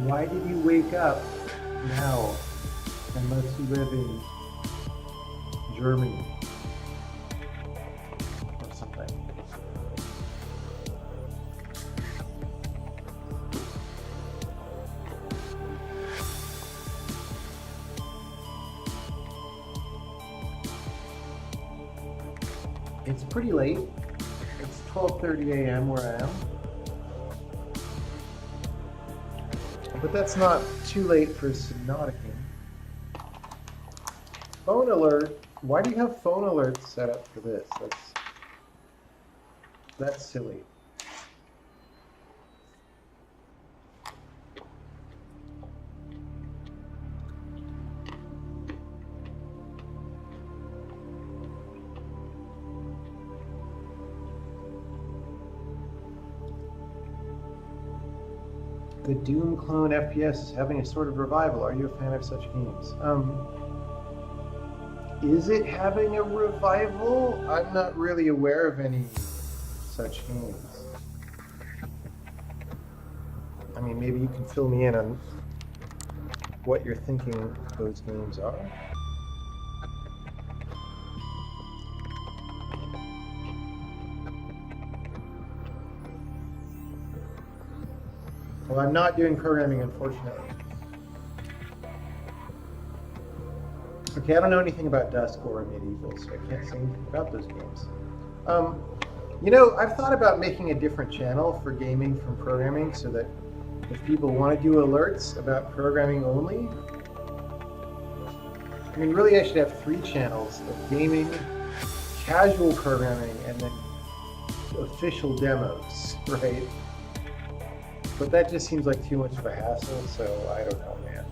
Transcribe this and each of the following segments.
Why did you wake up now? Unless you live in Germany or something. It's pretty late. It's 12:30 a.m. where I am. But that's not too late for Subnauticking. Phone alert. Why do you have phone alerts set up for this? That's silly. The Doom clone FPS is having a sort of revival. Are you a fan of such games? Is it having a revival? I'm not really aware of any such games. I mean, maybe you can fill me in on what you're thinking those games are. Well, I'm not doing programming, unfortunately. Okay, I don't know anything about Dusk or Medieval, so I can't say anything about those games. You know, I've thought about making a different channel for gaming from programming so that if people want to do alerts about programming only, I mean, really I should have 3 channels of gaming, casual programming, and then official demos, right? But that just seems like too much of a hassle, so I don't know, man.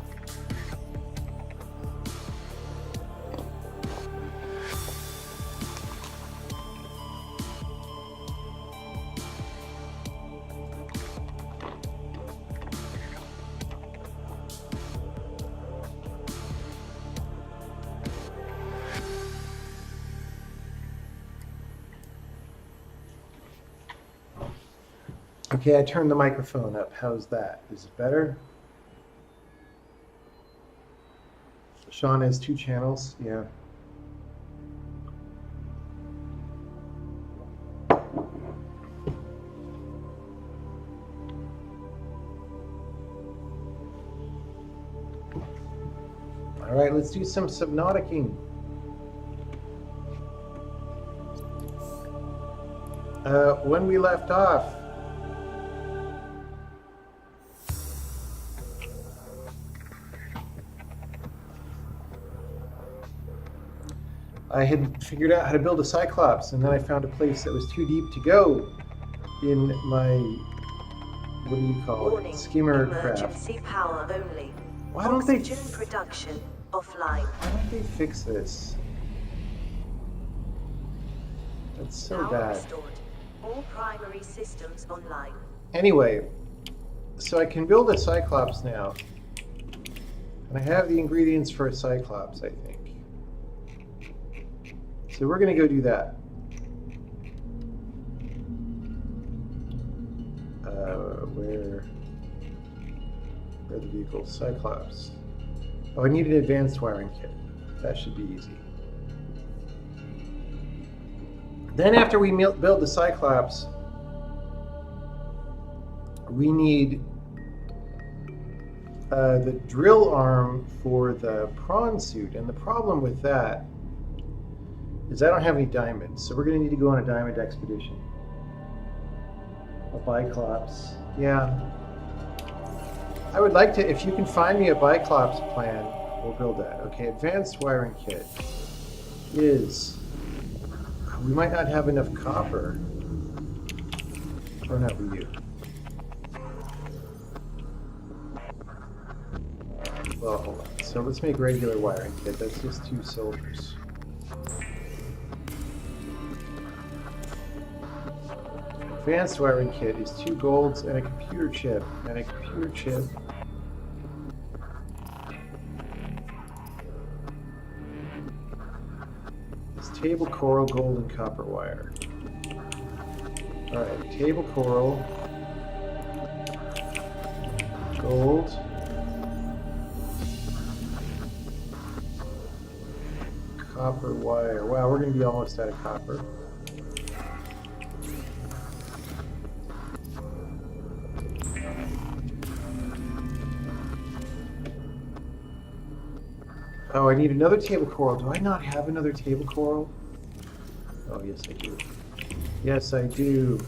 Okay, I turned the microphone up. How's that? Is it better? Sean has 2 channels. Yeah. All right, let's do some Subnauticking. When we left off, I had figured out how to build a Cyclops, and then I found a place that was too deep to go in my, what do you call it, skimmer craft. Emergency power only. Why don't they Oxygen production offline. Why don't they fix this? That's so Power bad. restored. All primary systems online. Anyway, so I can build a Cyclops now, and I have the ingredients for a Cyclops, I think. So we're going to go do that. Where are the vehicles? Cyclops. Oh, I need an advanced wiring kit. That should be easy. Then after we build the Cyclops, we need the drill arm for the prawn suit. And the problem with that is I don't have any diamonds, so we're going to need to go on a diamond expedition. A Biclops. Yeah. I would like to, if you can find me a Biclops plan, we'll build that. Okay, advanced wiring kit is, we might not have enough copper. Or not for you. Well, hold on. So let's make regular wiring kit. That's just 2 silvers. Advanced wiring kit is 2 golds and a computer chip. And a computer chip is table coral, gold, and copper wire. Alright, table coral, Gold. Copper wire. Wow, we're going to be almost out of copper. Oh, I need another table coral. Do I not have another table coral? Oh, yes, I do. Yes, I do.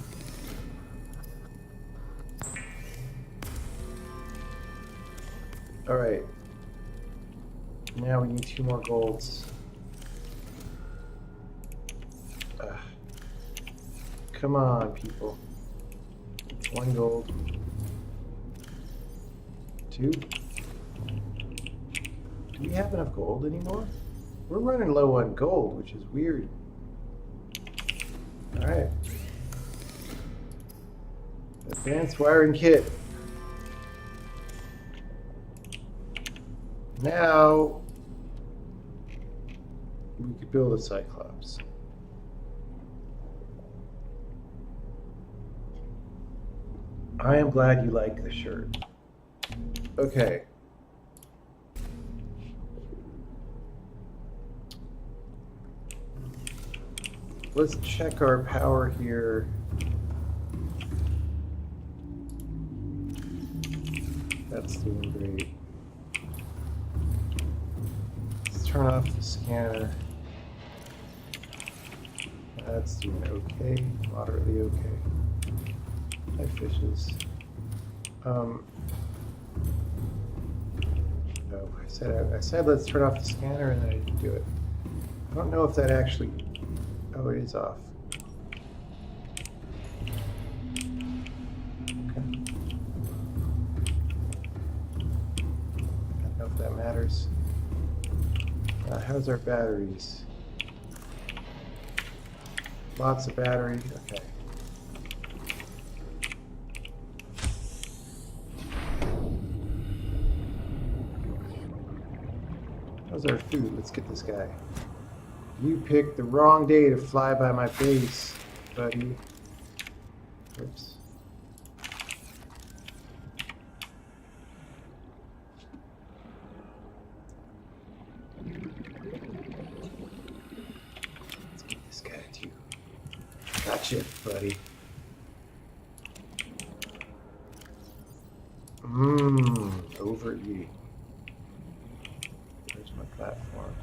All right. Now we need 2 more golds. Come on, people. 1 gold. 2. Do we have enough gold anymore? We're running low on gold, which is weird. All right. Advanced wiring kit. Now we could build a Cyclops. I am glad you like the shirt. Okay. Let's check our power here. That's doing great. Let's turn off the scanner. That's doing okay, moderately okay. Hi, fishes. No, I said let's turn off the scanner, and then I didn't do it. I don't know if that actually. Oh, it is off. Okay. I don't know if that matters. How's our batteries? Lots of battery. Okay. How's our food? Let's get this guy. You picked the wrong day to fly by my base, buddy. Oops. Let's get this guy too. Gotcha, buddy. Overeating. Where's my platform?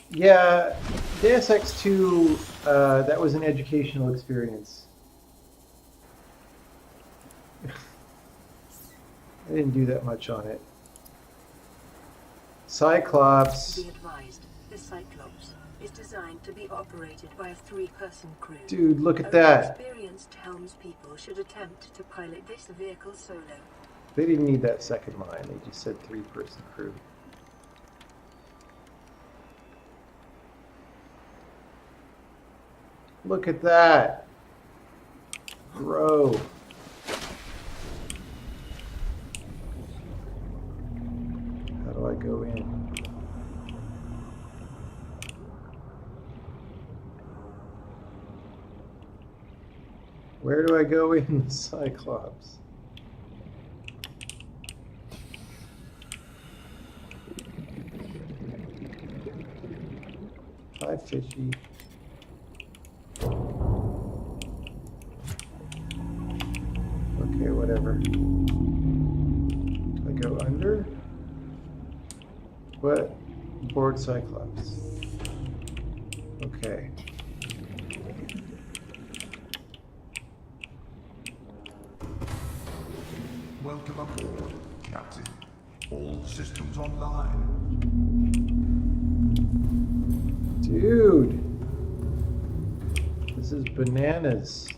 Yeah, Deus Ex 2, that was an educational experience. I didn't do that much on it. Cyclops. Be advised, the Cyclops is designed to be operated by a 3-person crew. Dude, look at Only that. Experienced helmspeople should attempt to pilot this vehicle solo. They didn't need that second line. They just said 3-person crew. Look at that. Bro. How do I go in? Where do I go in the Cyclops? Hi, fishy. Okay, whatever. Do I go under? What? Board Cyclops. Okay. Welcome aboard, Captain. All systems online. Dude. This is bananas.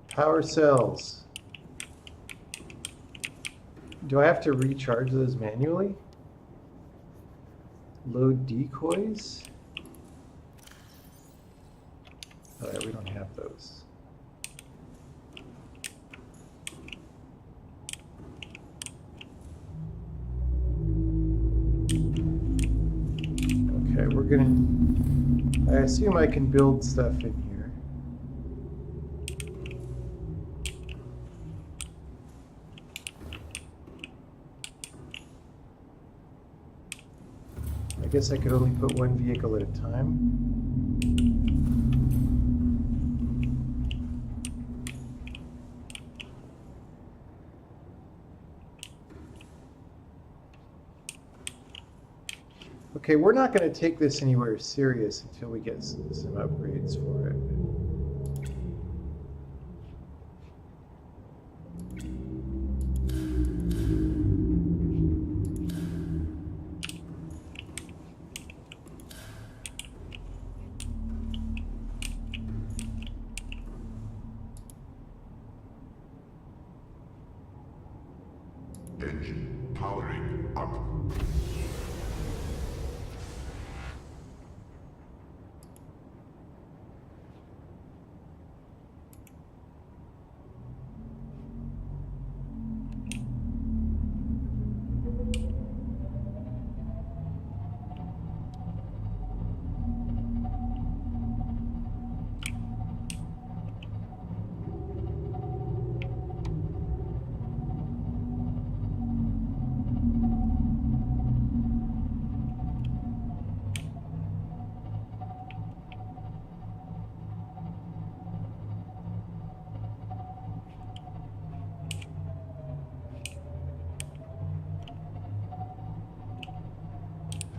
Power cells. Do I have to recharge those manually? Load decoys? Oh, yeah, we don't have those. I assume I can build stuff in here. I guess I could only put one vehicle at a time. Okay, we're not going to take this anywhere serious until we get some upgrades for it. Engine powering up.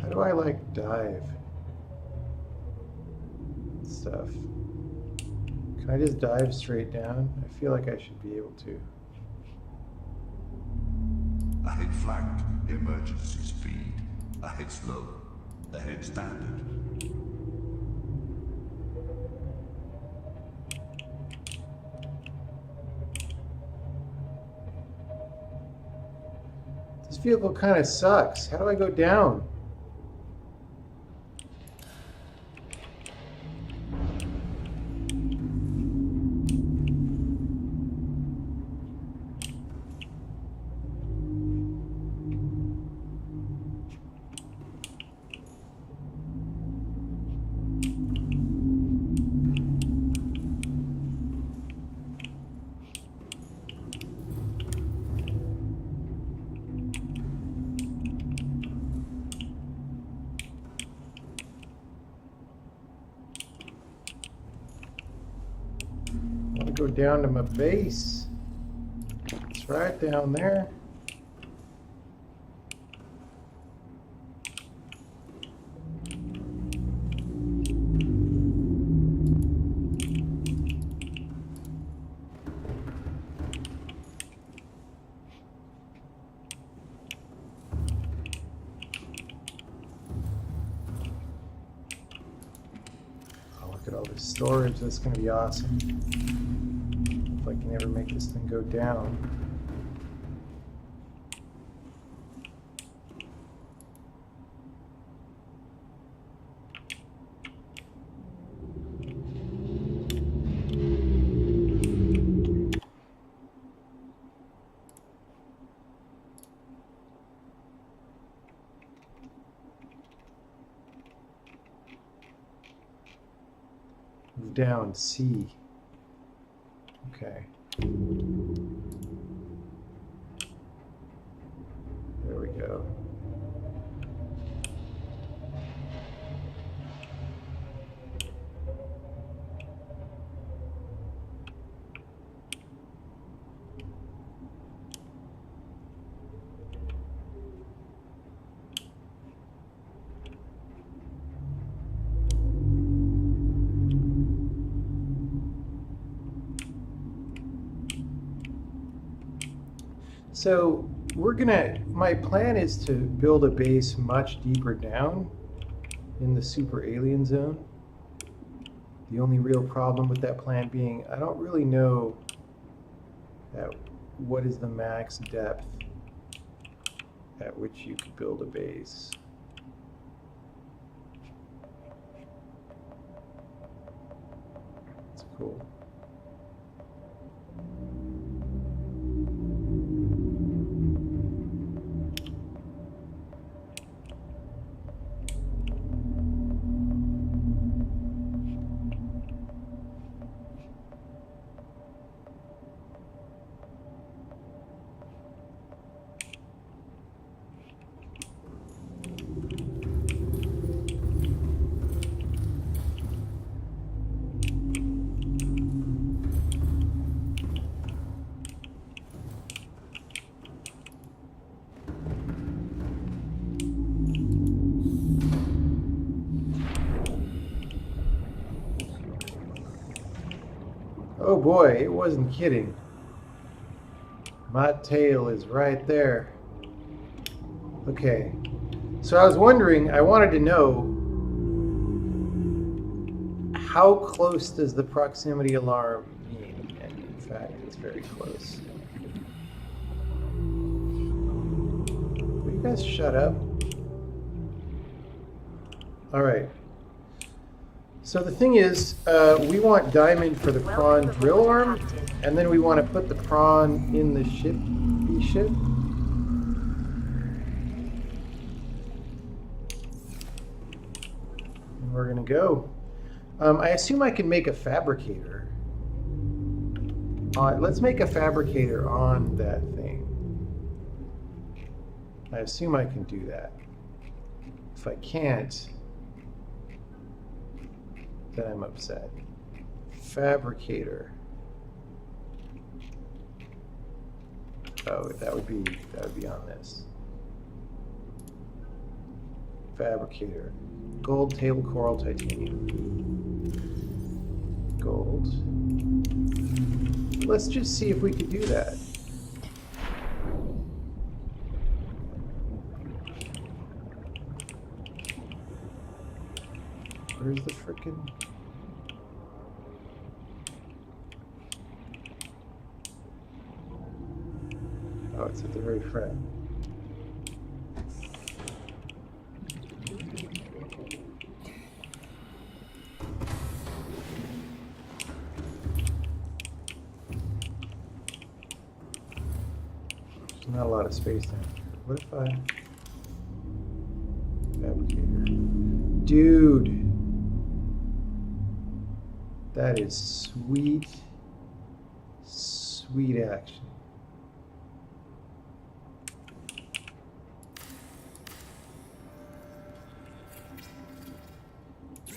How do I like dive stuff? Can I just dive straight down? I feel like I should be able to. Ahead flanked, emergency speed. Ahead slow, ahead standard. This vehicle kind of sucks. How do I go down? Go down to my base. It's right down there. Oh, look at all this storage. That's going to be awesome. If I can ever make this thing go down. Move down, C. Okay. There we go. So my plan is to build a base much deeper down in the super alien zone. The only real problem with that plan being, I don't really know what is the max depth at which you could build a base. That's cool. Oh boy, it wasn't kidding. My tail is right there. Okay. So I was wondering, I wanted to know, how close does the proximity alarm mean? And in fact, it's very close. Will you guys shut up? All right. So the thing is, we want diamond for the prawn drill arm, and then we want to put the prawn in the ship. And we're gonna go. I assume I can make a fabricator. Let's make a fabricator on that thing. I assume I can do that. If I can't, then I'm upset. Fabricator. Oh, that would be on this. Fabricator. Gold, table coral, titanium. Gold. Let's just see if we could do that. Where's the frickin'... Oh, it's at the very front. There's not a lot of space down here. What if I... Fabricator. Dude! That is sweet, sweet action.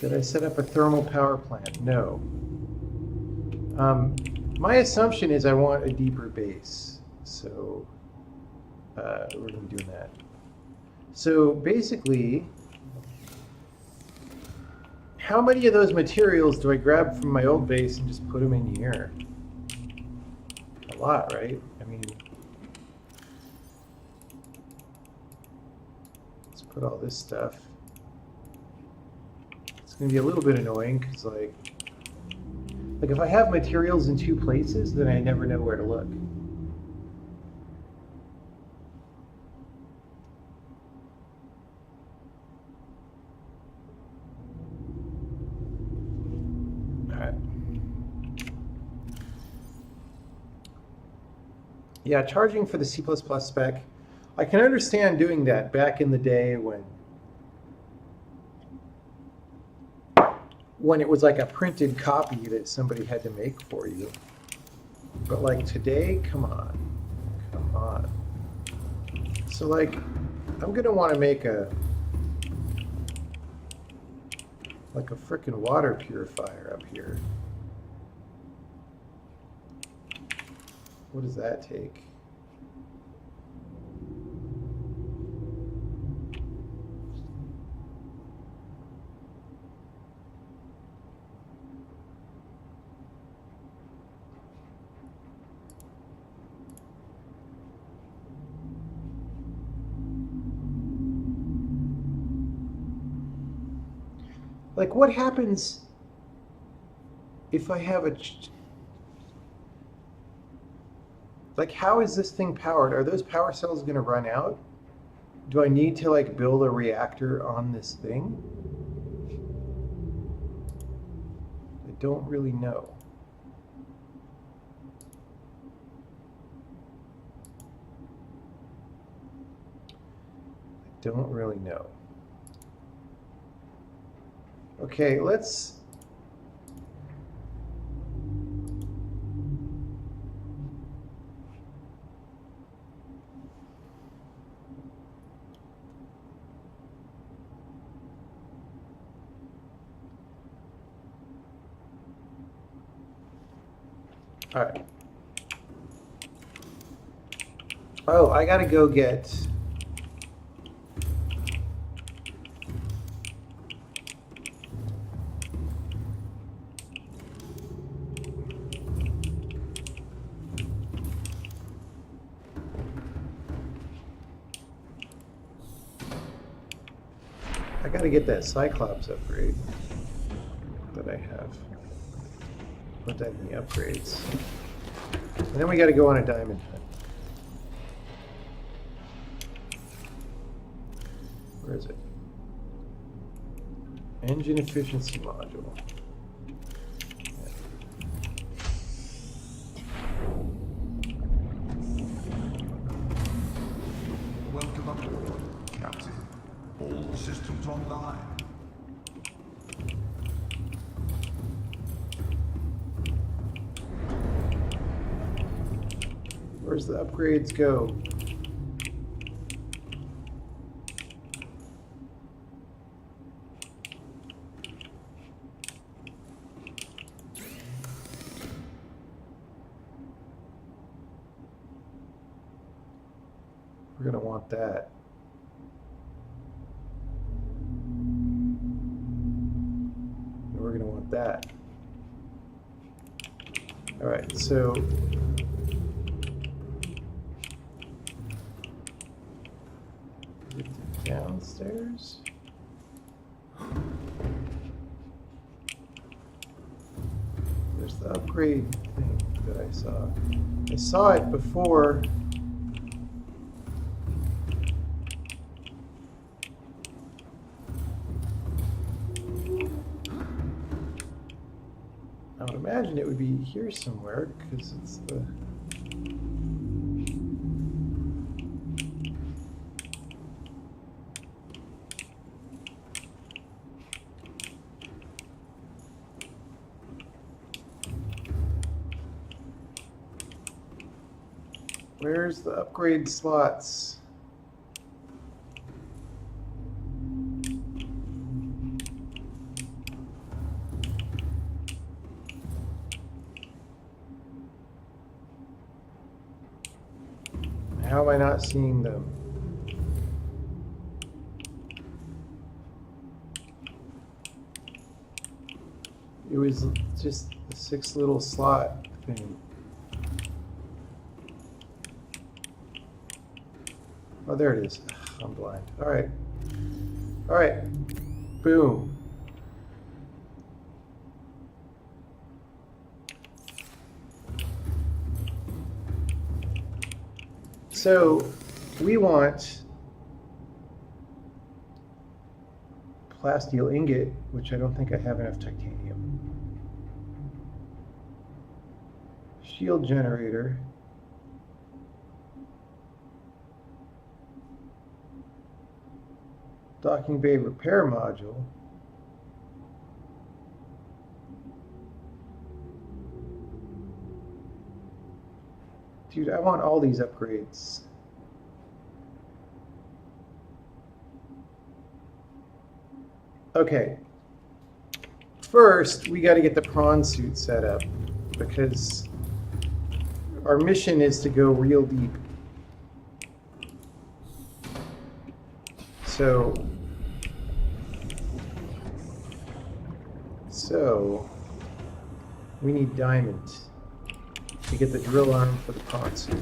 Did I set up a thermal power plant? No. My assumption is I want a deeper base, so we're going to be doing that. So basically, how many of those materials do I grab from my old base and just put them in here? A lot, right? I mean, let's put all this stuff. It's going to be a little bit annoying because, like if I have materials in two places, then I never know where to look. Yeah, charging for the C++ spec. I can understand doing that back in the day when it was like a printed copy that somebody had to make for you. But like today, come on. Come on. So like, I'm gonna want to make a frickin' water purifier up here. What does that take? Like, what happens if I have a... Like, how is this thing powered? Are those power cells going to run out? Do I need to, like, build a reactor on this thing? I don't really know. I don't really know. Okay, let's... All right. Oh, I gotta go get... to get that Cyclops upgrade that I have. Put that in the upgrades. And then we got to go on a diamond hunt. Where is it? Engine efficiency module. Welcome aboard, Captain. All systems online. Where's the upgrades go? We're going to want that. And we're going to want that. All right, so is it downstairs? There's the upgrade thing that I saw. I saw it before. I would imagine it would be here somewhere because it's the. Where's the upgrade slots? How am I not seeing them? It was just the 6 little slot thing. Oh, there it is. Ugh, I'm blind. All right. All right. Boom. So we want plasteel ingot, which I don't think I have enough titanium. Shield generator. Docking bay repair module. Dude, I want all these upgrades. Okay. First, we got to get the prawn suit set up because our mission is to go real deep. So we need diamonds to get the drill arm for the prawn suit.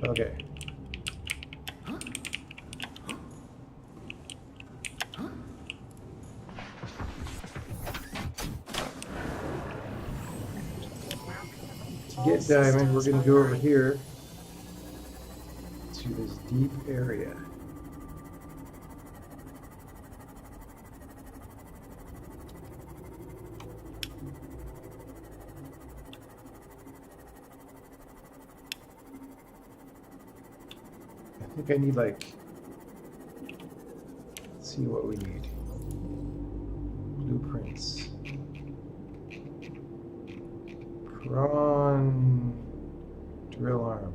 Okay. To get diamond, we're going to go over here to this deep area. I think I need, like, let's see what we need. Blueprints. Prawn drill arm.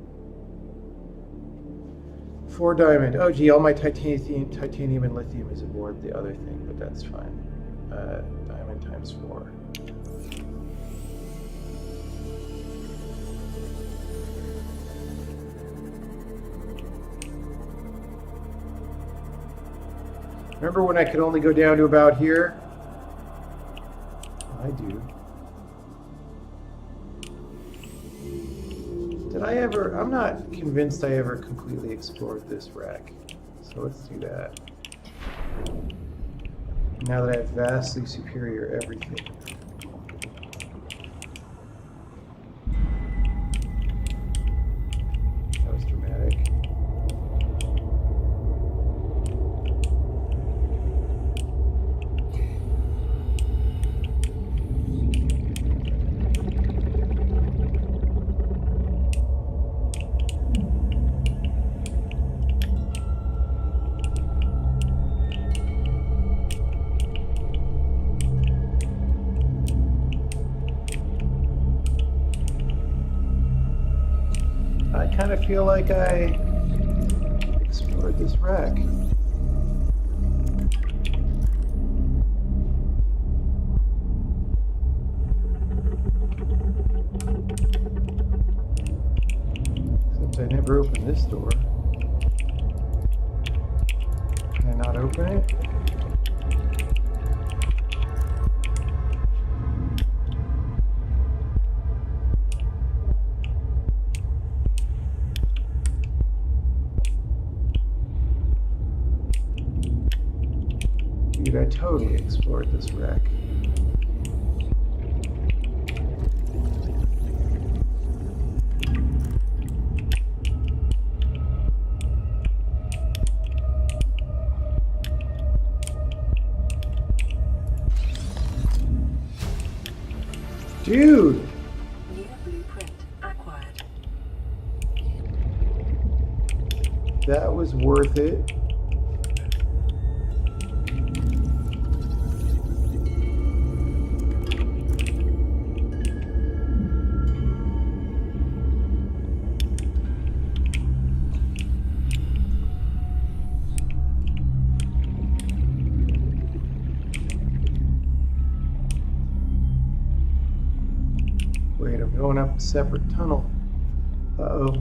4 diamond. Oh gee, all my titanium and lithium is aboard the other thing, but that's fine. Diamond times 4. Remember when I could only go down to about here? I do. Did I ever? I'm not convinced I ever completely explored this wreck. So let's do that. Now that I have vastly superior everything. That was dramatic. I kind of feel like I explored this wreck. Except I never opened this door. Can I not open it? Dude, I totally explored this wreck. Dude! New blueprint acquired. That was worth it. Wait, I'm going up a separate tunnel. Uh-oh.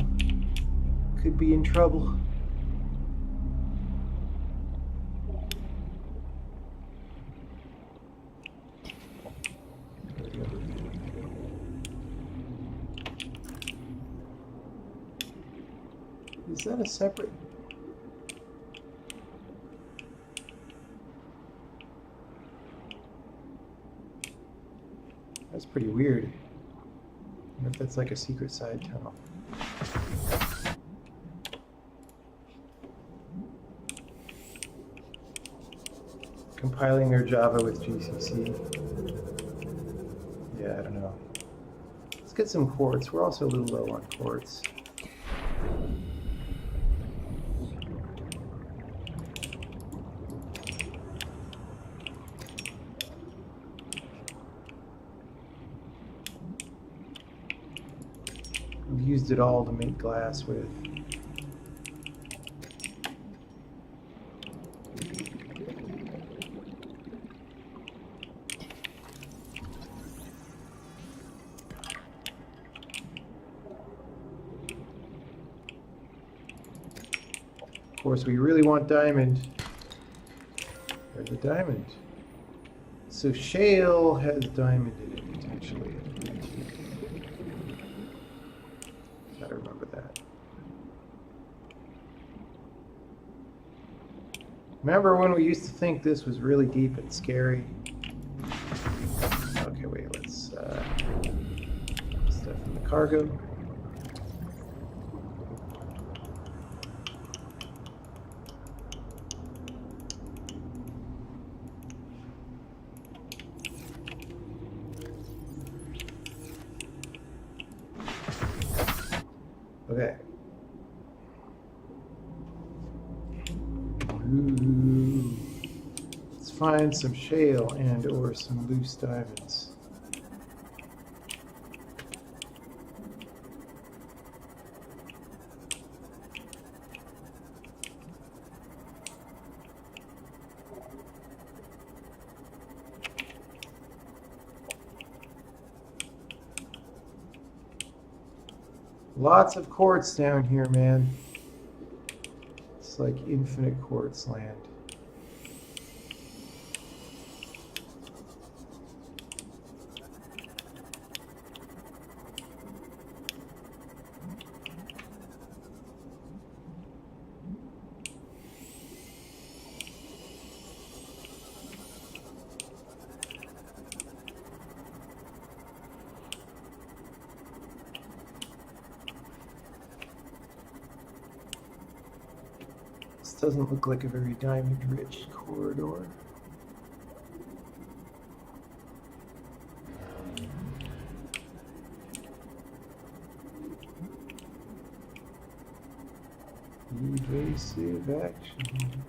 Could be in trouble. There we go. Is that a separate? That's pretty weird. I wonder if that's like a secret side tunnel. Compiling their Java with GCC. Yeah, I don't know. Let's get some quartz. We're also a little low on quartz. We've used it all to make glass with. Of course, we really want diamond. There's a diamond. So shale has diamond in it, potentially. Gotta remember that. Remember when we used to think this was really deep and scary? Okay, wait, let's put stuff in the cargo. Okay. Ooh. Let's find some shale and or some loose diamonds. Lots of quartz down here, man. It's like infinite quartz land. doesn't look like a very diamond-rich corridor. Evasive action.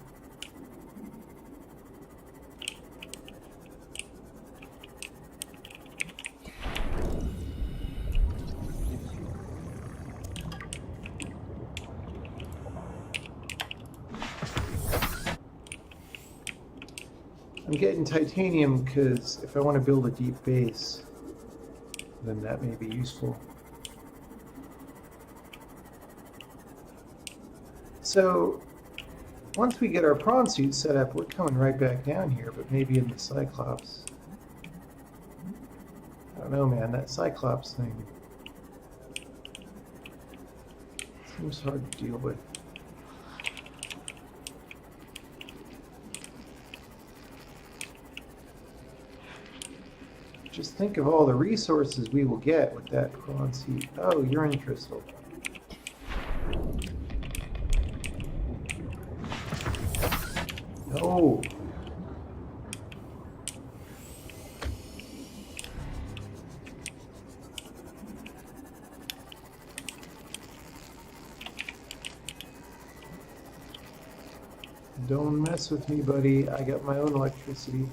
I'm getting titanium because if I want to build a deep base, then that may be useful. So, once we get our prawn suit set up, we're coming right back down here, but maybe in the Cyclops. I don't know, man, that Cyclops thing seems hard to deal with. Just think of all the resources we will get with that prawn suit. Oh, urine crystal. No. Don't mess with me, buddy. I got my own electricity.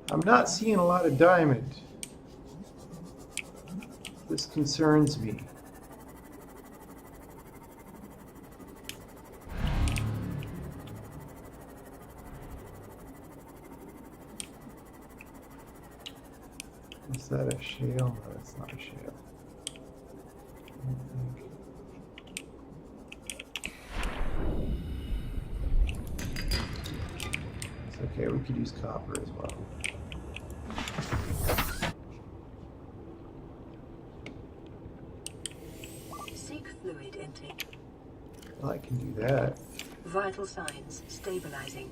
I'm not seeing a lot of diamond. This concerns me. Is that a shale? No, that's not a shale. I don't think. It's okay, we could use copper as well. Seek fluid intake. Well, I can do that. Vital signs stabilizing.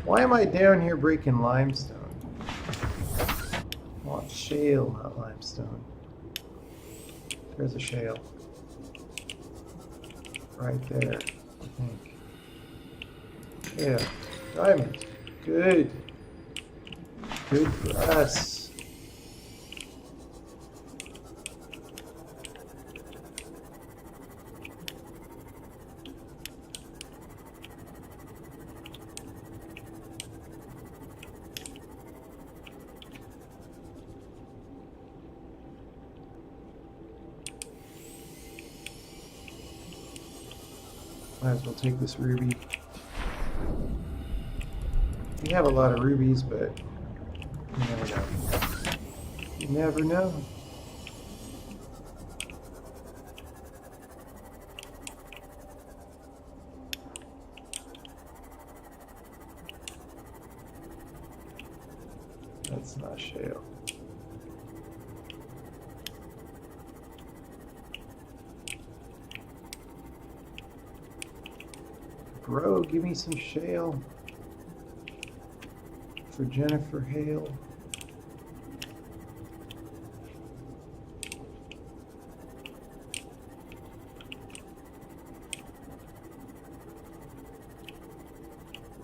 Why am I down here breaking limestone? I want shale, not limestone. There's a shale. Right there, I think. Yeah, diamond. Good. Good for us. Might as well take this ruby. We have a lot of rubies, but you never know. You never know. That's not shale. Bro, give me some shale. For Jennifer Hale.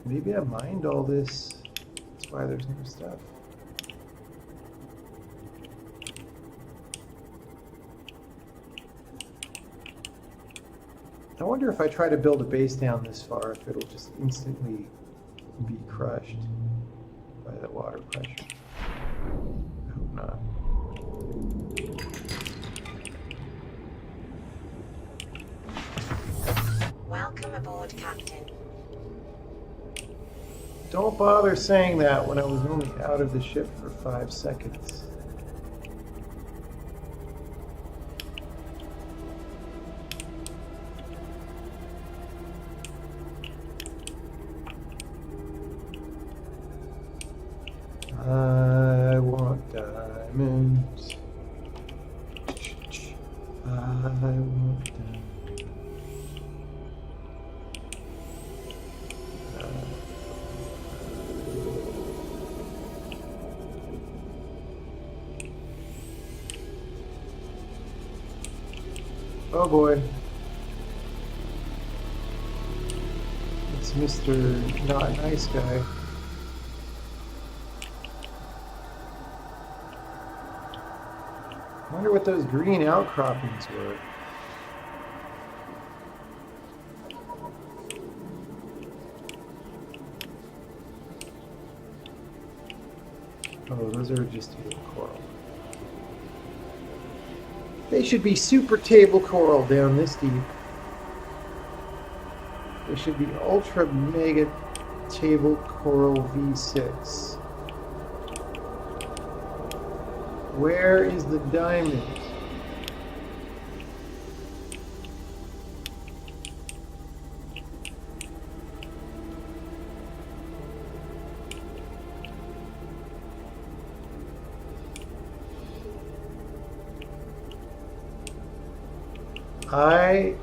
Maybe I mined all this. That's why there's no stuff. I wonder if I try to build a base down this far, if it'll just instantly be crushed by the water pressure. I hope not. Welcome aboard, Captain. Don't bother saying that when I was only out of the ship for 5 seconds. won't die. Oh boy. It's Mr. Not Nice Guy. I wonder what those green outcroppings were. Oh, those are just table coral. They should be super table coral down this deep. They should be ultra mega table coral V6. Where is the diamond? I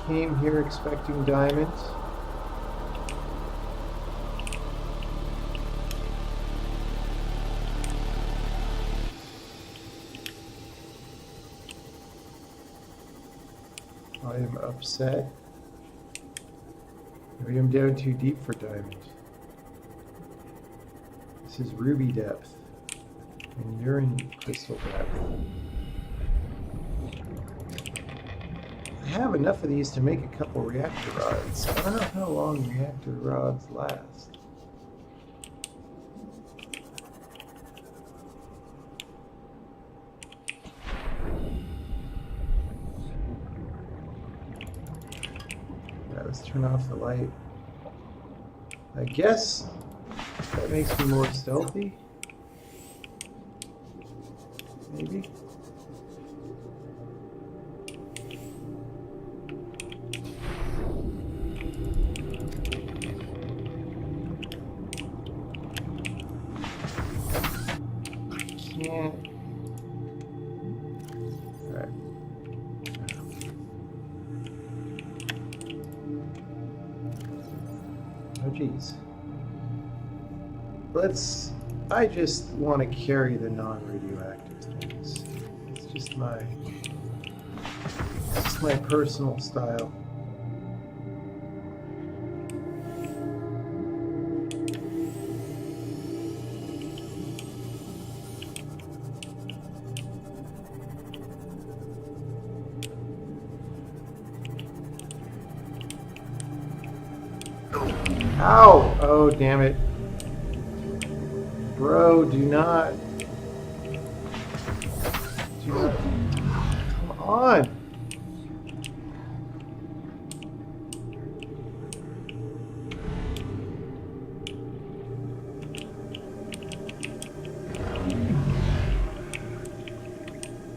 came here expecting diamonds. I am upset. Maybe I'm down too deep for diamonds. This is ruby depth, and you're in crystal depth. I have enough of these to make a couple reactor rods. I don't know how long reactor rods last. Yeah, let's turn off the light. I guess that makes me more stealthy. Maybe. Can't. Alright. Oh geez. I just want to carry the non-radioactive things. It's just my personal style. Ow! Oh, damn it. Bro, do not. Come on!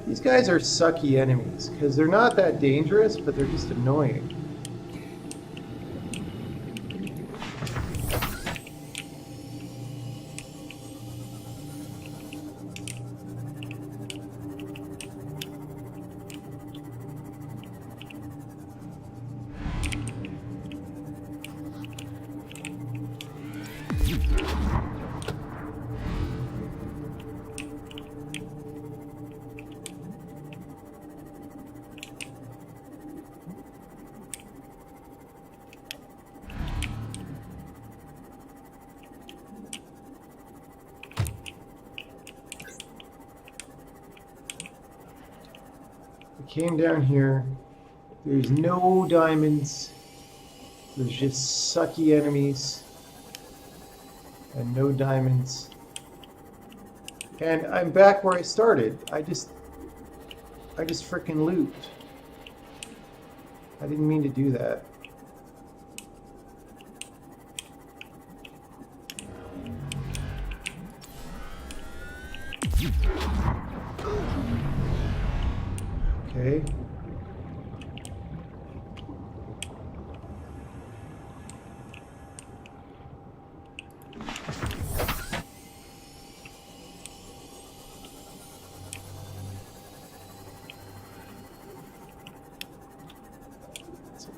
These guys are sucky enemies, because they're not that dangerous, but they're just annoying. Came down here. There's no diamonds. There's just sucky enemies. And no diamonds. And I'm back where I started. I just frickin' looped. I didn't mean to do that. Okay.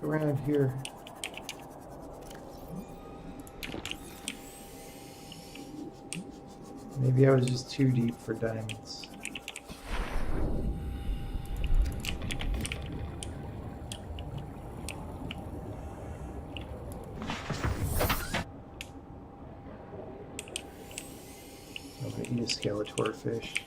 around here. Maybe I was just too deep for diamonds. I'm gonna eat a Skeletor fish.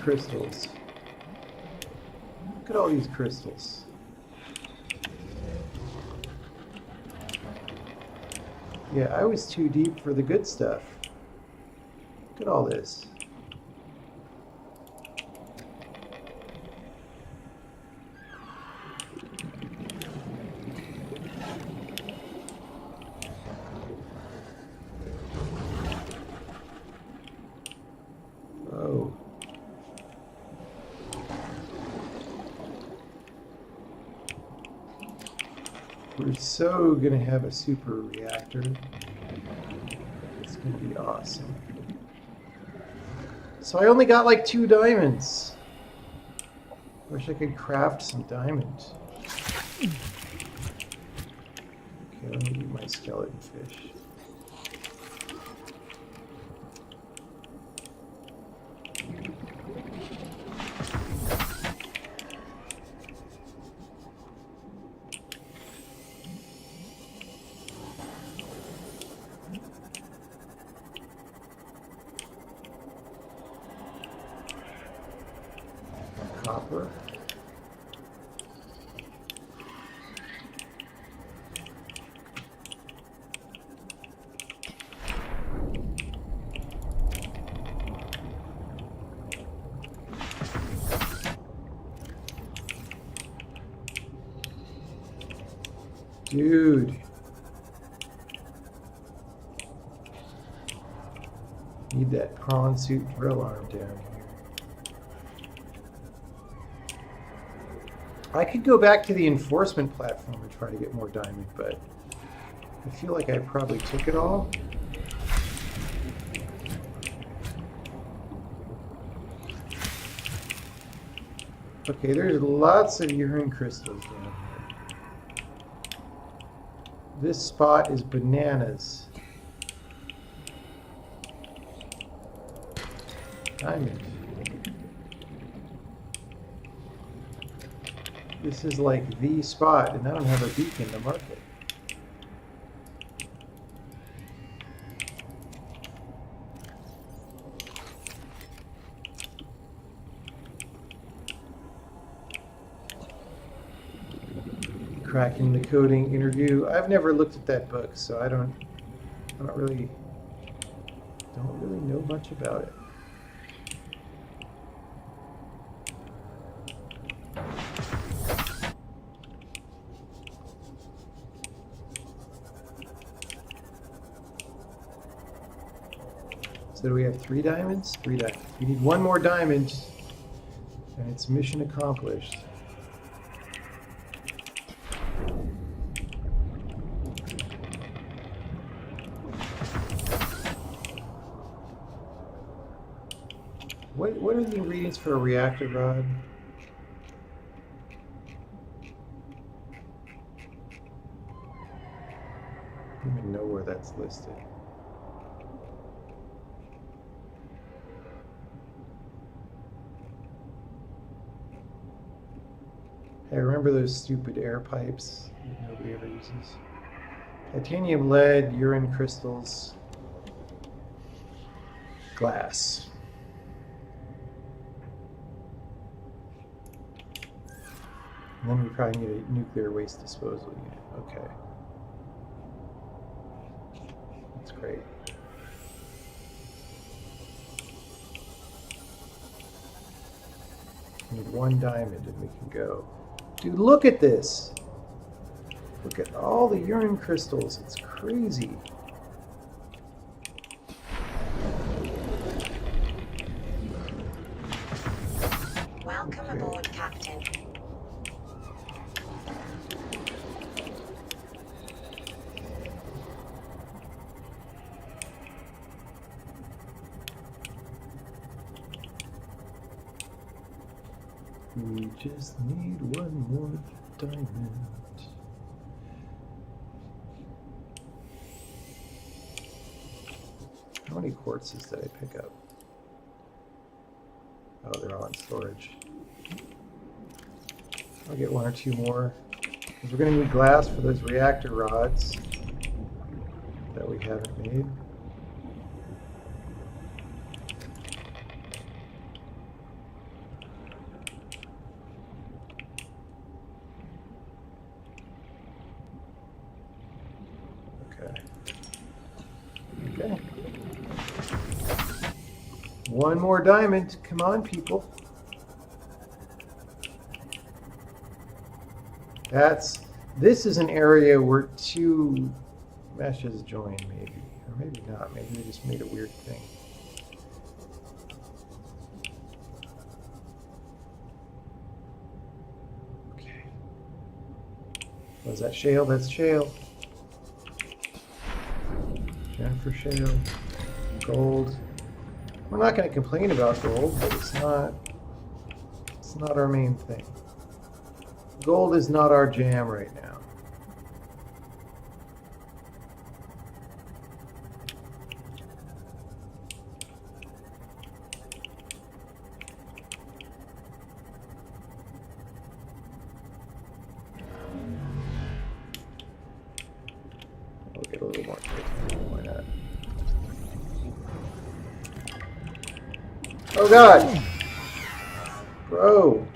Crystals. Look at all these crystals. Yeah, I was too deep for the good stuff. Look at all this. Oh. We're so gonna have a super reactor. It's gonna be awesome. So I only got like 2 diamonds. Wish I could craft some diamonds. Okay, let me eat my skeleton fish. Copper. Dude. Need that prawn suit drill arm down here. I could go back to the enforcement platform and try to get more diamond, but I feel like I probably took it all. Okay, there's lots of urine crystals down here. This spot is bananas. Diamond. This is like the spot, and I don't have a beacon to mark it. Cracking the Coding interview. I've never looked at that book, so I don't really know much about it. So do we have 3 diamonds? 3 diamonds. We need 1 more diamond, and it's mission accomplished. What are the ingredients for a reactor rod? I don't even know where that's listed. Hey, remember those stupid air pipes that nobody ever uses? Titanium, lead, urine crystals, glass. And then we probably need a nuclear waste disposal unit. Okay. That's great. We need 1 diamond and we can go. Dude, look at this. Look at all the urine crystals. It's crazy. We just need one more diamond. How many quartzes did I pick up? Oh, they're all in storage. I'll get one or two more. Because we're going to need glass for those reactor rods that we haven't made. Okay. One more diamond. Come on, people. This is an area where two meshes join, maybe. Or maybe not. Maybe they just made a weird thing. Okay. Was that shale? That's shale. Jennifer shale. Gold. We're not going to complain about gold, but it's not our main thing. Gold is not our jam right now. We'll get a little more titanium, why not? Oh god! Bro!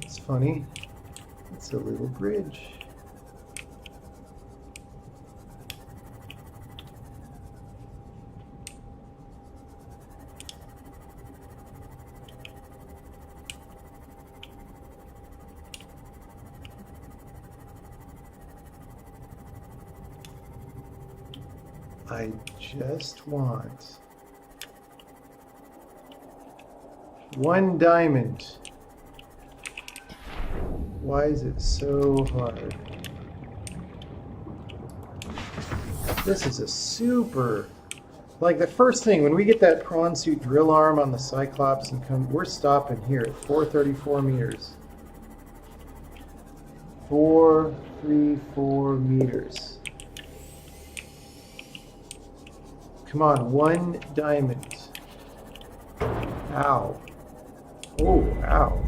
It's funny. It's a little bridge. I just want one diamond. Why is it so hard? This is a super... Like the first thing, when we get that prawn suit drill arm on the Cyclops and come, we're stopping here at 434 meters. 434 meters. Come on, one diamond. Ow. Oh, ow.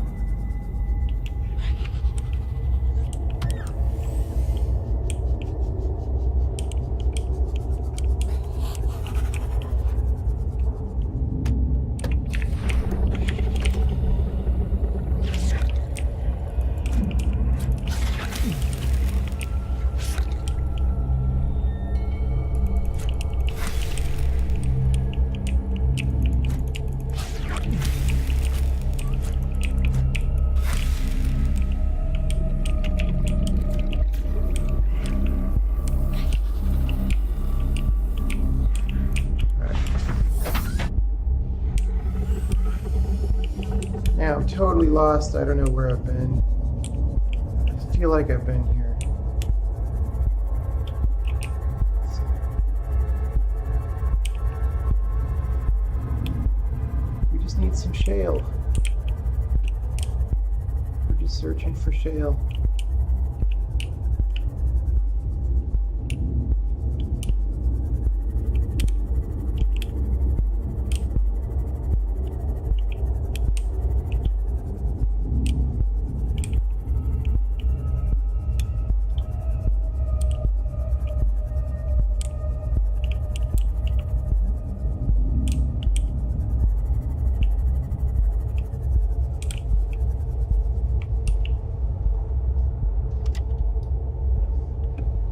Now I'm totally lost. I don't know where I've been. I feel like I've been here. We just need some shale. We're just searching for shale.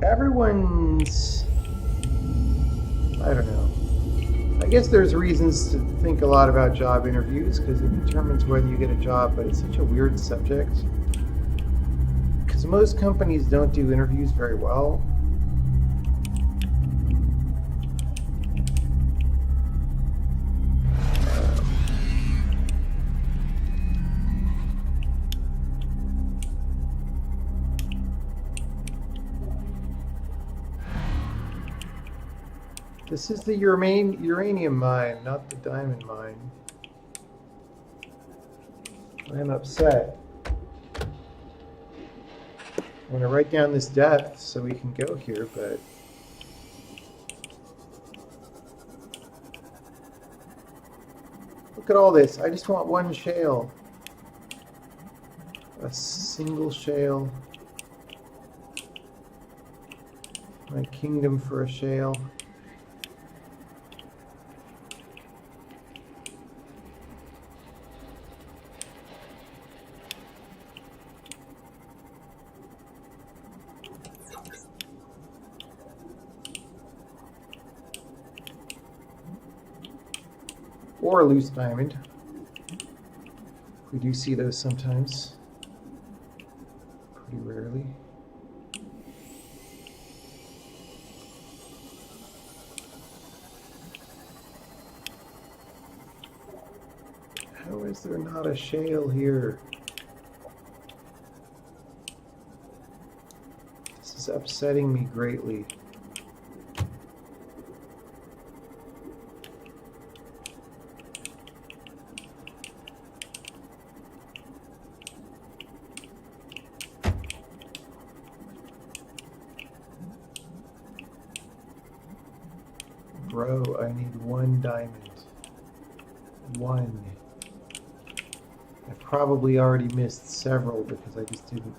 Everyone's, I don't know. I guess there's reasons to think a lot about job interviews because it determines whether you get a job, but it's such a weird subject. Because most companies don't do interviews very well. This is the uranium mine, not the diamond mine. I'm upset. I want to write down this depth so we can go here, but look at all this. I just want one shale. A single shale. My kingdom for a shale. Or a loose diamond. We do see those sometimes. Pretty rarely. How is there not a shale here? This is upsetting me greatly. Bro, I need one diamond. One. I probably already missed several because I just didn't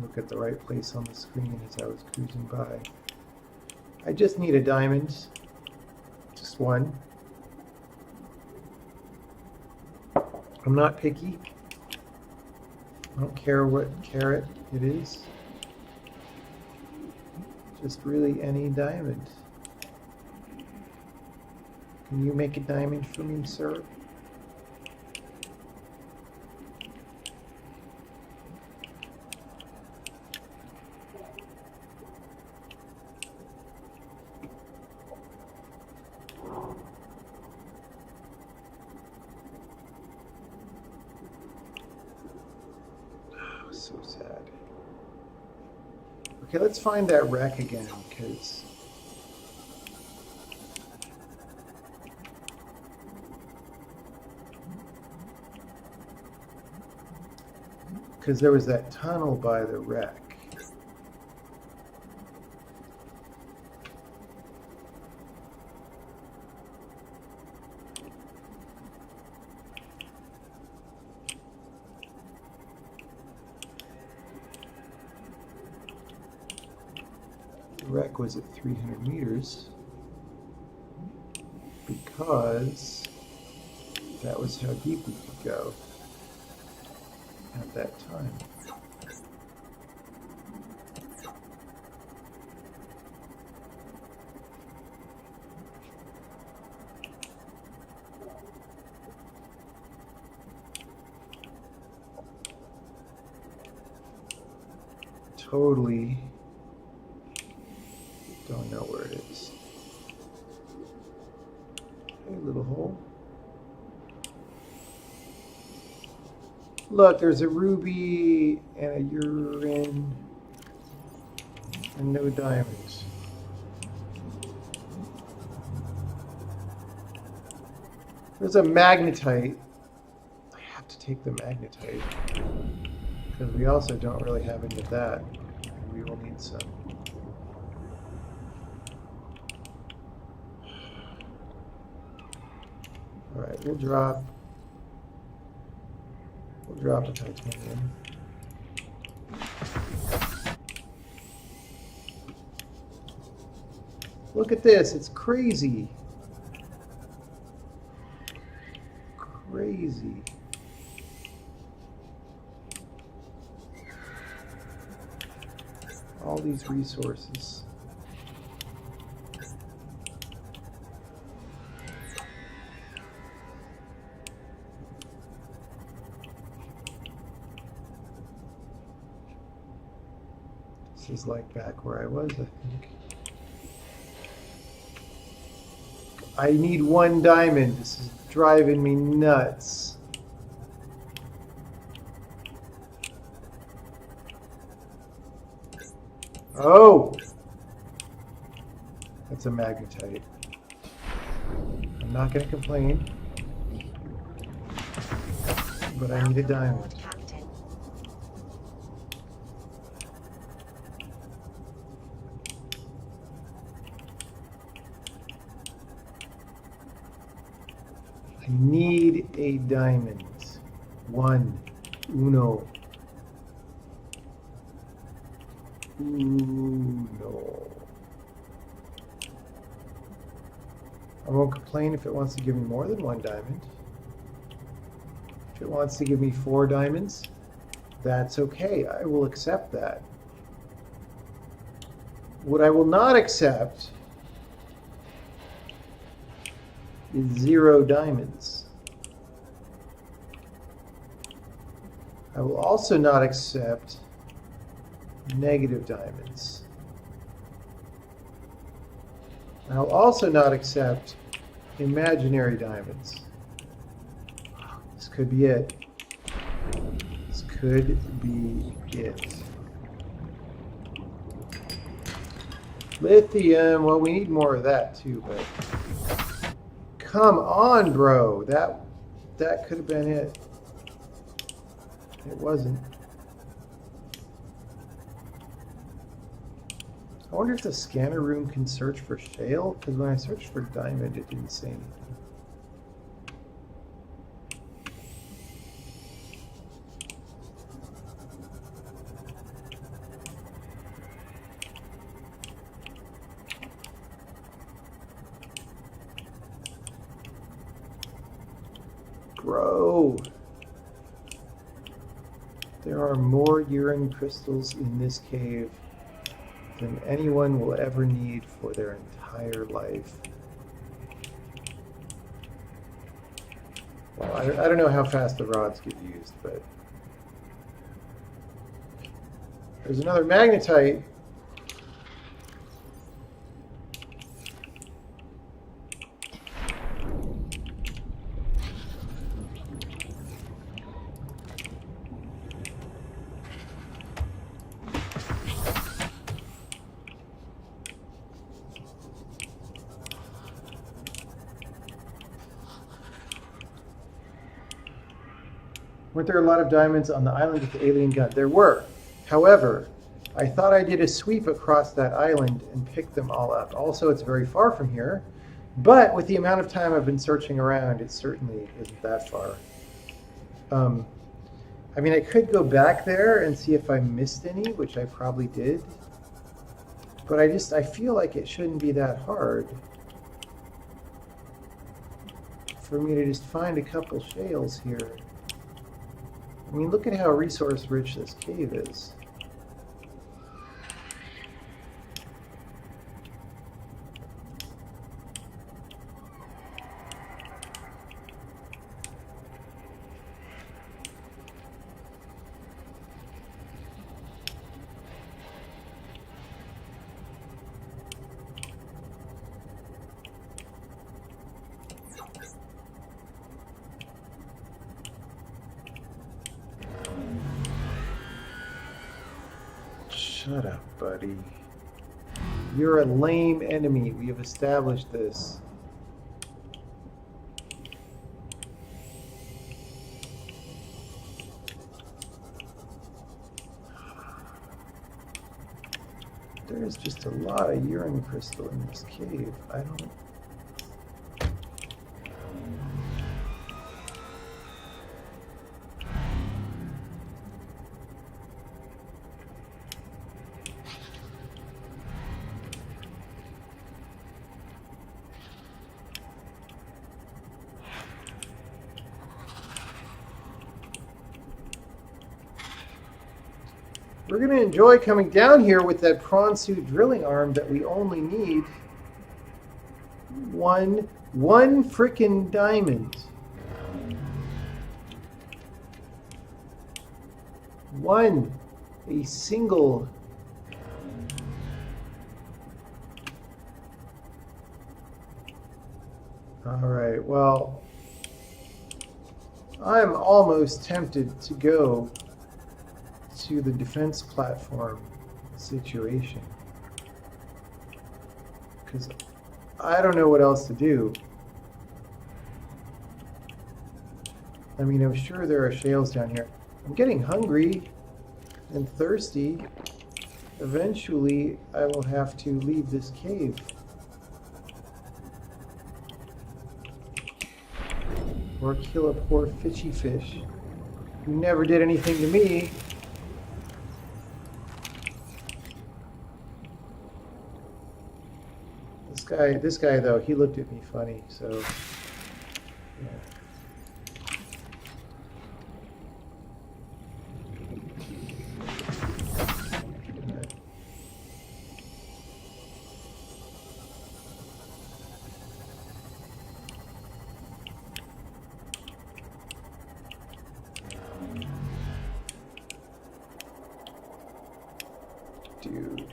look at the right place on the screen as I was cruising by. I just need a diamond. Just one. I'm not picky. I don't care what carat it is. Just really any diamond. Can you make a diamond for me, sir? Oh, so sad. Okay, let's find that wreck again, because there was that tunnel by the wreck. The wreck was at 300 meters because that was how deep we could go at that time. Totally don't know where it is. Hey, little hole. Look, there's a ruby and a urine and no diamonds. There's a magnetite. I have to take the magnetite because we also don't really have any of that. And we will need some. All right, we'll drop the titanium. Look at this, it's crazy. Crazy. All these resources. This is like back where I was, I think. I need one diamond. This is driving me nuts. Oh! That's a magnetite. not going to complain. But I need a Welcome diamond. aboard, Captain. I need a diamond. One. Uno. Uno. I won't complain if it wants to give me more than one diamond. If it wants to give me 4 diamonds, that's okay. I will accept that. What I will not accept is 0 diamonds. I will also not accept negative diamonds. I'll also not accept imaginary diamonds. This could be it. This could be it. Lithium, well, we need more of that too, but come on, bro. That could have been it. It wasn't. I wonder if the scanner room can search for shale, because when I searched for diamond, it didn't say anything. Bro, there are more urine crystals in this cave than anyone will ever need for their entire life. Well, I don't know how fast the rods get used, but there's another magnetite. Weren't there a lot of diamonds on the island with the alien gun? There were. However, I thought I did a sweep across that island and picked them all up. Also, it's very far from here, but with the amount of time I've been searching around, it certainly isn't that far. I mean, I could go back there and see if I missed any, which I probably did, but I feel like it shouldn't be that hard for me to just find a couple shales here. I mean, look at how resource rich this cave is. Shut up, buddy. You're a lame enemy. We have established this. There is just a lot of urine crystal in this cave. I don't... We're going to enjoy coming down here with that prawn suit drilling arm that we only need one frickin' diamond. A single. All right, well, I'm almost tempted to go to the defense platform situation, because I don't know what else to do. I mean, I'm sure there are shales down here. I'm getting hungry and thirsty. Eventually, I will have to leave this cave. Or kill a poor fishy fish who never did anything to me. This guy though, he looked at me funny, so yeah. Dude.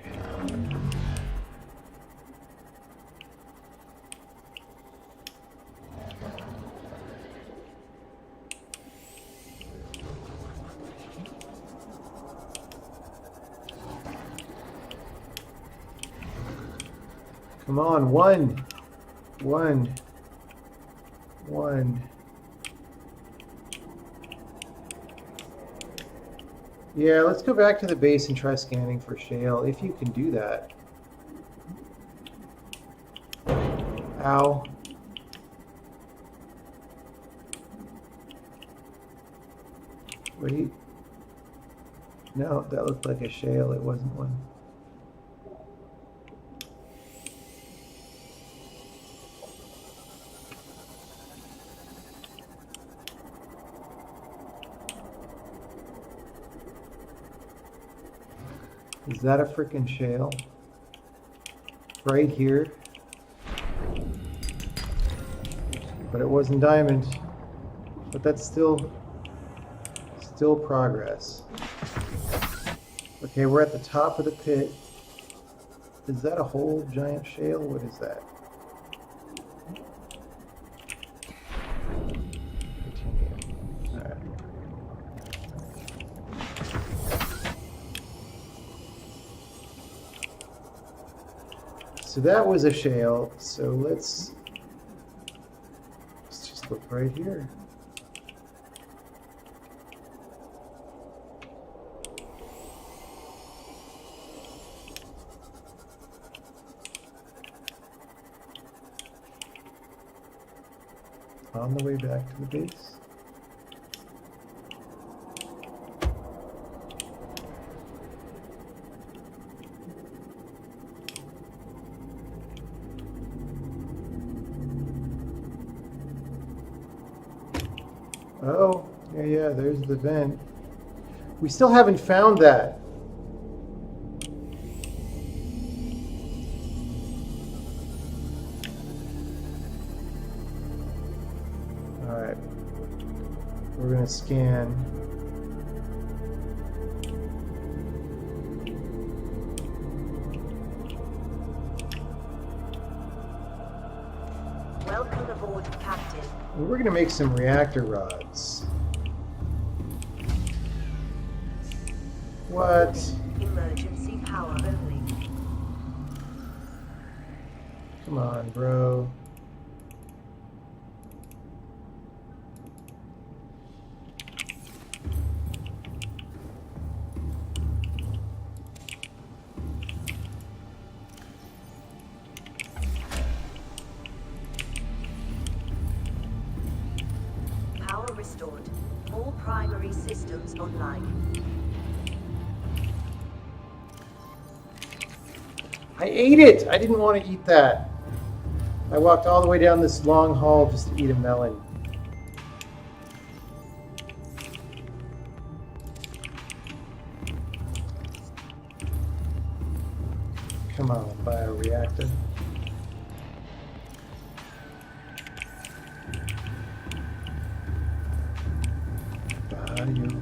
Come on, one. Yeah, let's go back to the base and try scanning for shale, if you can do that. Ow. Wait. No, that looked like a shale, it wasn't one. Is that a frickin' shale? Right here. But it wasn't diamond. But that's still progress. Okay, we're at the top of the pit. Is that a whole giant shale? What is that? Continue. Alright. So that was a shale, so let's just look right here. On the way back to the base. Oh, yeah, there's the vent. We still haven't found that. Alright. We're going to scan. Welcome aboard, Captain. We're going to make some reactor rods. What? Emergency power only. Come on, bro. Power restored. All primary systems online. I ate it! I didn't want to eat that. I walked all the way down this long hall just to eat a melon. Come on, bioreactor. Bioreactor.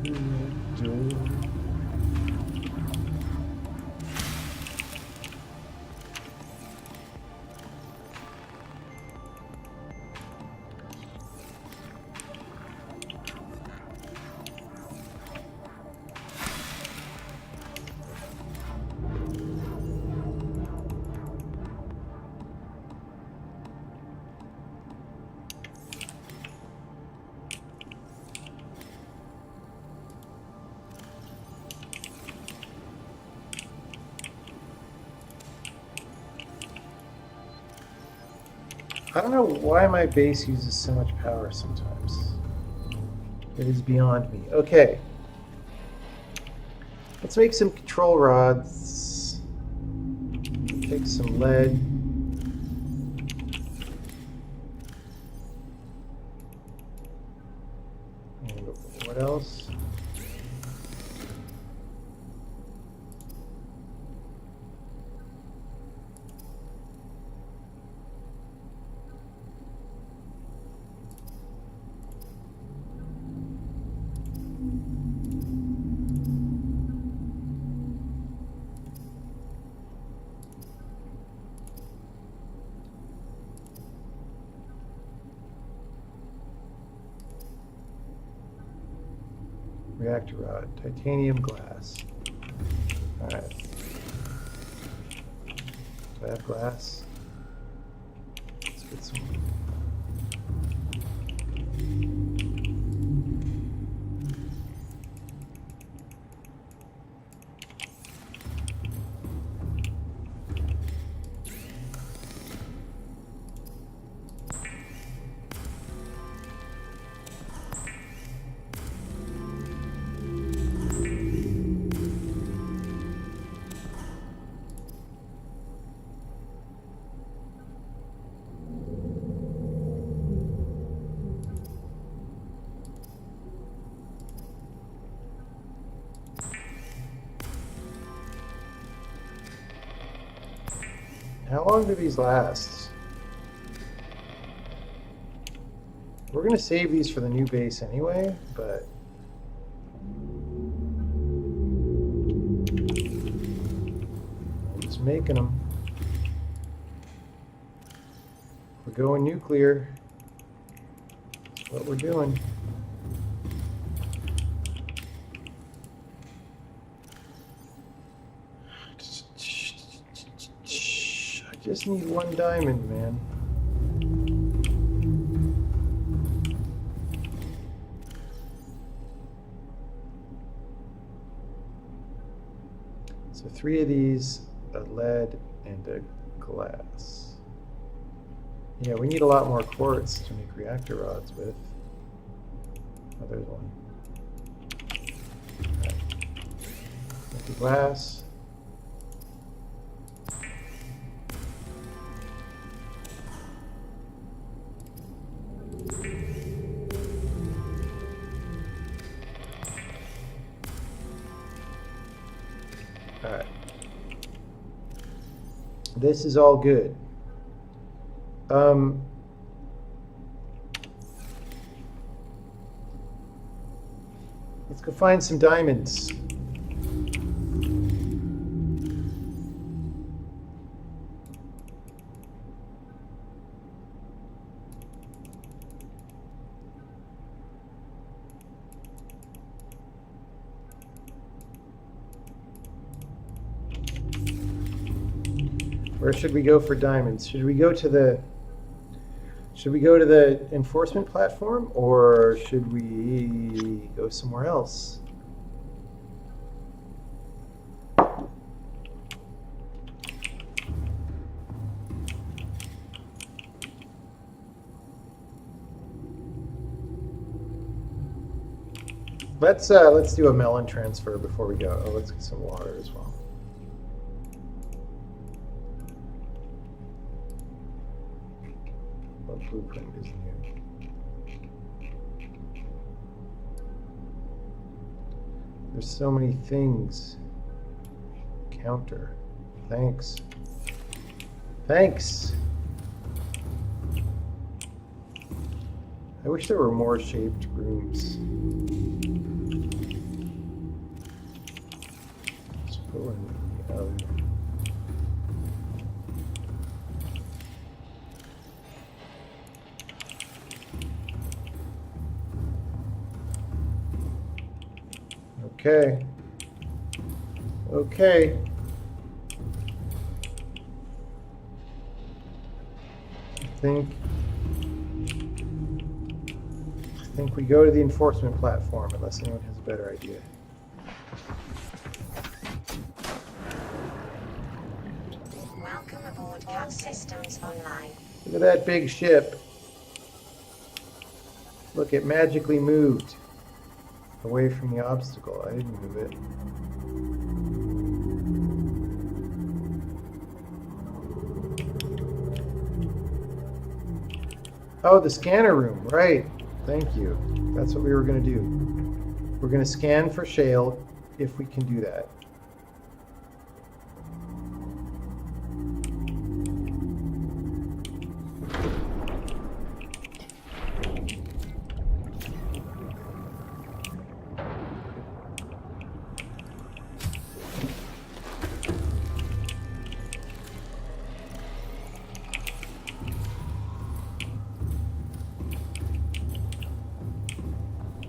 I don't know why my base uses so much power sometimes. It is beyond me. Okay. Let's make some control rods. Take some lead. And what else? Reactor rod, titanium glass. Alright. Do I have glass? Let's get some. How long do these last? We're going to save these for the new base anyway, but... I'm just making them. We're going nuclear. That's what we're doing. I just need one diamond, man. So 3 of these, a lead and a glass. Yeah, we need a lot more quartz to make reactor rods with. Oh, there's one. Right. Empty glass. Alright. This is all good. Let's go find some diamonds. Where should we go for diamonds? Should we go to the enforcement platform, or should we go somewhere else? Let's do a melon transfer before we go. Oh, let's get some water as well. What blueprint is new? There's so many things. Counter. Thanks. Thanks. I wish there were more shaped rooms. Let's put one in the other. Okay. Okay. I think we go to the enforcement platform unless anyone has a better idea. Welcome aboard Cat Systems Online. Look at that big ship. Look, it magically moved away from the obstacle. I didn't move it. Oh, the scanner room, right. Thank you. That's what we were going to do. We're going to scan for shale if we can do that.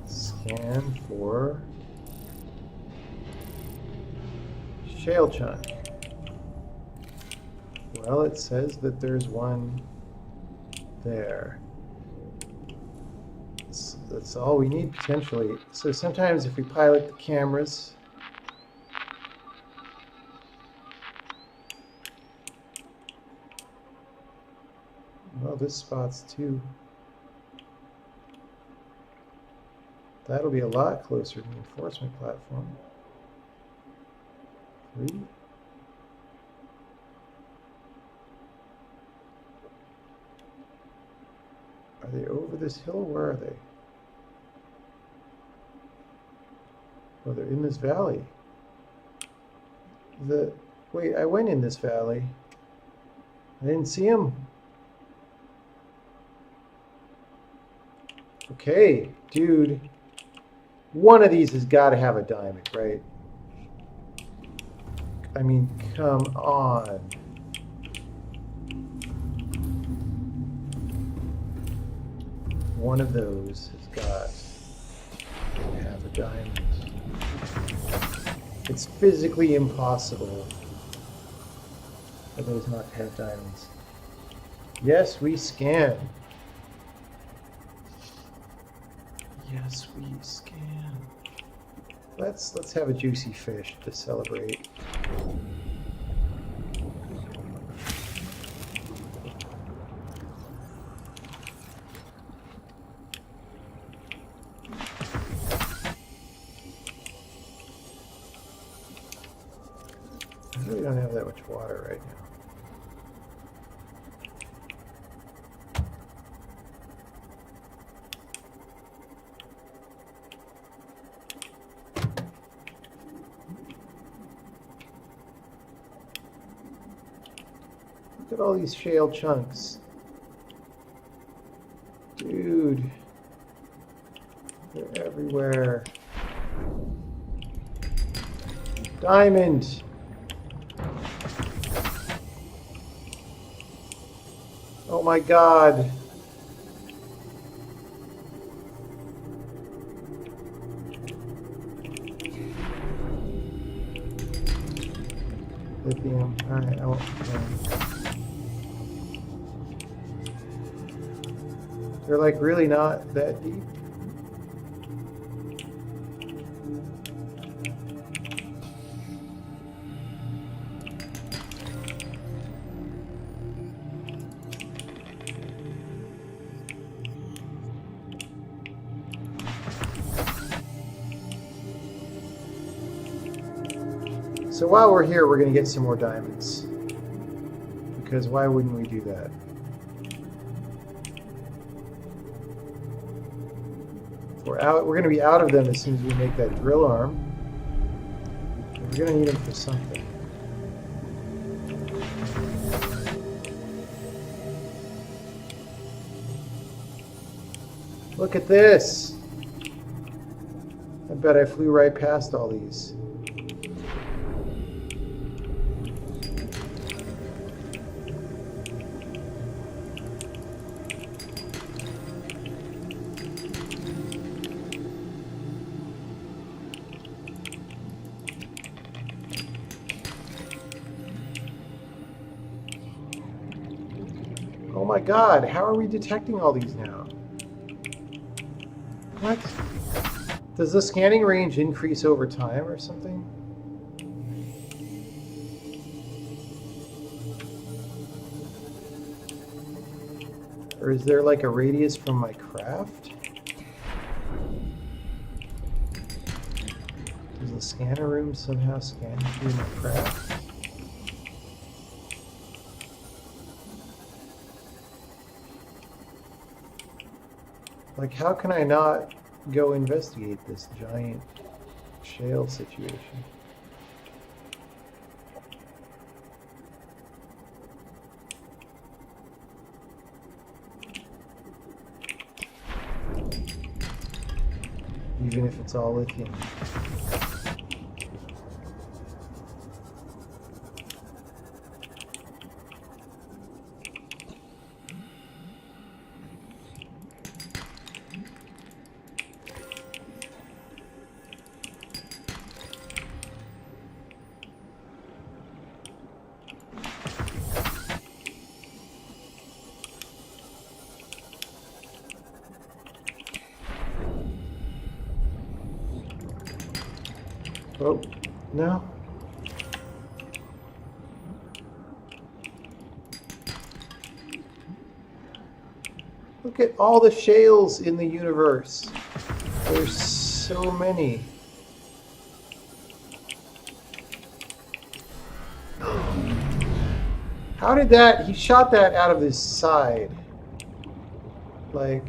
Scan for shale chunk. Well, it says that there's one there. That's all we need potentially. So sometimes if we pilot the cameras, well, this spot's 2. That'll be a lot closer to the enforcement platform. 3. Are they over this hill? Where are they? Oh, they're in this valley. Wait, I went in this valley. I didn't see them. Okay, dude. One of these has got to have a diamond, right? I mean, come on. One of those has got to have a diamond. It's physically impossible for those not to have diamonds. Yes, we scan. Yes, we scan. Let's have a juicy fish to celebrate. I really don't have that much water right now. Look at all these shale chunks. Dude. They're everywhere. Diamond! Oh my god. Lithium. Alright, I won't. They're like really not that deep. So while we're here, we're going to get some more diamonds. Because why wouldn't we do that? We're going to be out of them as soon as we make that drill arm. We're going to need them for something. Look at this! I bet I flew right past all these. Oh my god, how are we detecting all these now? What? Does the scanning range increase over time or something? Or is there like a radius from my craft? Does the scanner room somehow scan through my craft? Like, how can I not go investigate this giant shale situation? Even if it's all lithium. Oh, no. Look at all the shales in the universe. There's so many. How did that? He shot that out of his side. Like...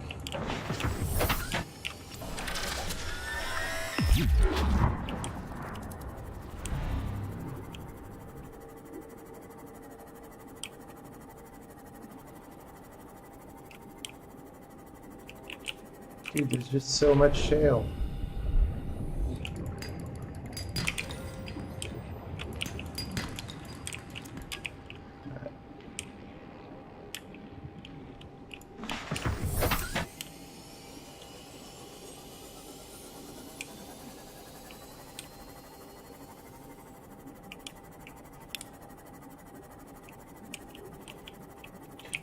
Dude, there's just so much shale.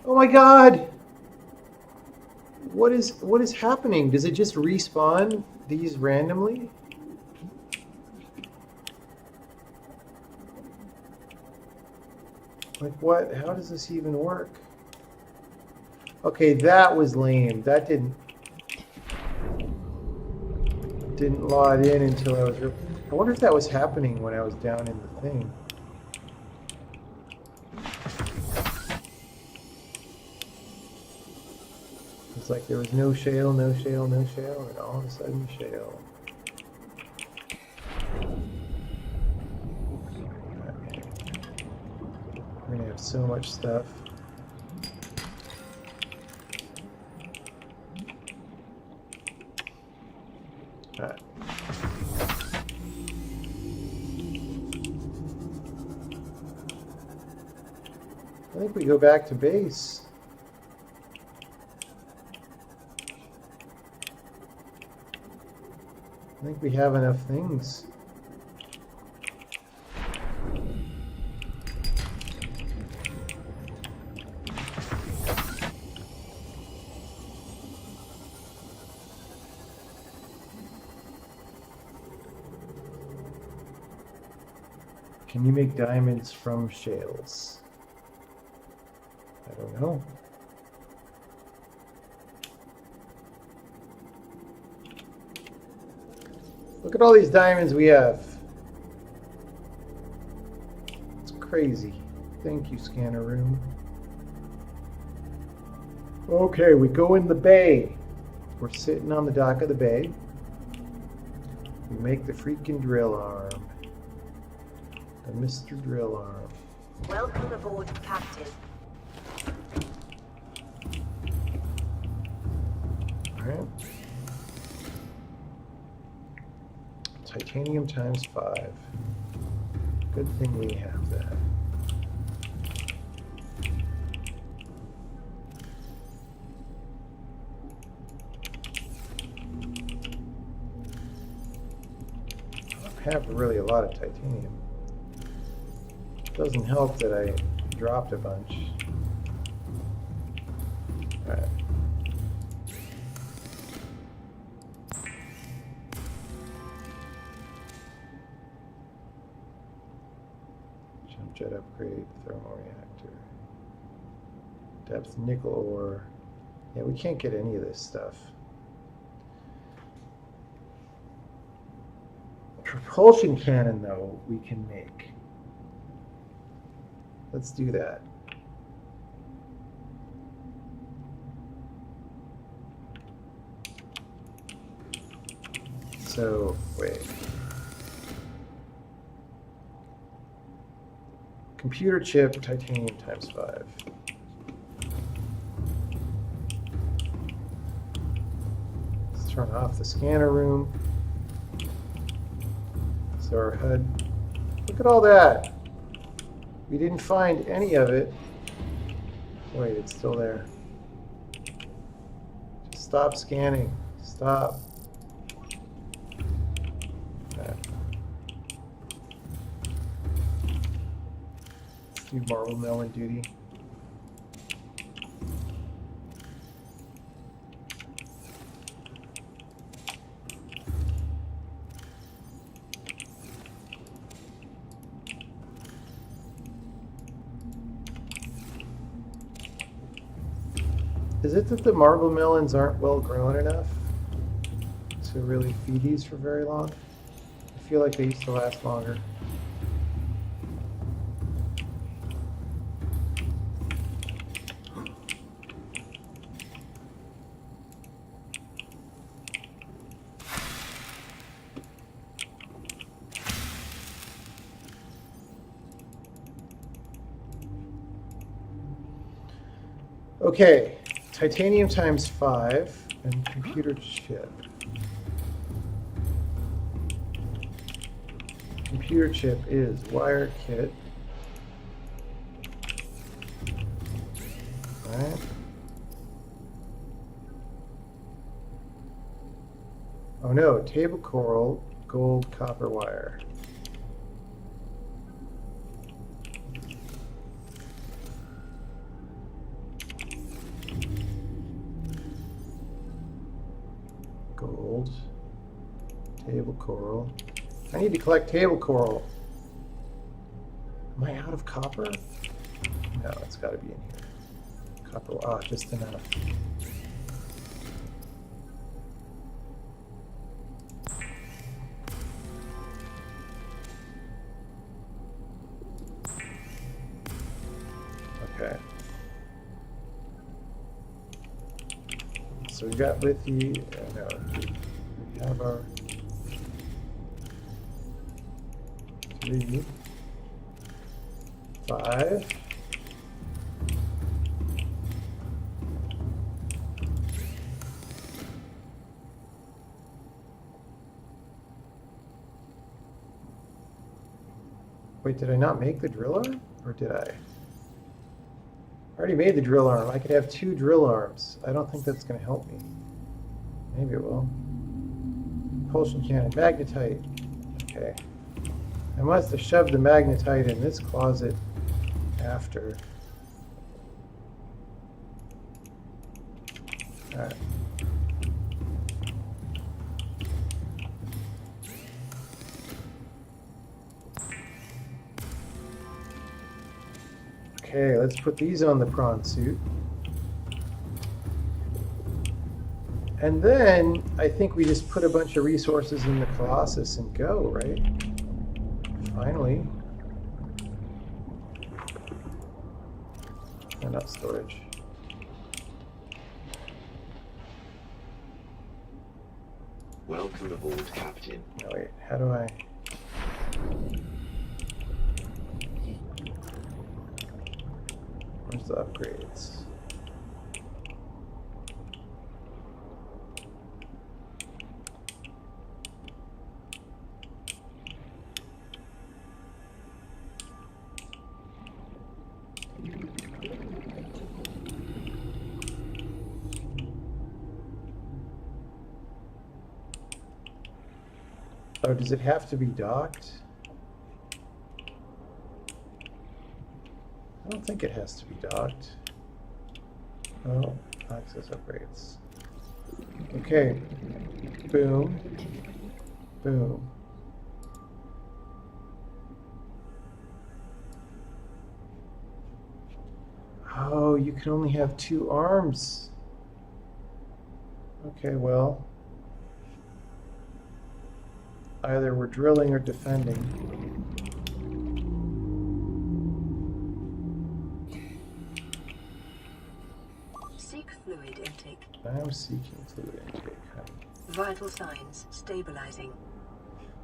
Oh my god! What is happening? Does it just respawn these randomly? Like what? How does this even work? Okay, that was lame. That didn't load in until I was... I wonder if that was happening when I was down in the thing. It's like there was no shale, no shale, no shale, and all of a sudden shale. Okay. We're gonna have so much stuff. Alright. I think we go back to base. I think we have enough things. Can you make diamonds from shales? I don't know. Look at all these diamonds we have. It's crazy. Thank you, scanner room. Okay, we go in the bay. We're sitting on the dock of the bay. We make the freaking drill arm. The Mr. Drill Arm. Welcome aboard, Captain. Alright. Titanium times 5. Good thing we have that. I don't have really a lot of titanium. Doesn't help that I dropped a bunch. Alright. Jump jet upgrade, thermal reactor. Depth nickel ore. Yeah, we can't get any of this stuff. Propulsion cannon, though, we can make. Let's do that. So, wait. Computer chip, titanium times 5. Let's turn off the scanner room. So our HUD. Look at all that. We didn't find any of it. Wait, it's still there. Just stop scanning. Stop. Okay. Let's do marble melon duty. Is it that the marble melons aren't well grown enough to really feed these for very long? I feel like they used to last longer. Okay. Titanium times 5 and computer chip. Computer chip is wire kit. Alright. Oh no, table coral, gold, copper wire. Gold, table coral. I need to collect table coral. Am I out of copper? No, it's got to be in here. Copper, just enough. Okay. So we got lithium. No, we have our 3, 5. Wait, did I not make the drill arm? Or did I? I already made the drill arm. I could have 2 drill arms. I don't think that's going to help me. Maybe it will. Propulsion cannon. Magnetite. Okay. I must have shoved the magnetite in this closet after. Alright. Okay, let's put these on the prawn suit. And then I think we just put a bunch of resources in the Colossus and go, right? Finally. Enough storage. Welcome aboard, Captain. No, wait, how do I... Where's the upgrades? Oh, does it have to be docked? I don't think it has to be docked. Oh, access upgrades. Okay. Boom. Boom. Oh, you can only have 2 arms. Okay, well, either we're drilling or defending. Seek fluid intake. I'm seeking fluid intake, honey. Vital signs stabilizing.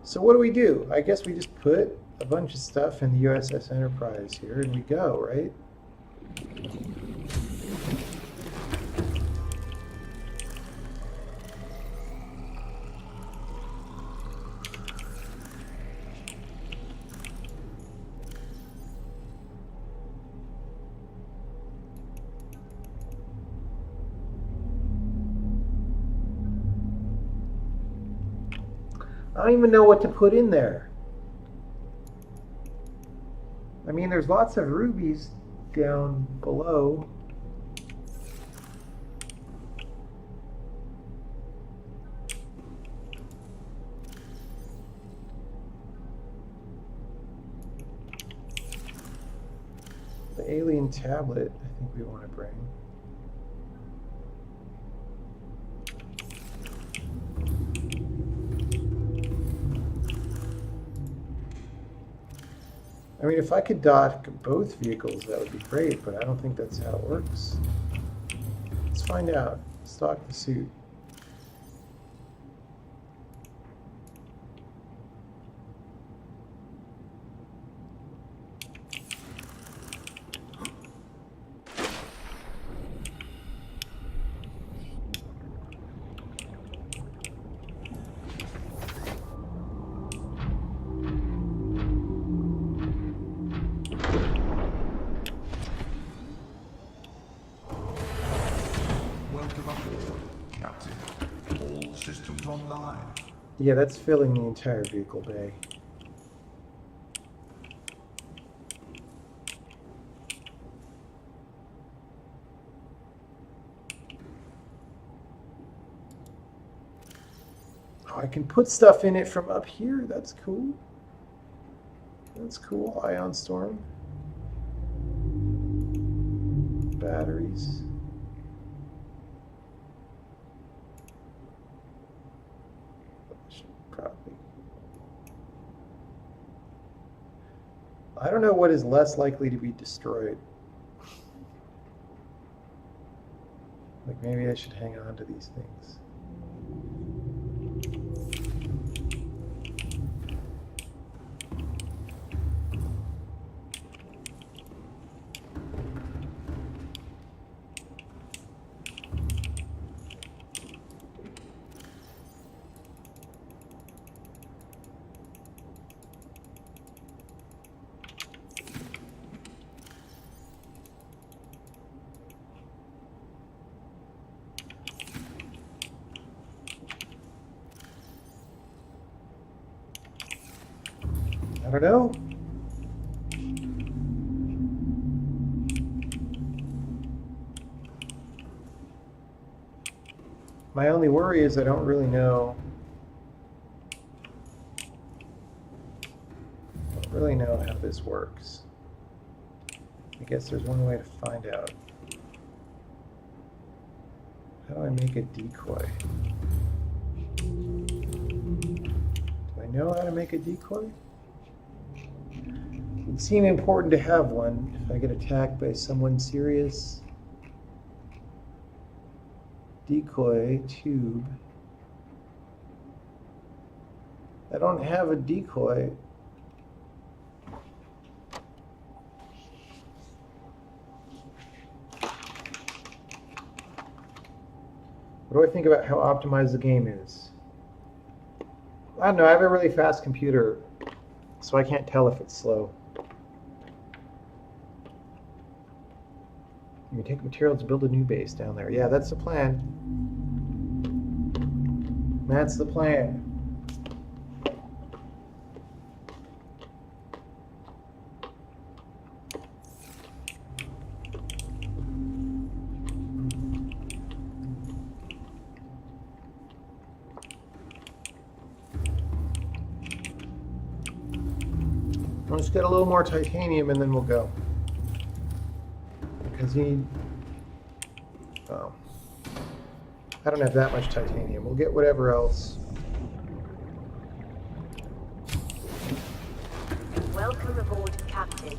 So what do? I guess we just put a bunch of stuff in the USS Enterprise here and we go, right? I don't even know what to put in there. I mean, there's lots of rubies down below. The alien tablet, I think we want to bring. I mean, if I could dock both vehicles, that would be great, but I don't think that's how it works. Let's find out. Stock the suit. Welcome aboard, Captain. All systems online. Yeah, that's filling the entire vehicle bay. Oh, I can put stuff in it from up here. That's cool. That's cool. Ion storm. Batteries. Probably. I don't know what is less likely to be destroyed. Like maybe I should hang on to these things. I don't know. My only worry is I don't really know. How this works. I guess there's one way to find out. How do I make a decoy? Do I know how to make a decoy? It would seem important to have one if I get attacked by someone serious. Decoy tube. I don't have a decoy. What do I think about how optimized the game is? I don't know, I have a really fast computer, so I can't tell if it's slow. You take materials to build a new base down there. Yeah, that's the plan. That's the plan. Let's get a little more titanium and then we'll go. Because you need... Oh. I don't have that much titanium. We'll get whatever else. Welcome aboard, Captain.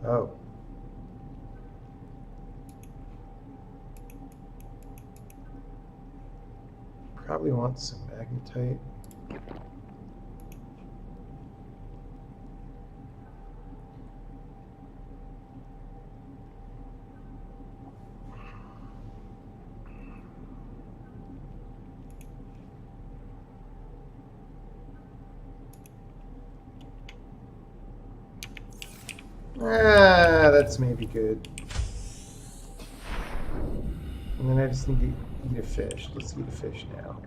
Oh. Probably want some magnetite. Ah, that's maybe good. And then I just need to eat a fish. Let's eat a fish now.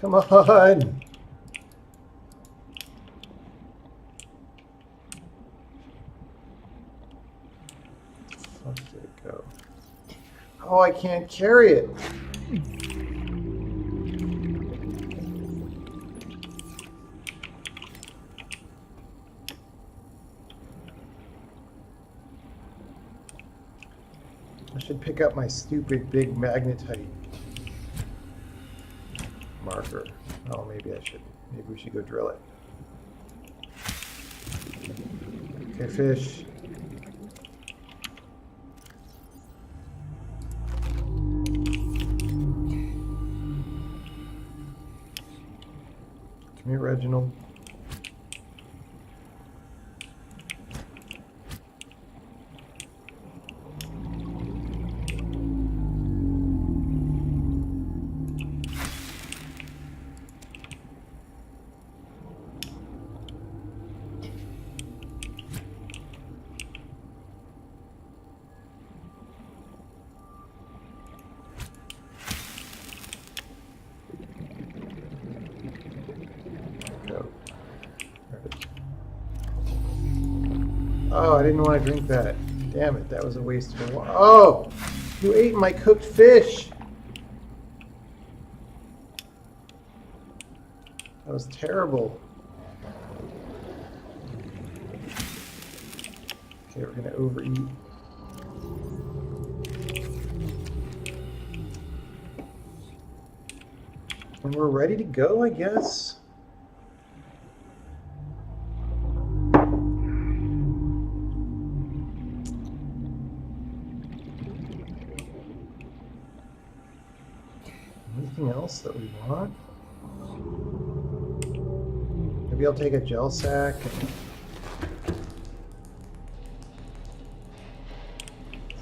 Come on! Fuck did it go? Oh, I can't carry it! I should pick up my stupid big magnetite marker. Oh, maybe I should. Maybe we should go drill it. Okay, fish. Come here, Reginald. Oh, I didn't want to drink that. Damn it, that was a waste of water. Oh! You ate my cooked fish! That was terrible. Okay, we're gonna overeat. And we're ready to go, I guess. Anything else that we want? Maybe I'll take a gel sack.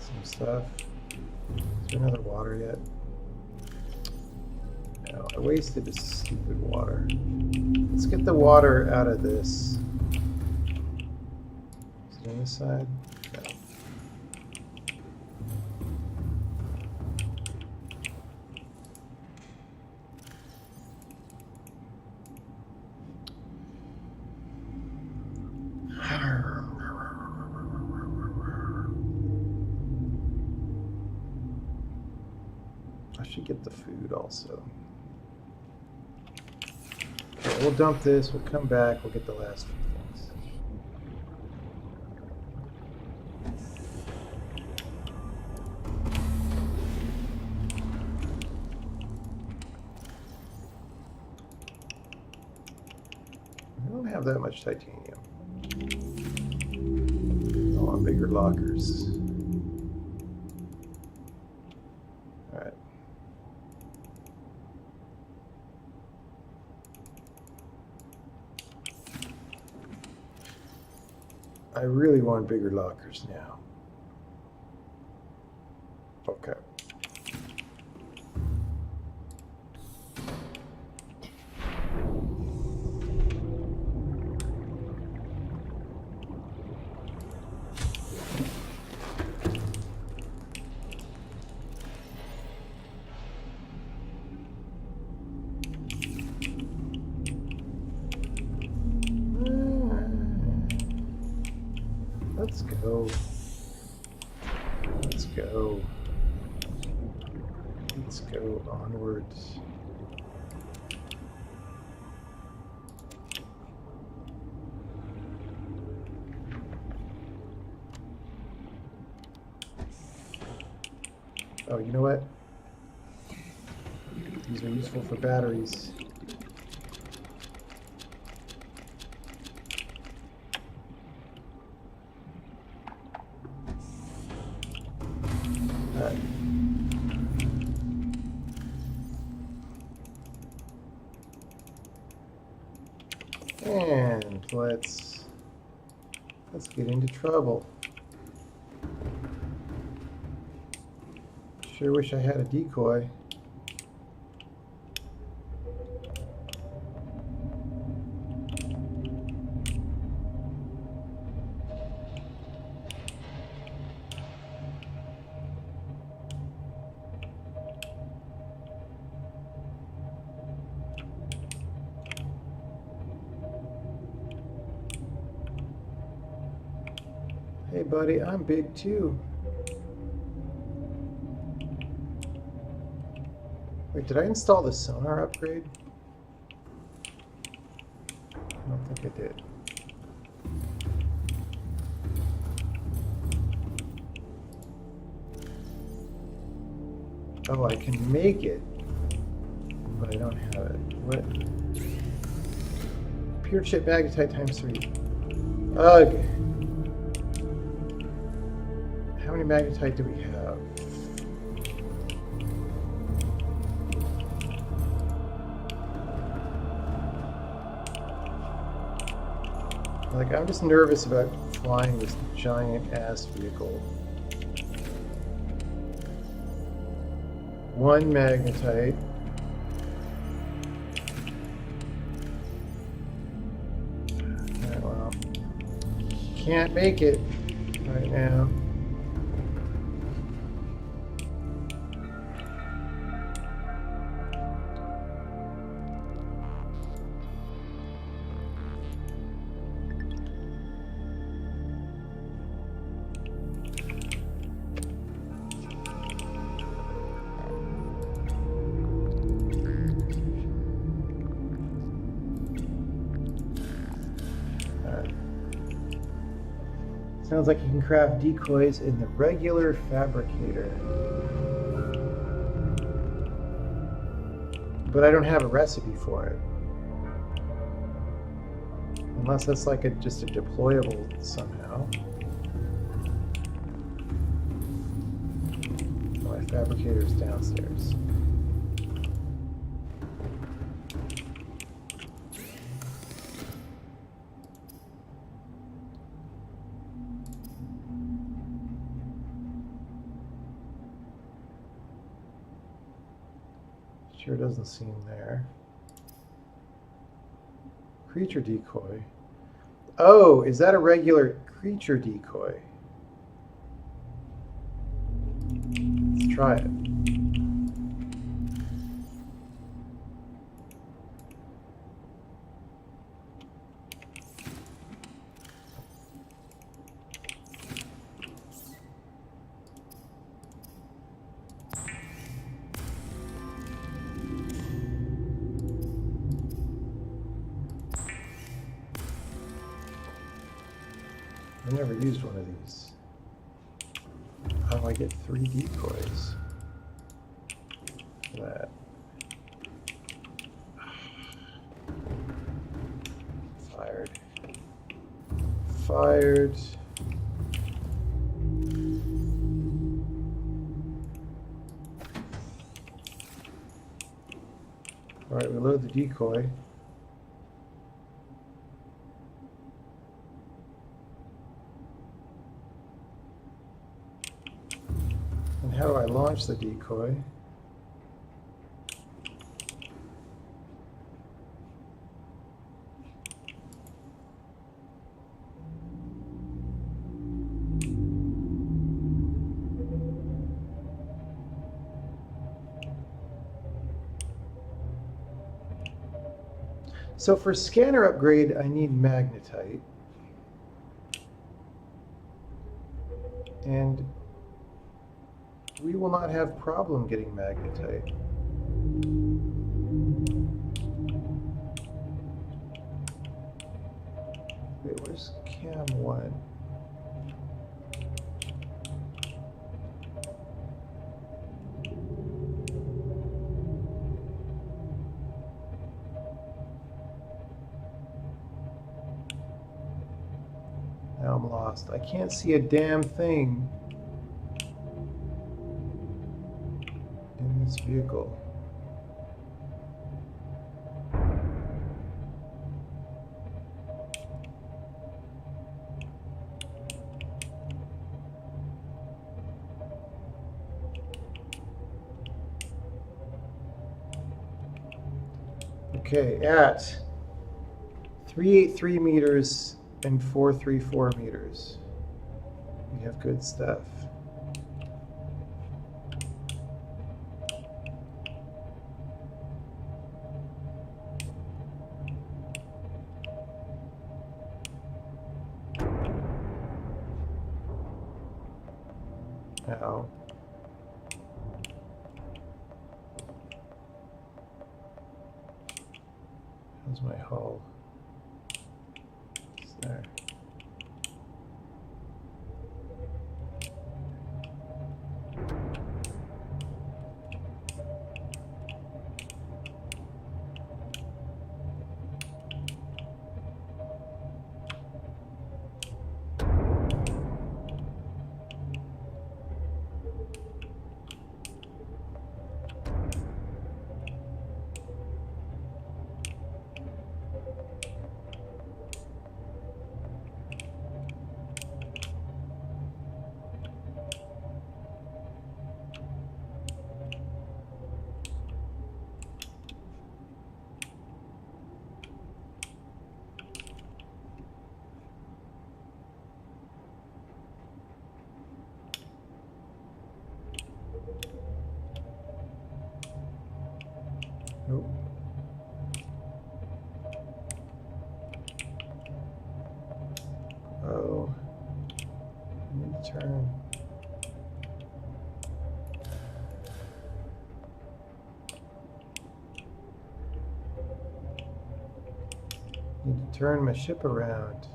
Some stuff. Is there another water yet? No, I wasted this stupid water. Let's get the water out of this. Is it on this side? No. should get the food also. Okay, we'll dump this, we'll come back, we'll get the last few things. I don't have that much titanium. I want bigger lockers. Alright. I really want bigger lockers now. Okay. Let's go. Let's go. Let's go onwards. Oh, you know what? These are useful for batteries. And let's get into trouble. Sure wish I had a decoy. Hey buddy, I'm big too. Wait, did I install the sonar upgrade? I don't think I did. Oh, I can make it, but I don't have it. What? Pure chip magnetite times 3. Ugh. How many magnetite do we have? Like, I'm just nervous about flying this giant ass vehicle. 1 magnetite. Alright, well. Can't make it right now. Sounds like you can craft decoys in the regular fabricator. But I don't have a recipe for it. Unless that's like just a deployable somehow. My fabricator's downstairs. Sure doesn't seem there. Creature decoy. Oh, is that a regular creature decoy? Let's try it. I've never used one of these. How do I get 3 decoys? That. Fired. Fired. All right, we load the decoy. And how do I launch the decoy? So for scanner upgrade, I need magnetite. And we will not have problem getting magnetite. Wait, where's cam 1? Now I'm lost. I can't see a damn thing in this vehicle. Okay, at 383 meters and 434 meters. We have good stuff. Ow. How's my hull? It's there. Nope. Oh. I need to turn. Need to turn my ship around.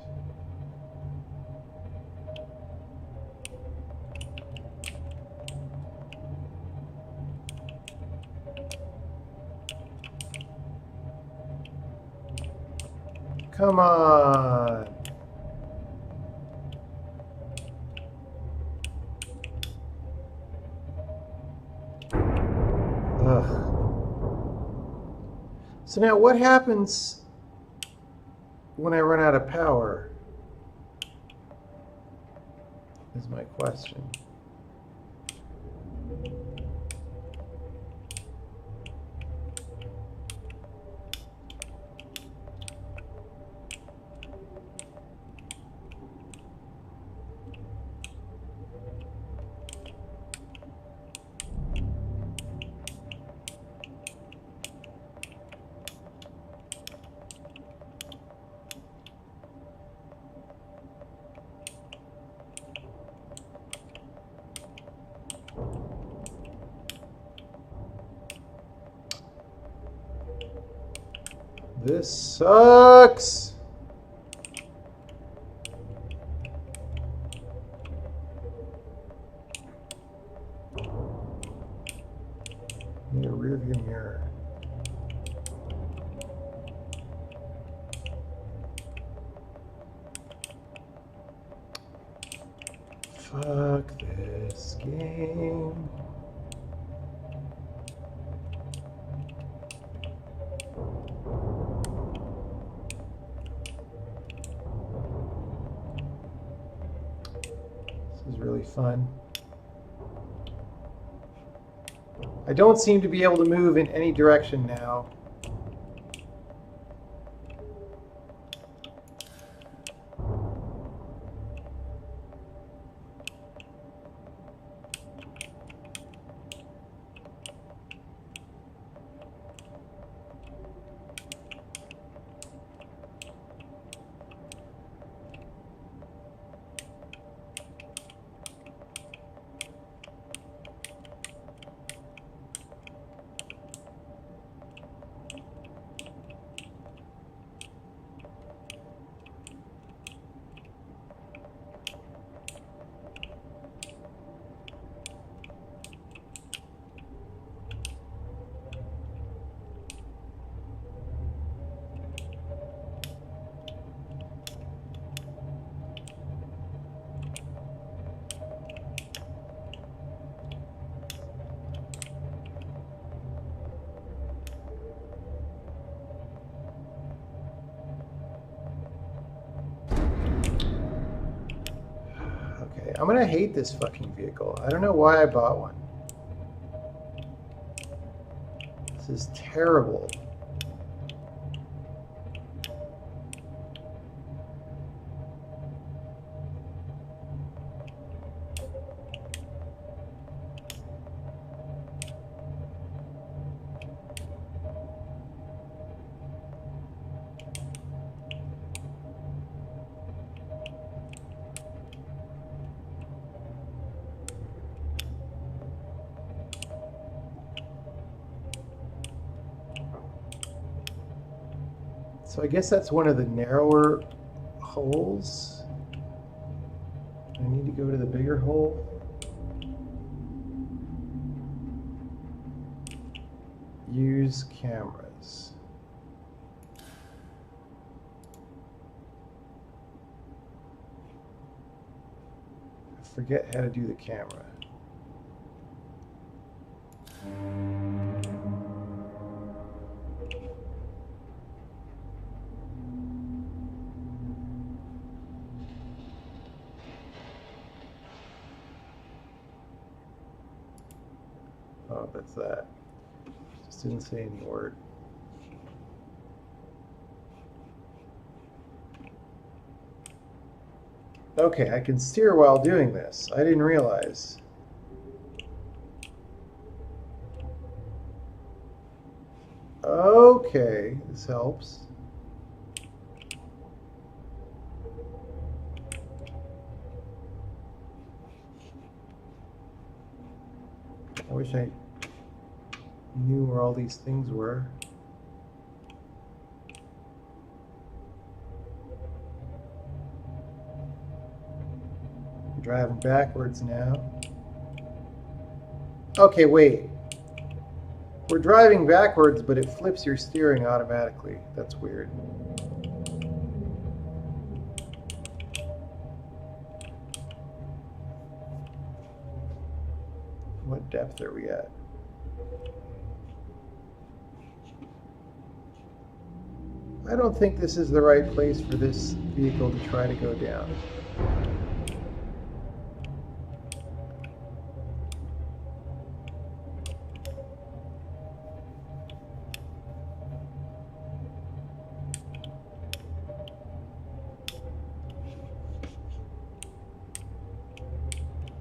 Come on. Ugh. So now what happens when I run out of power? Is my question. This sucks. Fuck this game. This is really fun. I don't seem to be able to move in any direction now. I'm gonna hate this fucking vehicle. I don't know why I bought one. This is terrible. So I guess that's one of the narrower holes. I need to go to the bigger hole. Use cameras. I forget how to do the camera. Oh, that's that. Just didn't say any word. Okay, I can steer while doing this. I didn't realize. Okay, this helps. I wish I knew where all these things were. I'm driving backwards now. Okay, wait. We're driving backwards, but it flips your steering automatically. That's weird. What depth are we at? I don't think this is the right place for this vehicle to try to go down.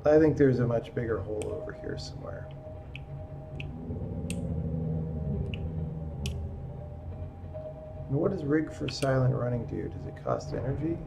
I think there's a much bigger hole over here somewhere. And what does rig for silent running do? Does it cost energy?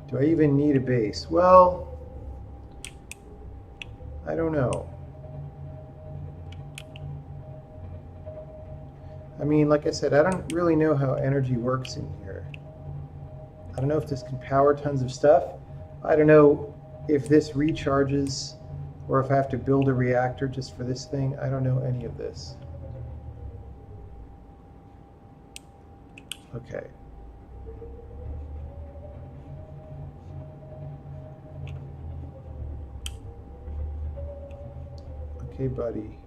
Do I even need a base? Well, I don't know. I mean, like I said, I don't really know how energy works in here. I don't know if this can power tons of stuff. I don't know if this recharges or if I have to build a reactor just for this thing. I don't know any of this. Okay. Okay, buddy.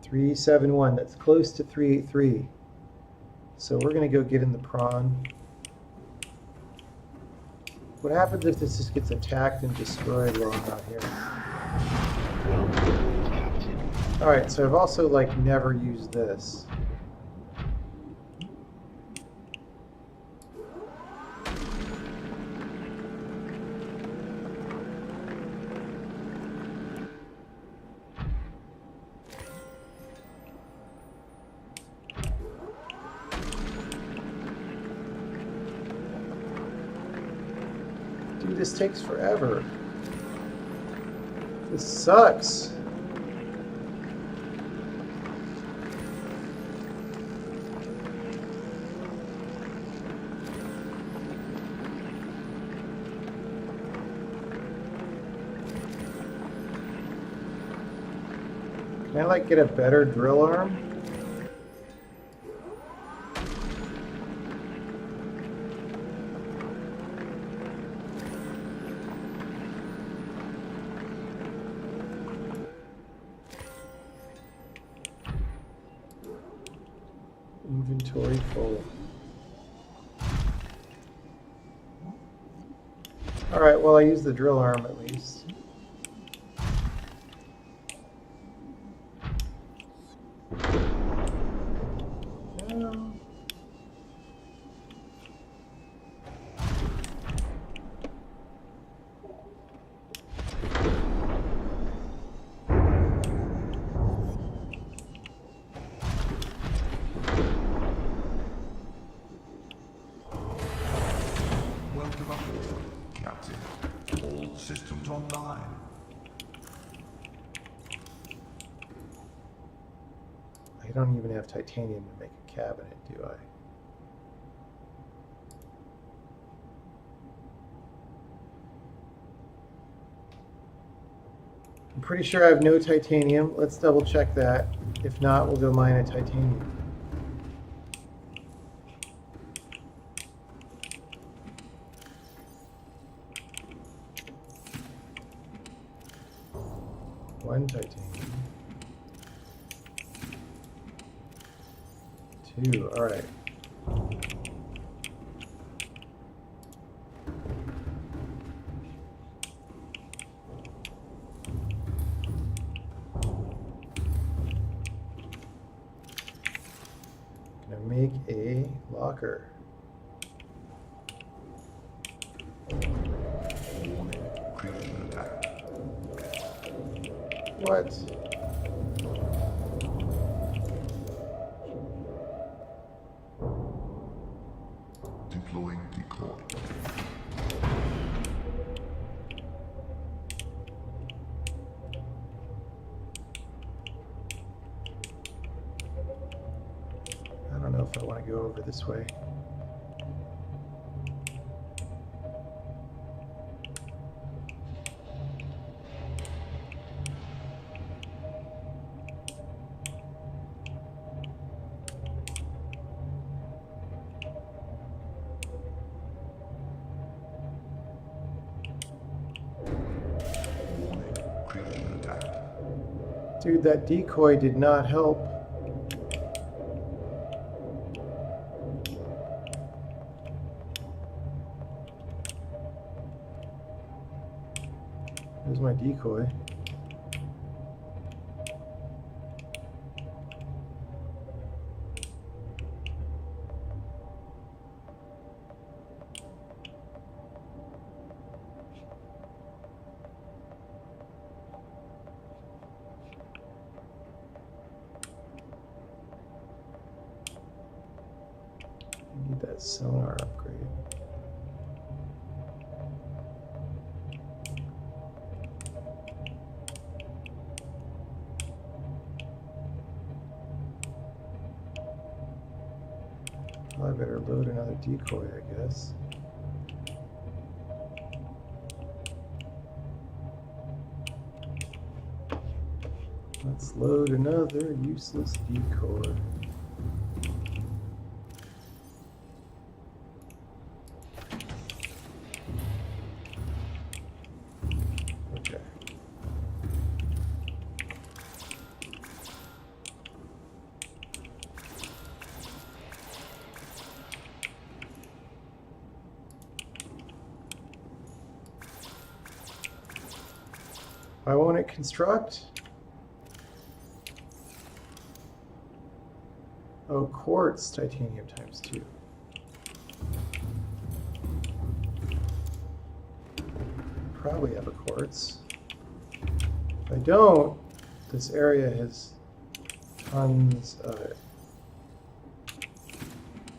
$371. That's close to 383. So we're gonna go get in the prawn. What happens if this just gets attacked and destroyed while I'm not here? Welcome aboard, Captain. Alright, so I've also like never used this. Dude, this takes forever. This sucks. Can I like get a better drill arm? Inventory full. Alright, well I used the drill arm at least. No. Welcome aboard, Captain. All systems online. I don't even have titanium to make a cabinet, do I? I'm pretty sure I have no titanium. Let's double check that. If not, we'll go mine a titanium. One titanium. Two, alright. Gonna make a locker. Warning, creature attack. What? Deploying decoy. I don't know if I want to go over this way. Warning, creature attack. Dude, that decoy did not help. There's my decoy. Need that sonar upgrade. Well, I better load another decoy, I guess. Let's load another useless decoy. Okay. Why won't it construct? Oh, quartz titanium ×2. Probably have a quartz. If I don't, this area has tons of it.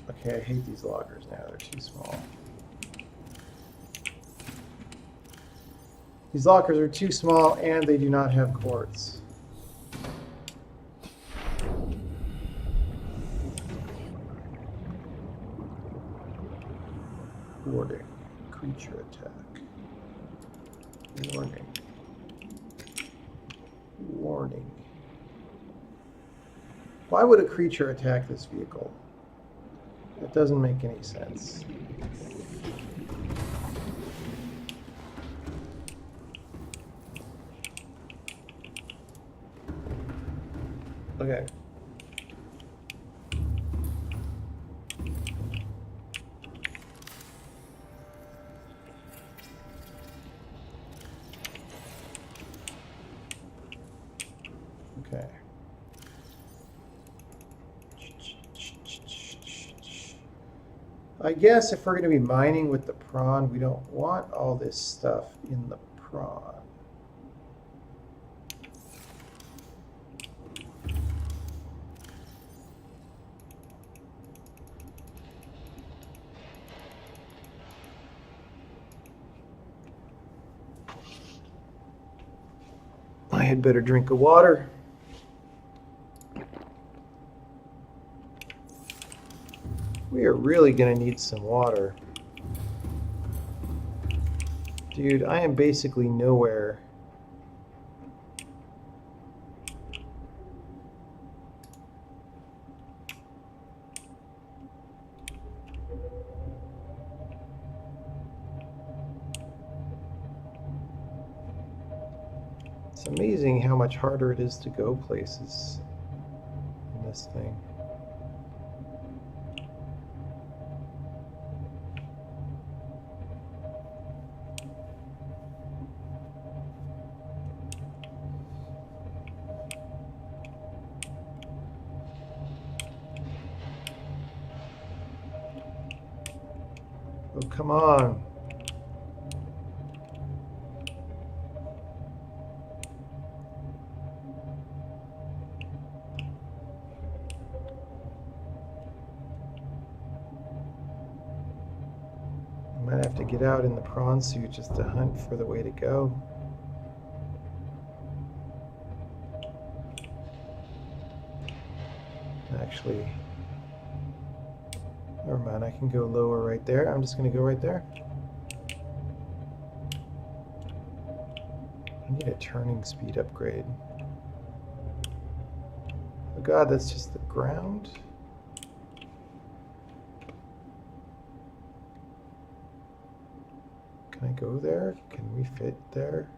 Okay, I hate these loggers now, they're too small. These lockers are too small and they do not have quartz. Warning, creature attack. Warning. Warning. Why would a creature attack this vehicle? That doesn't make any sense. Okay. Okay. I guess if we're going to be mining with the prawn, we don't want all this stuff in the prawn. I had better drink of water. We are really going to need some water. Dude, I am basically nowhere. It's amazing how much harder it is to go places in this thing. Oh, come on. I might have to get out in the prawn suit just to hunt for the way to go. Actually, never mind, I can go lower right there. I'm just going to go right there. I need a turning speed upgrade. Oh god, that's just the ground? Can I go there? Can we fit there?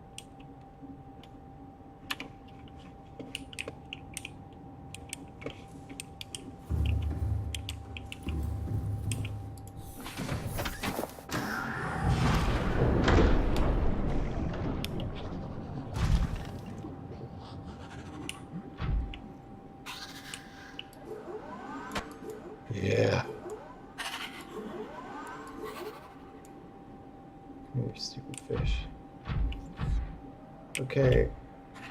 Yeah. Come here, stupid fish. Okay,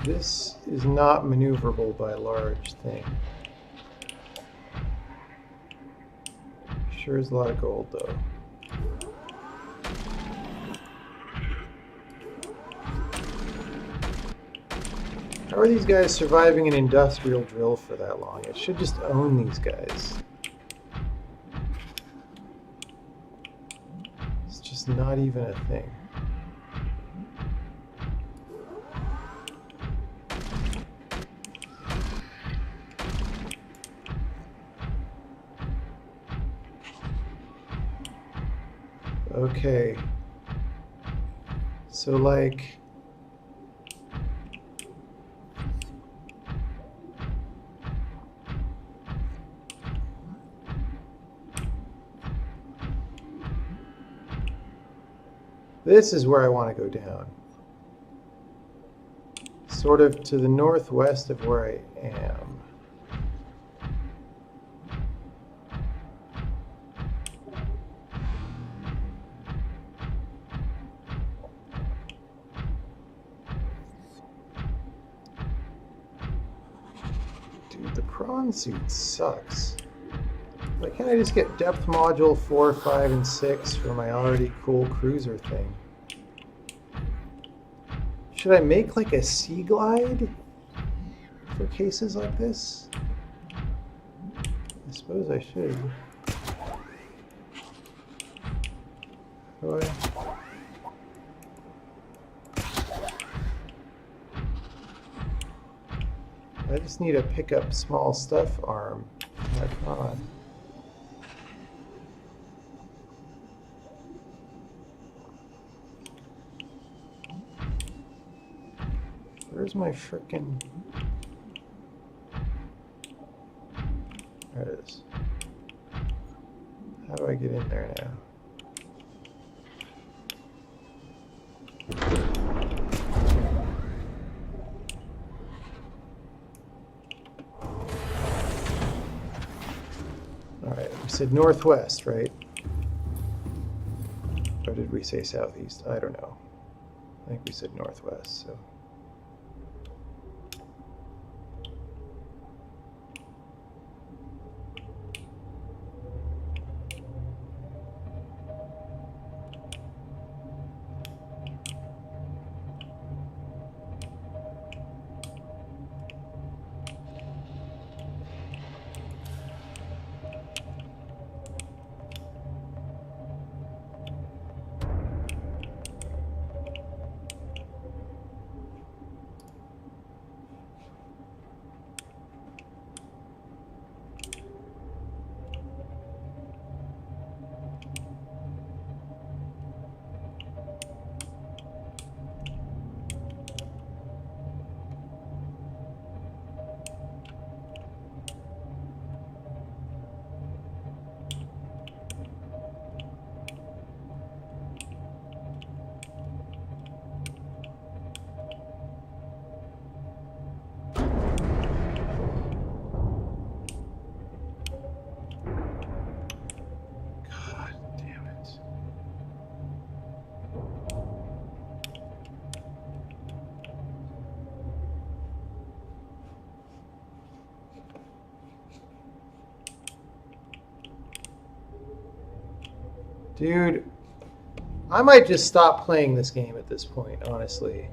this is not maneuverable by a large thing. Sure is a lot of gold, though. How are these guys surviving an industrial drill for that long? It should just own these guys. It's just not even a thing. Okay. So, like... this is where I want to go down. Sort of to the northwest of where I am. Dude, the prawn suit sucks. Why can't I just get depth module 4, 5, and 6 for my already cool cruiser thing? Should I make like a sea glide for cases like this? I suppose I should. Boy. I just need to pick up small stuff arm. My prawn. Where's my frickin'... There it is. How do I get in there now? Alright, we said northwest, right? Or did we say southeast? I don't know. I think we said northwest, so... Dude, I might just stop playing this game at this point, honestly.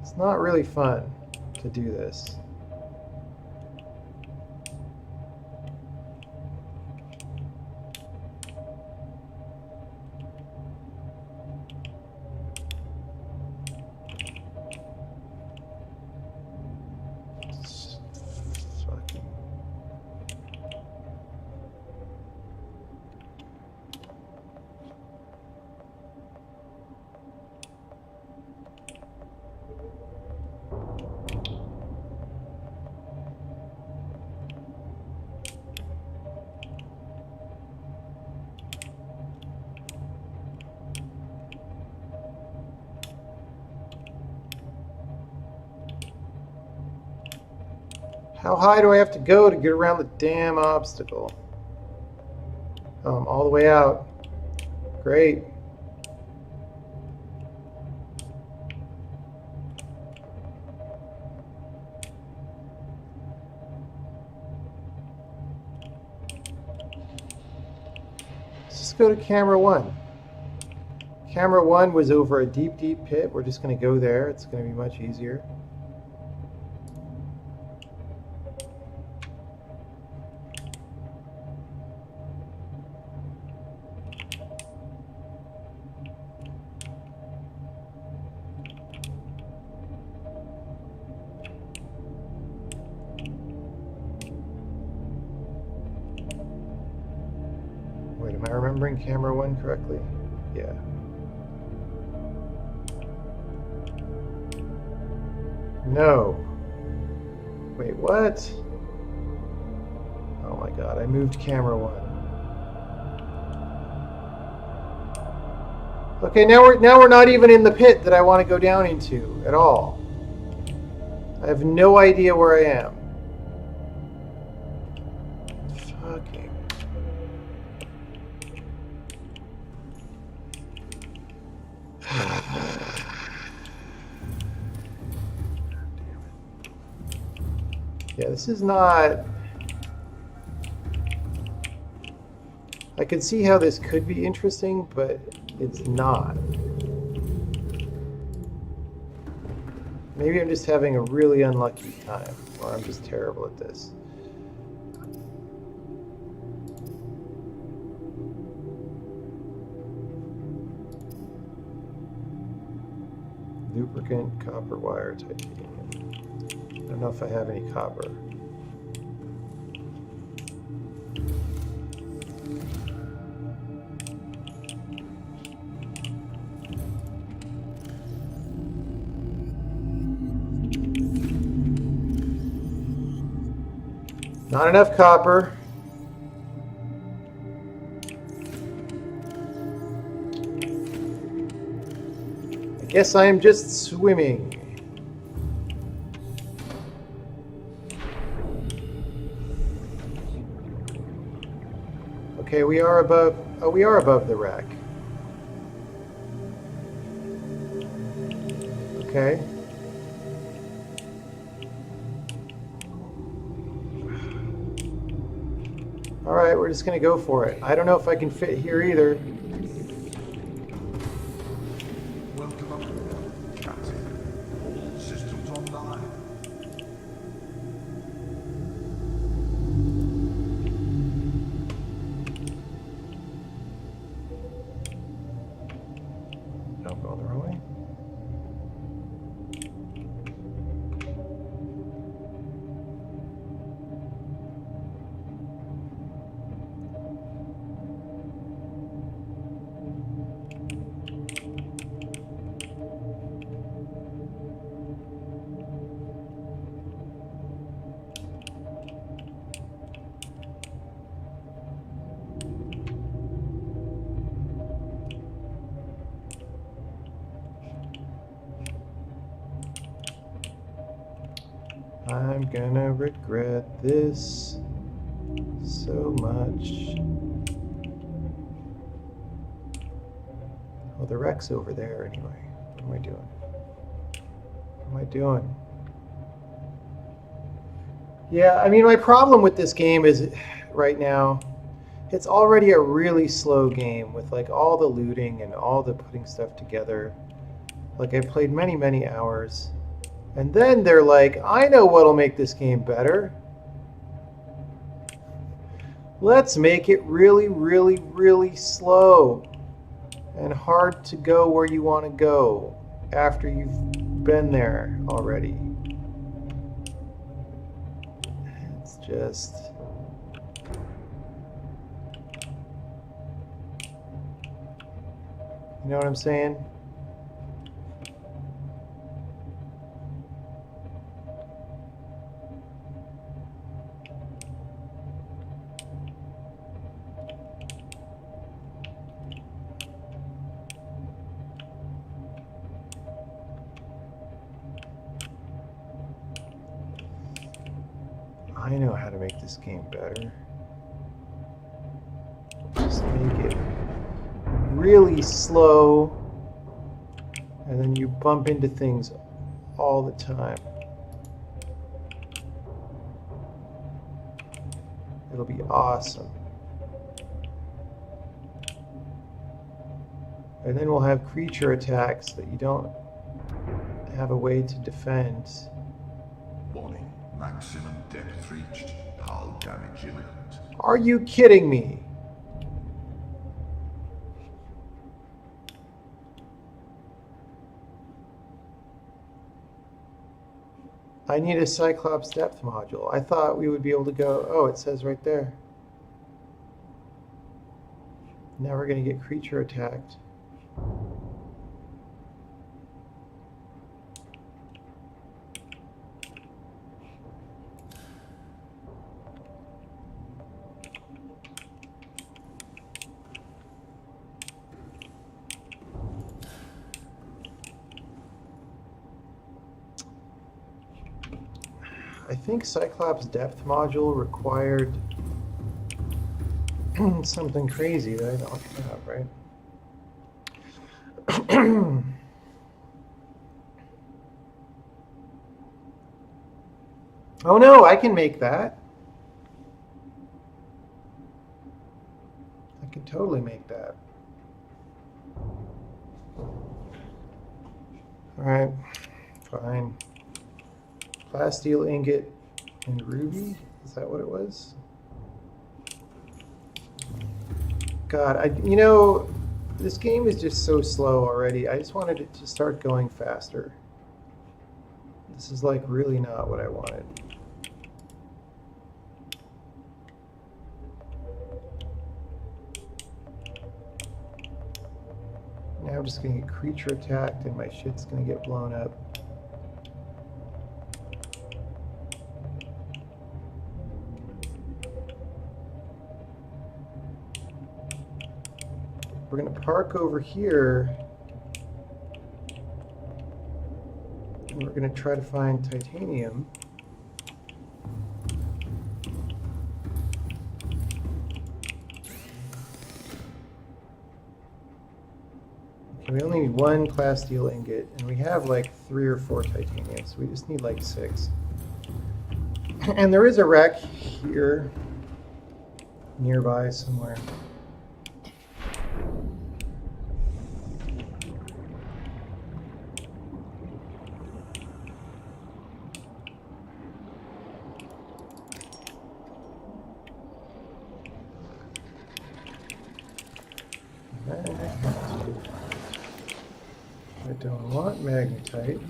It's not really fun to do this. How high do I have to go to get around the damn obstacle? Oh, I'm all the way out. Great. Let's go to camera 1. Camera 1 was over a deep, deep pit. We're just going to go there. It's going to be much easier. Wait, am I remembering camera 1 correctly? Yeah. No. Wait, what? Oh my god, I moved camera 1. Okay, now we're not even in the pit that I want to go down into at all. I have no idea where I am. Fucking. Yeah, this is not... I could see how this could be interesting, but it's not. Maybe I'm just having a really unlucky time, or I'm just terrible at this. Lubricant, copper wire, titanium. I don't know if I have any copper. Not enough copper. I guess I am just swimming. Okay, we are above. Oh, we are above the wreck. Okay. All right, we're just gonna go for it. I don't know if I can fit here either. Welcome aboard, Captain. All systems online. Don't go the wrong way. I'm gonna regret this so much. Oh, the wreck's over there anyway. What am I doing? What am I doing? Yeah, I mean, my problem with this game is right now, it's already a really slow game with like all the looting and all the putting stuff together. Like I played many, many hours. And then they're like, I know what'll make this game better. Let's make it really, really, really slow and hard to go where you want to go after you've been there already. It's just... You know what I'm saying? I know how to make this game better. Just make it really slow, and then you bump into things all the time. It'll be awesome. And then we'll have creature attacks that you don't have a way to defend. Warning, maximum depth reached. Hull damage imminent. Are you kidding me? I need a Cyclops depth module. I thought we would be able to go... Oh, it says right there. Now we're going to get creature attacked. I think Cyclops depth module required something crazy that I don't have, right? Oh no, I can make that. I can totally make that. Alright, fine. Plasteel ingot and ruby? Is that what it was? God, you know, this game is just so slow already. I just wanted it to start going faster. This is like really not what I wanted. Now I'm just gonna get creature attacked and my shit's gonna get blown up. We're going to park over here, and we're going to try to find titanium. Okay, we only need one plasteel ingot, and we have like 3 or 4 titanium, so we just need like 6. And there is a wreck here, nearby somewhere. I don't want magnetite.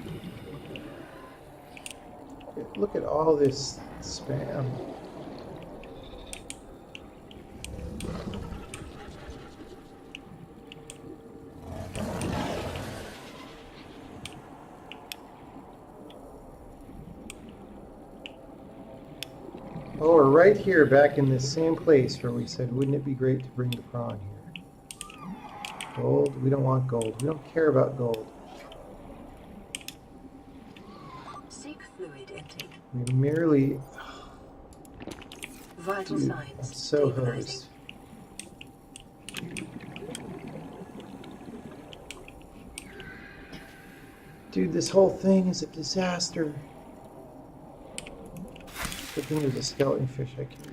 Look at all this spam. Oh, we're right here back in this same place where we said, wouldn't it be great to bring the prawn here? Gold? We don't want gold. We don't care about gold. Seek fluid intake. We merely... Vital Dude, signs. I'm so stabilizing. hosed. Dude, this whole thing is a disaster. Good thing there's a skeleton fish I can use.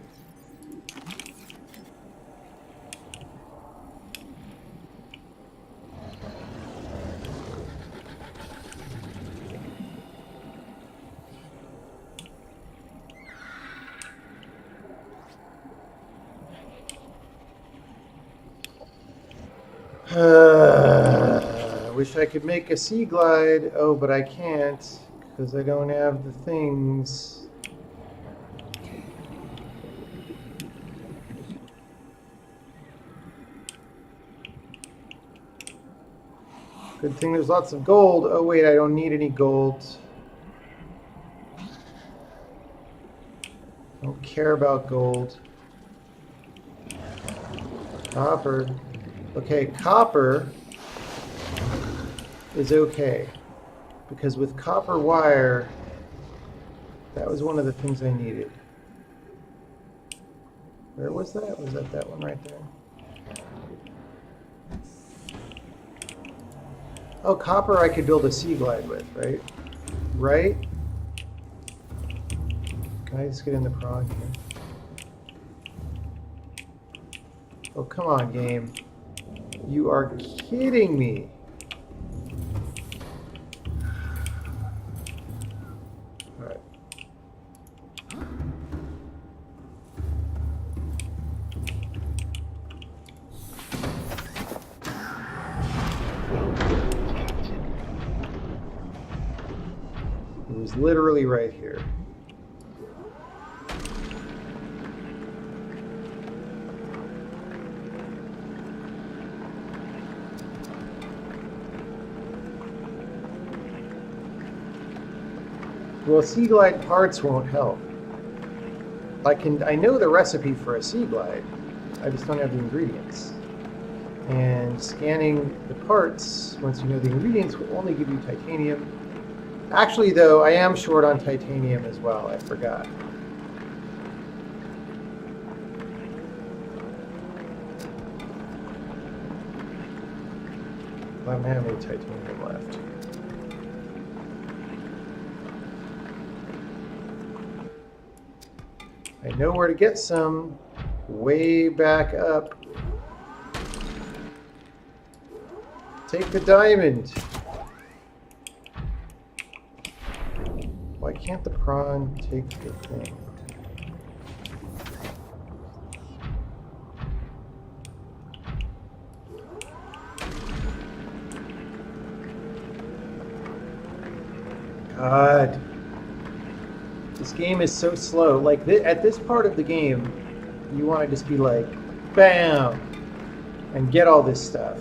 I wish I could make a sea glide. Oh, but I can't because I don't have the things. Good thing there's lots of gold. Oh wait, I don't need any gold. Don't care about gold. Copper. Okay, copper is okay. Because with copper wire, that was one of the things I needed. Where was that? Was that one right there? Oh, copper I could build a sea glide with, right? Right? Can I just get in the prawn here? Oh, come on, game. You are kidding me. All right. Well done, Captain. It was literally right here. Well, sea glide parts won't help. I know the recipe for a sea glide. I just don't have the ingredients. And scanning the parts, once you know the ingredients, will only give you titanium. Actually, though, I am short on titanium as well. I forgot. I don't have any titanium left. I know where to get some. Way back up. Take the diamond. Why can't the prawn take the thing? God. This game is so slow. Like, at this part of the game, you want to just be like, bam, and get all this stuff.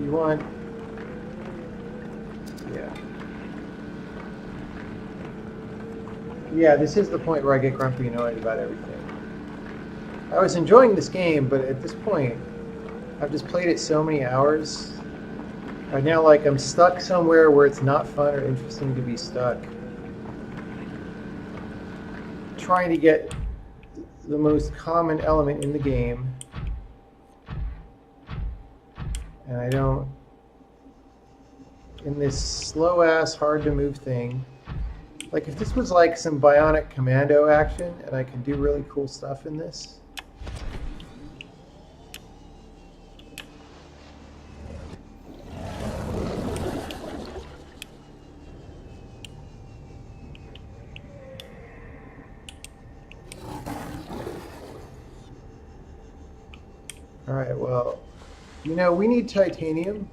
You want, yeah. Yeah, this is the point where I get grumpy and annoyed about everything. I was enjoying this game, but at this point, I've just played it so many hours. I now, like, I'm stuck somewhere where it's not fun or interesting to be stuck. Trying to get the most common element in the game. And I don't, in this slow-ass, hard-to-move thing. Like, if this was like some bionic commando action, and I can do really cool stuff in this. Alright, well, you know, we need titanium.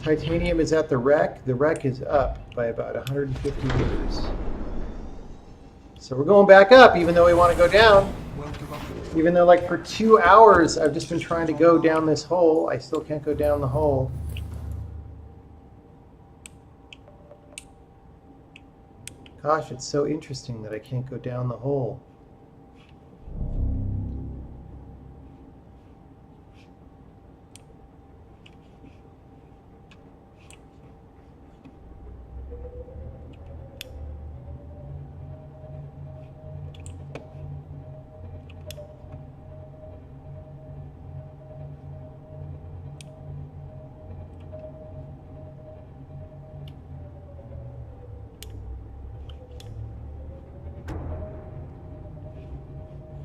Titanium is at the wreck. The wreck is up by about 150 meters. So we're going back up, even though we want to go down. Even though, like, for 2 hours, I've just been trying to go down this hole. I still can't go down the hole. Gosh, it's so interesting that I can't go down the hole.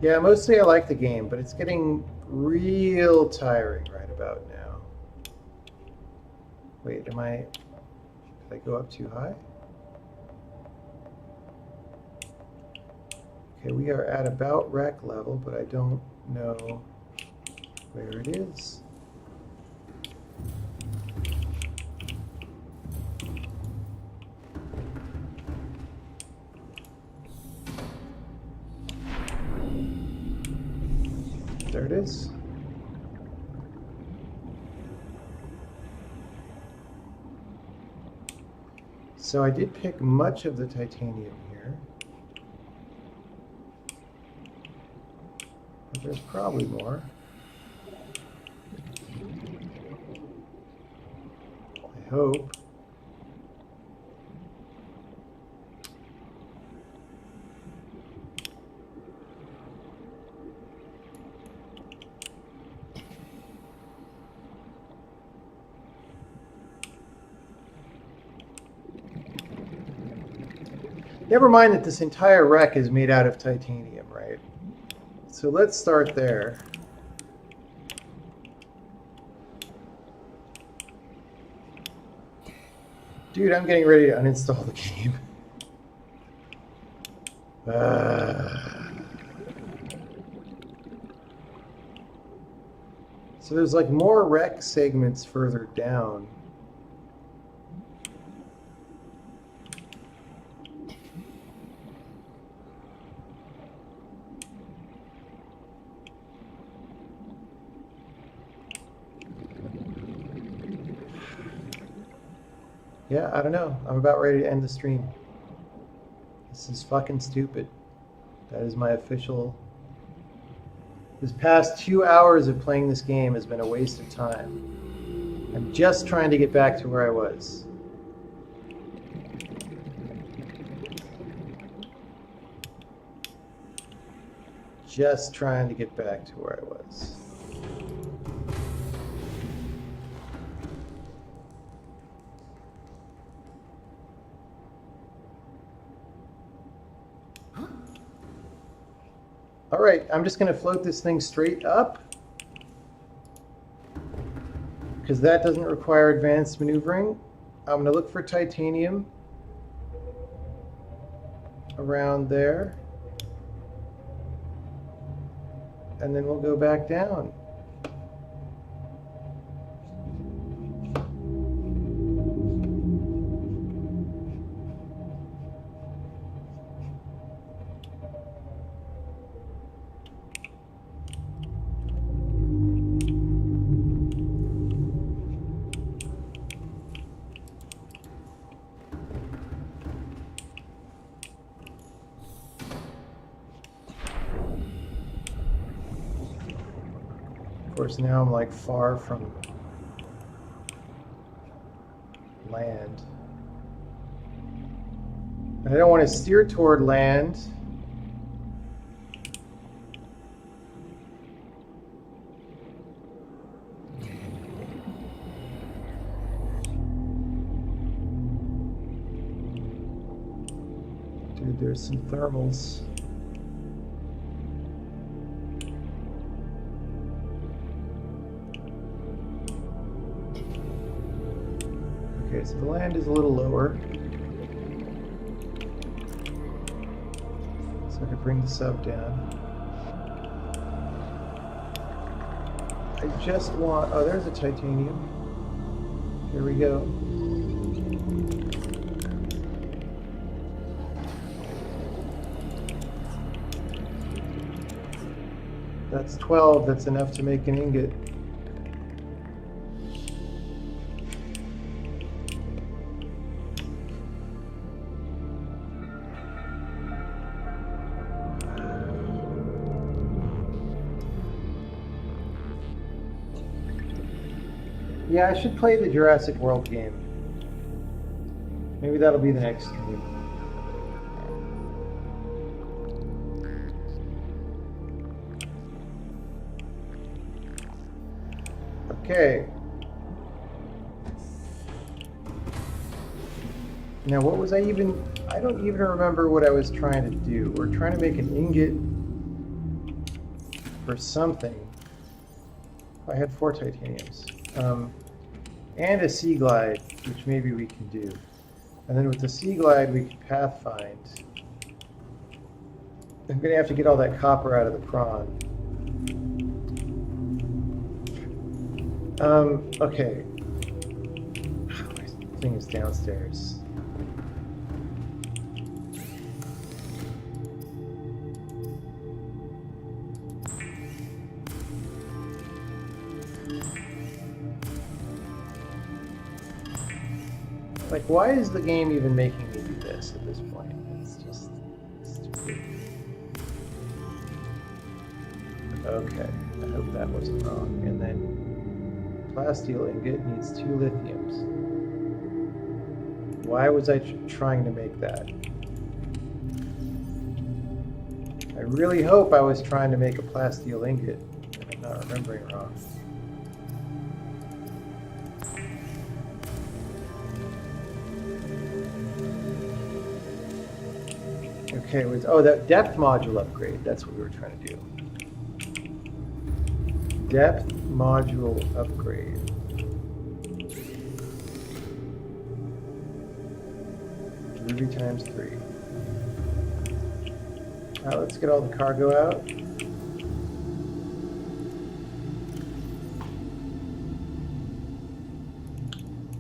Yeah, mostly I like the game, but it's getting real tiring right about now. Wait, did I go up too high? Okay, we are at about wreck level, but I don't know where it is. There it is. So I did pick much of the titanium here. But there's probably more. I hope. Never mind that this entire wreck is made out of titanium, right? So let's start there. Dude, I'm getting ready to uninstall the game. So there's like more wreck segments further down. Yeah, I don't know. I'm about ready to end the stream. This is fucking stupid. That is my official... This past 2 hours of playing this game has been a waste of time. I'm just trying to get back to where I was. Just trying to get back to where I was. All right, I'm just going to float this thing straight up because that doesn't require advanced maneuvering. I'm going to look for titanium around there, and then we'll go back down. Of course, now I'm like far from land. I don't want to steer toward land. Dude, there's some thermals. Okay, so the land is a little lower. So I could bring the sub down. I just want... Oh, there's a titanium. Here we go. That's 12. That's enough to make an ingot. Yeah, I should play the Jurassic World game. Maybe that'll be the next stream. Okay. Now, what was I even... I don't even remember what I was trying to do. We're trying to make an ingot for something. I had 4 titaniums. And a sea glide, which maybe we can do. And then with the sea glide, we can pathfind. I'm going to have to get all that copper out of the prawn. Okay. My thing is downstairs. Like, why is the game even making me do this at this point? It's just stupid. Okay, I hope that wasn't wrong. And then plasteel ingot needs 2 lithiums. Why was I trying to make that? I really hope I was trying to make a plasteel ingot, and I'm not remembering wrong. Okay, oh, that depth module upgrade. That's what we were trying to do. Depth module upgrade. Delivery times 3. Let's get all the cargo out.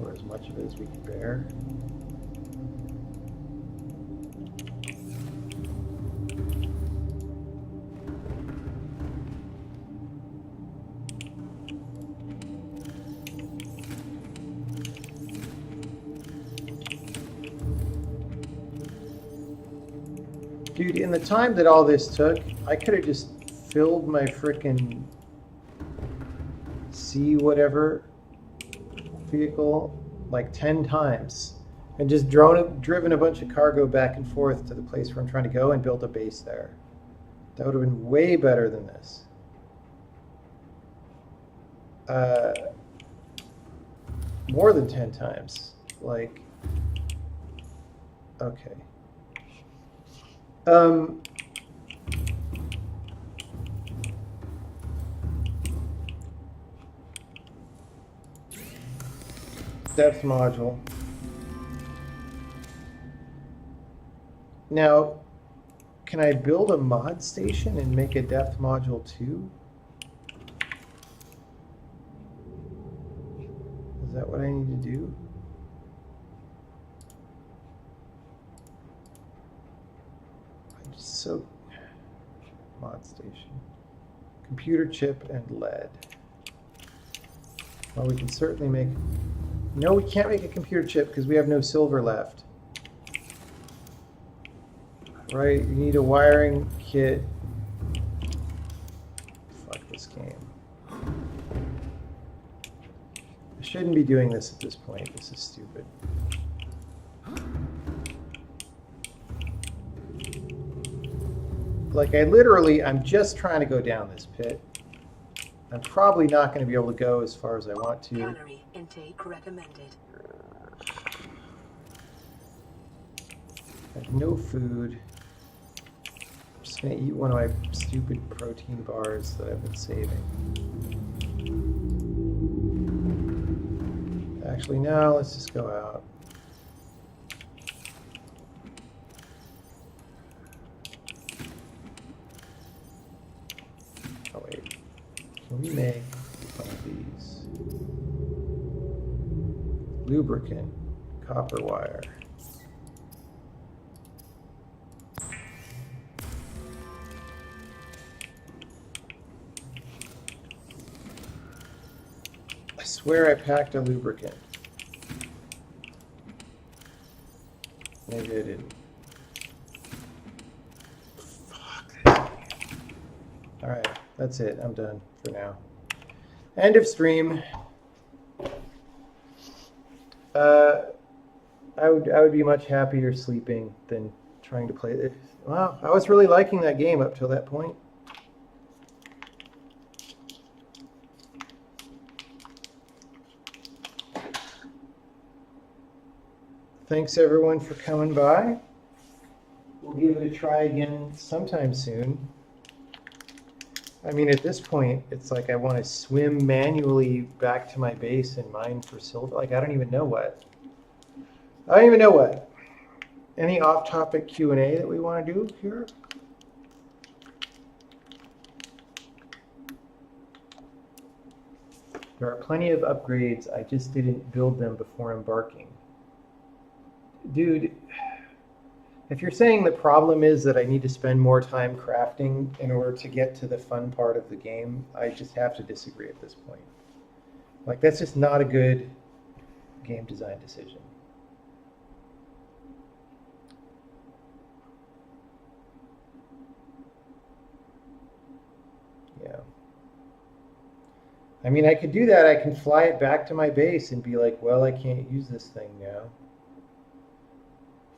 Or as much of it as we can bear. Dude, in the time that all this took, I could have just filled my frickin' C whatever vehicle like 10 times and just driven a bunch of cargo back and forth to the place where I'm trying to go and built a base there. That would have been way better than this. More than 10 times. Like, okay. Depth module. Now, can I build a mod station and make a depth module too? Is that what I need to do? I'm just so... Mod station. Computer chip and lead. Well, we can certainly make... No, we can't make a computer chip because we have no silver left. Right, you need a wiring kit. Fuck this game. I shouldn't be doing this at this point. This is stupid. Like, I'm just trying to go down this pit. I'm probably not going to be able to go as far as I want to. Calorie intake recommended. I have no food. I'm just going to eat one of my stupid protein bars that I've been saving. Actually, no, let's just go out. Oh, wait. Can we make one of these? Lubricant, copper wire. I swear I packed a lubricant. Maybe I didn't. Fuck. Alright, that's it. I'm done for now. End of stream. I would be much happier sleeping than trying to play this. Wow, I was really liking that game up till that point. Thanks everyone for coming by. We'll give it a try again sometime soon. I mean, at this point, it's like I want to swim manually back to my base and mine for silver. Like, I don't even know what. Any off-topic Q&A that we want to do here? There are plenty of upgrades. I just didn't build them before embarking. Dude, if you're saying the problem is that I need to spend more time crafting in order to get to the fun part of the game, I just have to disagree at this point. Like, that's just not a good game design decision. Yeah. I mean, I could do that. I can fly it back to my base and be like, well, I can't use this thing now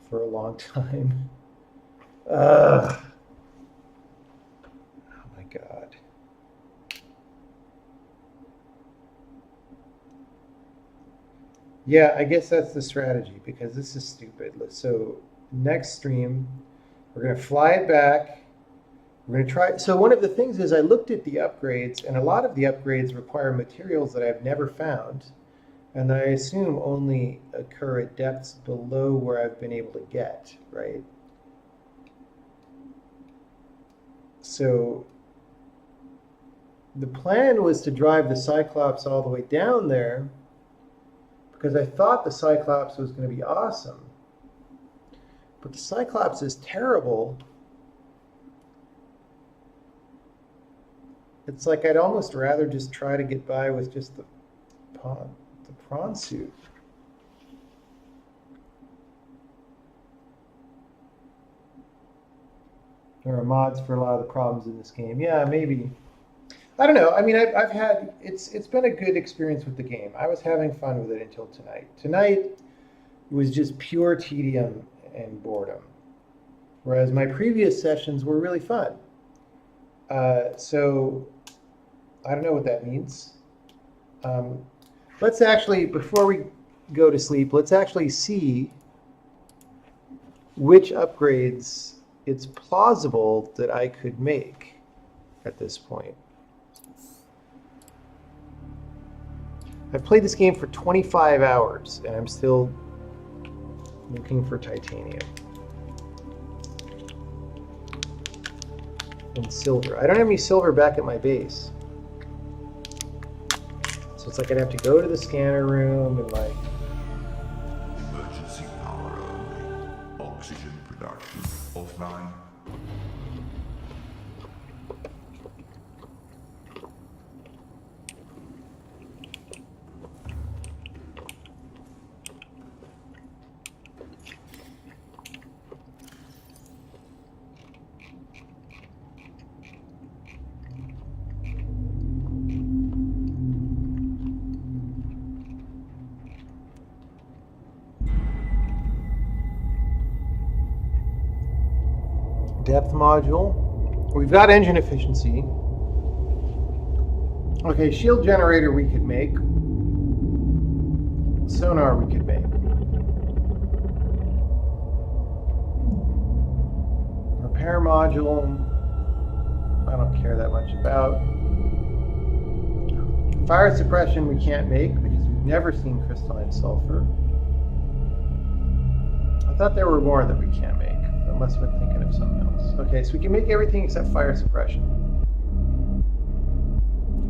for a long time. Oh my God. Yeah, I guess that's the strategy because this is stupid. So next stream, We're going to fly it back. We're going to try. So one of the things is I looked at the upgrades, and a lot of the upgrades require materials that I've never found, and that I assume only occur at depths below where I've been able to get, right? So the plan was to drive the Cyclops all the way down there because I thought the Cyclops was going to be awesome. But the Cyclops is terrible. It's like I'd almost rather just try to get by with just the prawn suit. There are mods for a lot of the problems in this game. Yeah, maybe. I don't know. I mean, I've had it's been a good experience with the game. I was having fun with it until tonight. Tonight it was just pure tedium and boredom, whereas my previous sessions were really fun. So I don't know what that means. Let's actually, before we go to sleep, let's actually see which upgrades it's plausible that I could make at this point. I've played this game for 25 hours and I'm still looking for titanium and silver. I don't have any silver back at my base. So it's like I'd have to go to the scanner room and like... Emergency power only. Oxygen production offline. Depth module. We've got engine efficiency. Okay, shield generator we could make. Sonar we could make. Repair module, I don't care that much about. Fire suppression we can't make because we've never seen crystalline sulfur. I thought there were more that we can't make. I must have been thinking of something else. Okay, so we can make everything except fire suppression.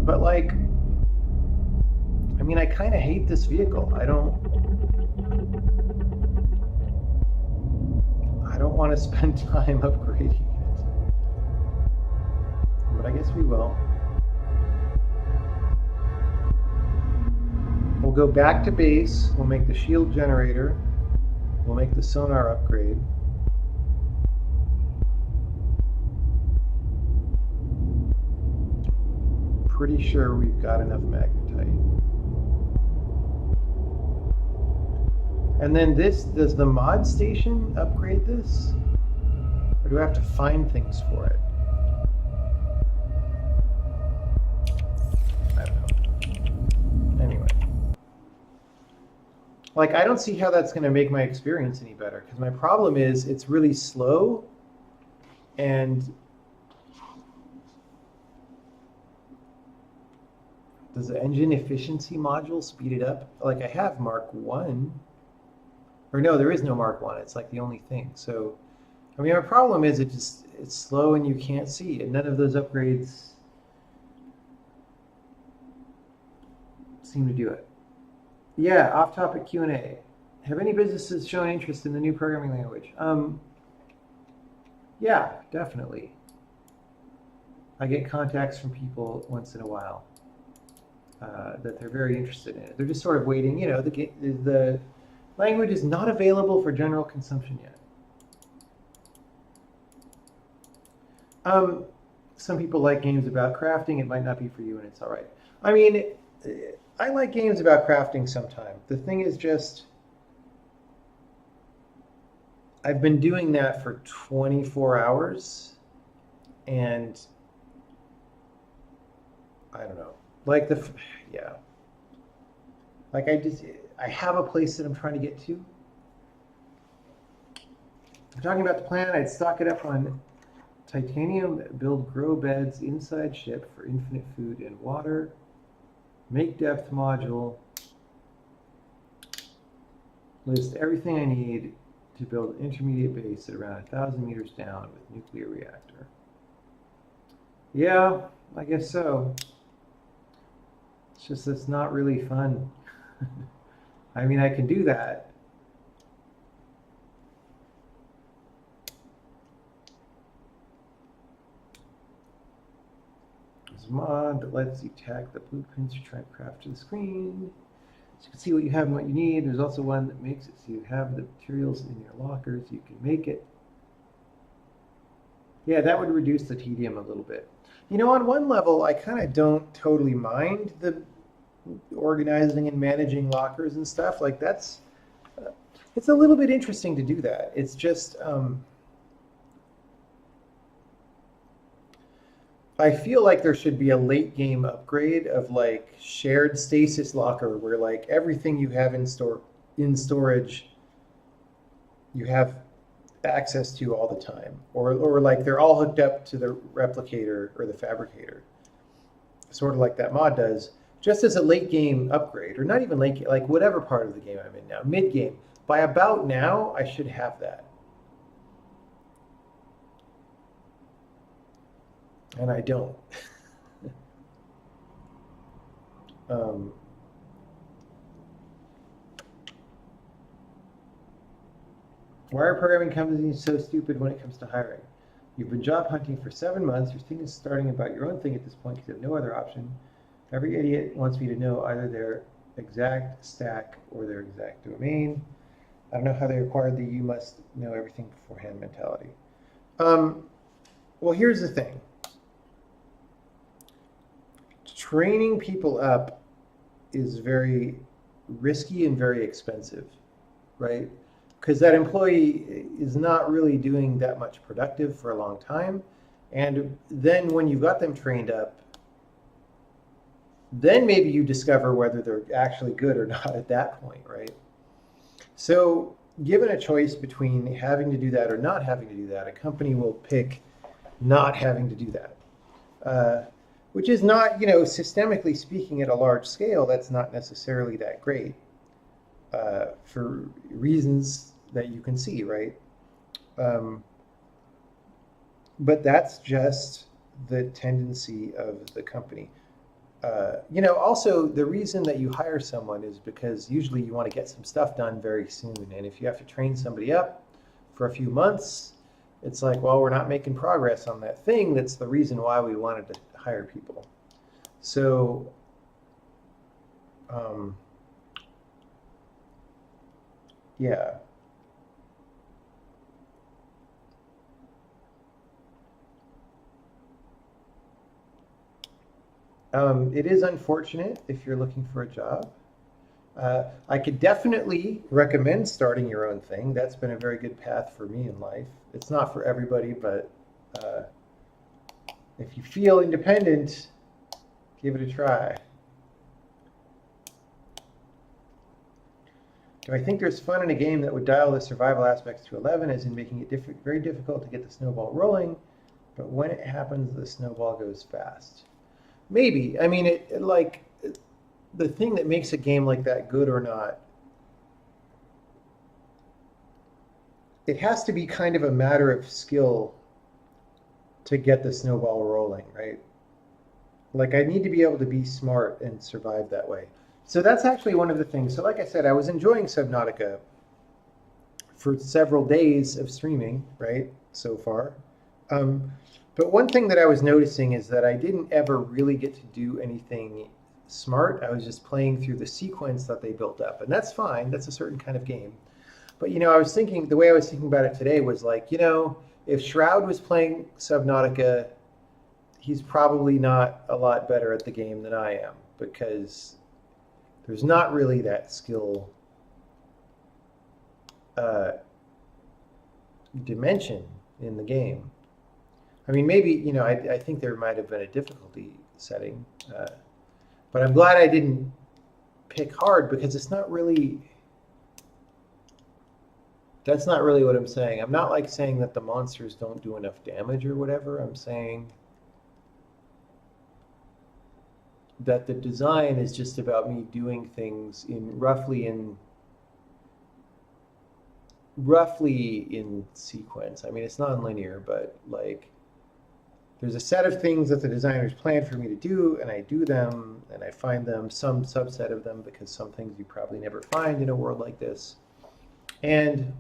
But like, I mean, I kind of hate this vehicle. I don't want to spend time upgrading it. But I guess we will. We'll go back to base. We'll make the shield generator. We'll make the sonar upgrade. Pretty sure we've got enough magnetite. And then this, does the mod station upgrade this? Or do I have to find things for it? I don't know. Anyway. Like, I don't see how that's going to make my experience any better, because my problem is it's really slow, and does the engine efficiency module speed it up? Like, I have Mark 1. Or no, there is no Mark 1. It's like the only thing. So, I mean, my problem is it's slow and you can't see. And none of those upgrades seem to do it. Yeah, off-topic Q&A. Have any businesses shown interest in the new programming language? Yeah, definitely. I get contacts from people once in a while. That they're very interested in it. They're just sort of waiting. You know, the language is not available for general consumption yet. Some people like games about crafting. It might not be for you, and it's all right. I mean, I like games about crafting sometimes. The thing is just, I've been doing that for 24 hours, and I don't know. Like yeah. Like I have a place that I'm trying to get to. If we're talking about the plan, I'd stock it up on titanium, build grow beds inside ship for infinite food and water, make depth module, list everything I need to build an intermediate base at around 1,000 meters down with nuclear reactor. Yeah, I guess so. It's just it's not really fun. I mean, I can do that. There's a mod that lets you tag the blueprints you're trying to craft to the screen. So you can see what you have and what you need. There's also one that makes it so you have the materials in your lockers. You can make it. Yeah, that would reduce the tedium a little bit. You know, on one level, I kind of don't totally mind the organizing and managing lockers and stuff. Like that's, it's a little bit interesting to do that. It's just, I feel like there should be a late game upgrade of like shared stasis locker where like everything you have in storage, you have access to all the time, or like they're all hooked up to the replicator or the fabricator, sort of like that mod does, just as a late game upgrade, or not even late game, like whatever part of the game I'm in now, mid game. By about now, I should have that. And I don't. Why are programming companies so stupid when it comes to hiring? You've been job hunting for 7 months. Your thing is starting about your own thing at this point because you have no other option. Every idiot wants me to know either their exact stack or their exact domain. I don't know how they acquired the you must know everything beforehand mentality. Well, here's the thing. Training people up is very risky and very expensive, right? Because that employee is not really doing that much productive for a long time. And then when you've got them trained up, then maybe you discover whether they're actually good or not at that point, right? So given a choice between having to do that or not having to do that, a company will pick not having to do that. Which is not, you know, systemically speaking at a large scale, that's not necessarily that great for reasons that you can see, right? But that's just the tendency of the company. You know, also the reason that you hire someone is because usually you want to get some stuff done very soon. And if you have to train somebody up for a few months, it's like, well, we're not making progress on that thing. That's the reason why we wanted to hire people. So, yeah. It is unfortunate if you're looking for a job. I could definitely recommend starting your own thing. That's been a very good path for me in life. It's not for everybody, but if you feel independent, give it a try. Do I think there's fun in a game that would dial the survival aspects to 11, as in making it very difficult to get the snowball rolling, but when it happens, the snowball goes fast? Maybe. I mean, the thing that makes a game like that good or not, it has to be kind of a matter of skill to get the snowball rolling, right? Like I need to be able to be smart and survive that way. So that's actually one of the things. So like I said, I was enjoying Subnautica for several days of streaming, right, so far. But one thing that I was noticing is that I didn't ever really get to do anything smart. I was just playing through the sequence that they built up. And that's fine. That's a certain kind of game. But, you know, I was thinking, the way I was thinking about it today was like, you know, if Shroud was playing Subnautica, he's probably not a lot better at the game than I am, because there's not really that skill dimension in the game. I mean, maybe, you know, I think there might have been a difficulty setting, but I'm glad I didn't pick hard, because it's not really, That's not really what I'm saying. I'm not like saying that the monsters don't do enough damage or whatever. I'm saying that the design is just about me doing things roughly in sequence. I mean, it's non-linear, but like there's a set of things that the designers planned for me to do, and I do them, and I find them, some subset of them, because some things you probably never find in a world like this. And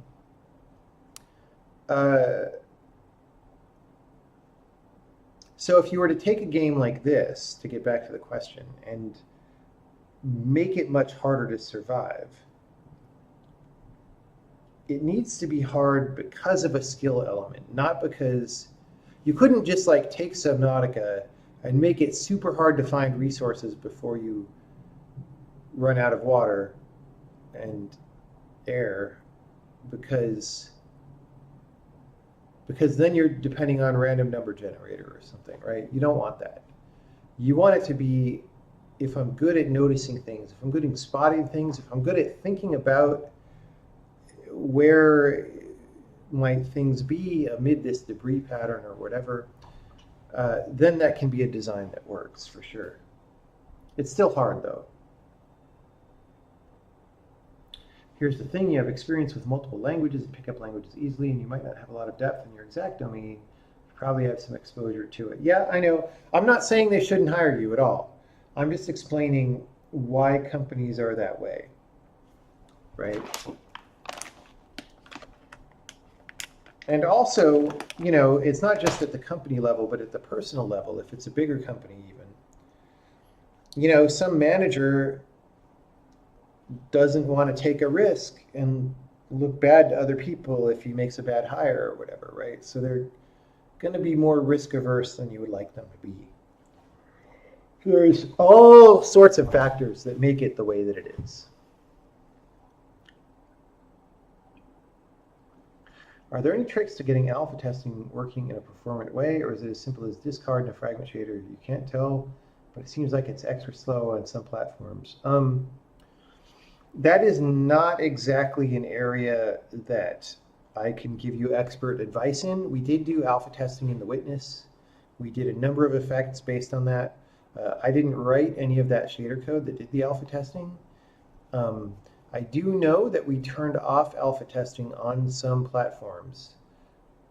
so if you were to take a game like this, to get back to the question, and make it much harder to survive, it needs to be hard because of a skill element, not because you couldn't just like take Subnautica and make it super hard to find resources before you run out of water and air, because then you're depending on random number generator or something, right? You don't want that. You want it to be, if I'm good at noticing things, if I'm good at spotting things, if I'm good at thinking about where might things be amid this debris pattern or whatever, then that can be a design that works for sure. It's still hard though. Here's the thing, you have experience with multiple languages and pick up languages easily, and you might not have a lot of depth in your exact domain. You probably have some exposure to it. Yeah, I know. I'm not saying they shouldn't hire you at all. I'm just explaining why companies are that way, right? And also, you know, it's not just at the company level, but at the personal level, if it's a bigger company even. You know, some manager doesn't want to take a risk and look bad to other people if he makes a bad hire or whatever, right? So they're going to be more risk averse than you would like them to be. There's all sorts of factors that make it the way that it is. Are there any tricks to getting alpha testing working in a performant way, or is it as simple as discard and a fragment shader? You can't tell, but it seems like it's extra slow on some platforms. That is not exactly an area that I can give you expert advice in. We did do alpha testing in the Witness. We did a number of effects based on that. I didn't write any of that shader code that did the alpha testing. I do know that we turned off alpha testing on some platforms,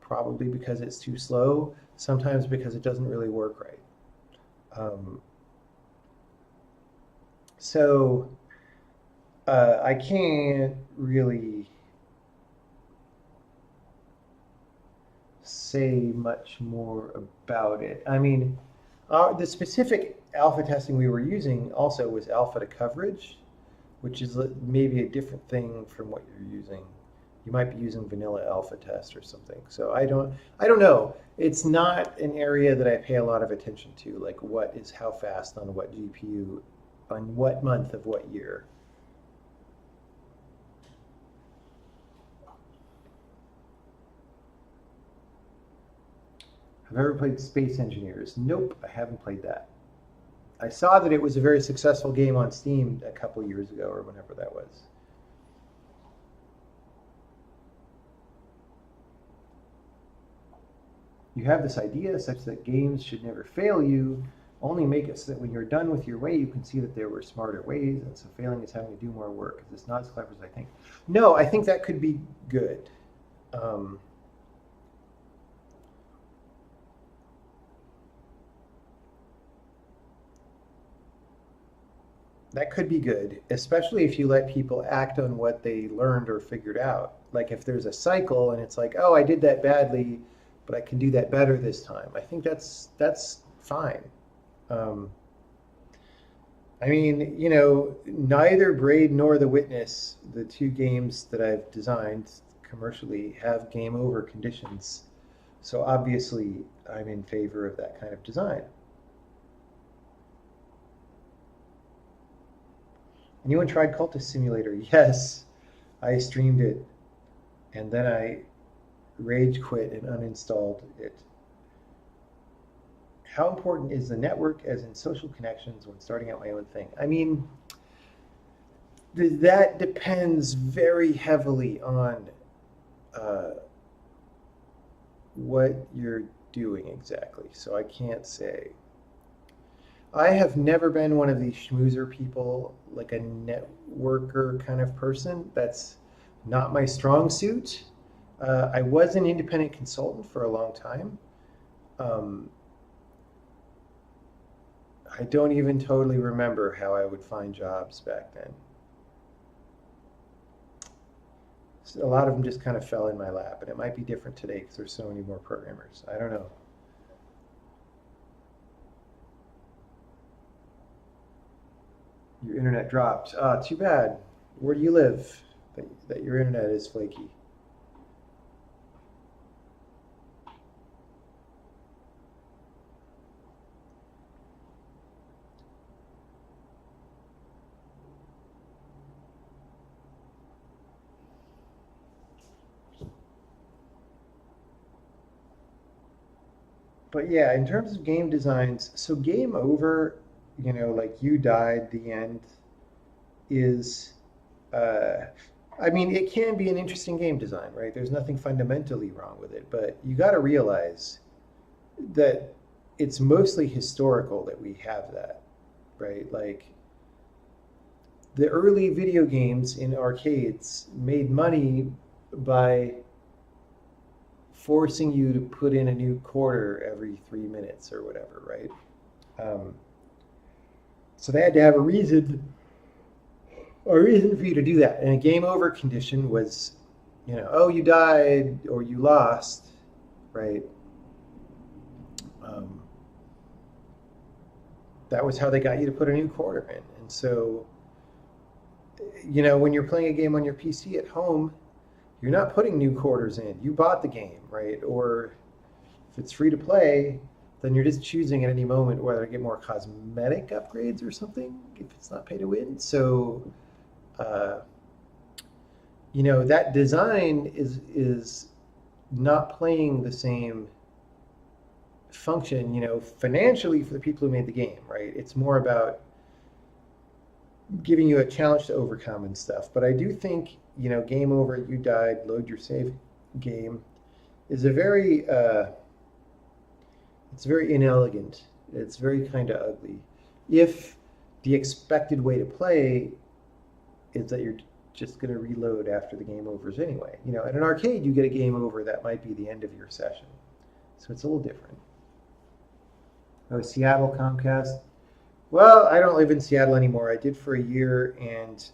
probably because it's too slow, sometimes because it doesn't really work right. So I can't really say much more about it. I mean, the specific alpha testing we were using also was alpha to coverage, which is maybe a different thing from what you're using. You might be using vanilla alpha test or something. So I don't know. It's not an area that I pay a lot of attention to, like what is how fast on what GPU, on what month of what year. Have I ever played Space Engineers? Nope, I haven't played that. I saw that it was a very successful game on Steam a couple years ago or whenever that was. You have this idea such that games should never fail you, only make it so that when you're done with your way, you can see that there were smarter ways, and so failing is having to do more work because it's not as clever as I think. No, I think that could be good. That could be good, especially if you let people act on what they learned or figured out. Like if there's a cycle and it's like, oh, I did that badly, but I can do that better this time. I think that's fine. I mean, you know, neither Braid nor The Witness, the two games that I've designed commercially, have game over conditions. So obviously, I'm in favor of that kind of design. Anyone tried Cultist Simulator? Yes, I streamed it, and then I rage quit and uninstalled it. How important is the network as in social connections when starting out my own thing? I mean, that depends very heavily on what you're doing exactly, so I can't say. I have never been one of these schmoozer people, like a networker kind of person. That's not my strong suit. I was an independent consultant for a long time. Um, I don't even totally remember how I would find jobs back then. A lot of them just kind of fell in my lap, and it might be different today because there's so many more programmers. I don't know. Your internet dropped. Ah, too bad. Where do you live? That your internet is flaky. But yeah, in terms of game designs, so game over, like you died, the end is, uh, I mean, it can be an interesting game design, right? There's nothing fundamentally wrong with it, but you got to realize that it's mostly historical that we have that, right? Like the early video games in arcades made money by forcing you to put in a new quarter every 3 minutes or whatever, right? Um, so they had to have a reason for you to do that. And a game over condition was, oh, you died or you lost, right? Um, that was how they got you to put a new quarter in. And so, when you're playing a game on your PC at home, you're not putting new quarters in. You bought the game, right? Or if it's free to play, then you're just choosing at any moment whether to get more cosmetic upgrades or something if it's not pay to win. So, that design is not playing the same function, financially for the people who made the game, right? It's more about giving you a challenge to overcome and stuff. But I do think, game over, you died, load your save game is it's very inelegant. It's very kind of ugly. If the expected way to play is that you're just going to reload after the game overs anyway. At an arcade, you get a game over that might be the end of your session. So it's a little different. Oh, Seattle Comcast. Well, I don't live in Seattle anymore. I did for a year, and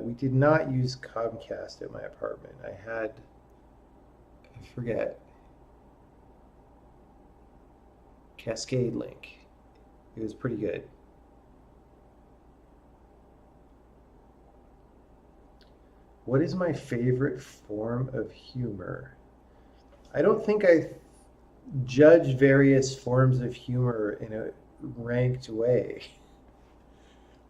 we did not use Comcast at my apartment. I forget, Cascade Link. It was pretty good. What is my favorite form of humor? I don't think I judge various forms of humor in a ranked way.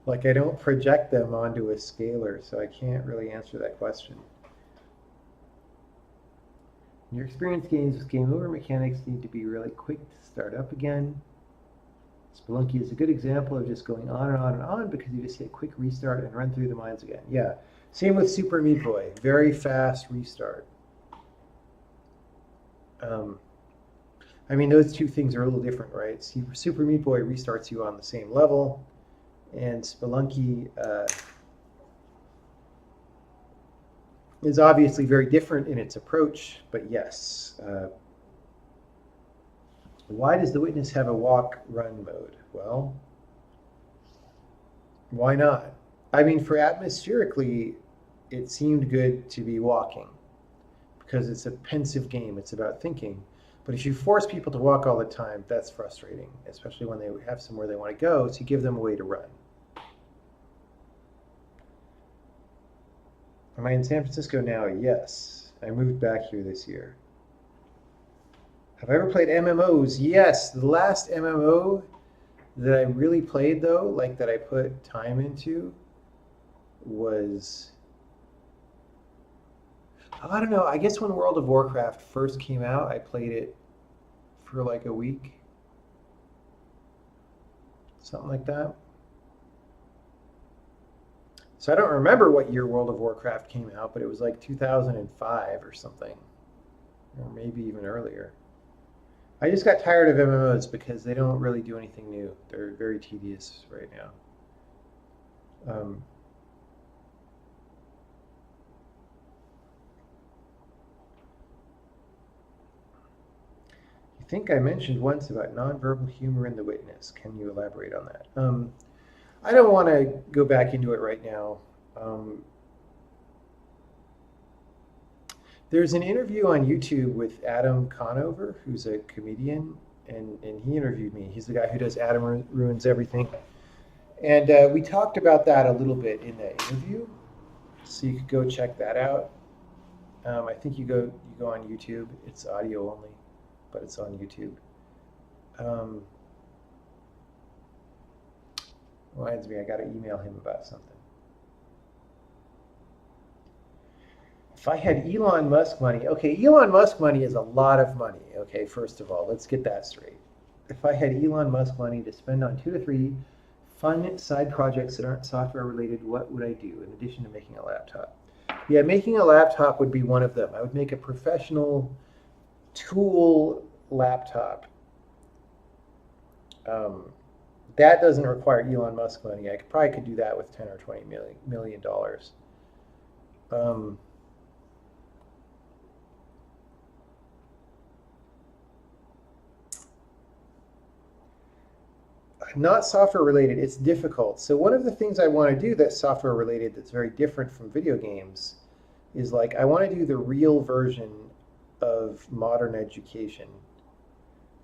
Like I don't project them onto a scalar, so I can't really answer that question. In your experience, games with game over mechanics need to be really quick to start up again. Spelunky is a good example of just going on and on and on because you just hit quick restart and run through the mines again. Yeah, same with Super Meat Boy. Very fast restart. I mean, those two things are a little different, right? Super Meat Boy restarts you on the same level, and Spelunky is obviously very different in its approach, but yes. Why does the Witness have a walk-run mode? Well, why not? I mean, for atmospherically, it seemed good to be walking because it's a pensive game. It's about thinking. But if you force people to walk all the time, that's frustrating, especially when they have somewhere they want to go, so you give them a way to run. Am I in San Francisco now? Yes. I moved back here this year. Have I ever played MMOs? Yes. The last MMO that I really played, though, like that I put time into, was... I don't know. I guess when World of Warcraft first came out, I played it for like a week. Something like that. So I don't remember what year World of Warcraft came out, but it was like 2005 or something. or maybe even earlier. I just got tired of MMOs because they don't really do anything new. They're very tedious right now. I think I mentioned once about nonverbal humor in The Witness. Can you elaborate on that? I don't want to go back into it right now. There's an interview on YouTube with Adam Conover, who's a comedian, and he interviewed me. He's the guy who does Adam Ruins Everything. And we talked about that a little bit in that interview, so you could go check that out. I think you go on YouTube. It's audio only, but it's on YouTube. Reminds me, I got to email him about something. If I had Elon Musk money, okay, Elon Musk money is a lot of money, okay, first of all, let's get that straight. If I had Elon Musk money to spend on 2 to 3 fun side projects that aren't software related, what would I do in addition to making a laptop? Yeah, making a laptop would be one of them. I would make a professional tool laptop. That doesn't require Elon Musk money. I probably could do that with $10 or $20 million. Not software related, it's difficult. So one of the things I want to do that's software related that's very different from video games is like I want to do the real version of modern education.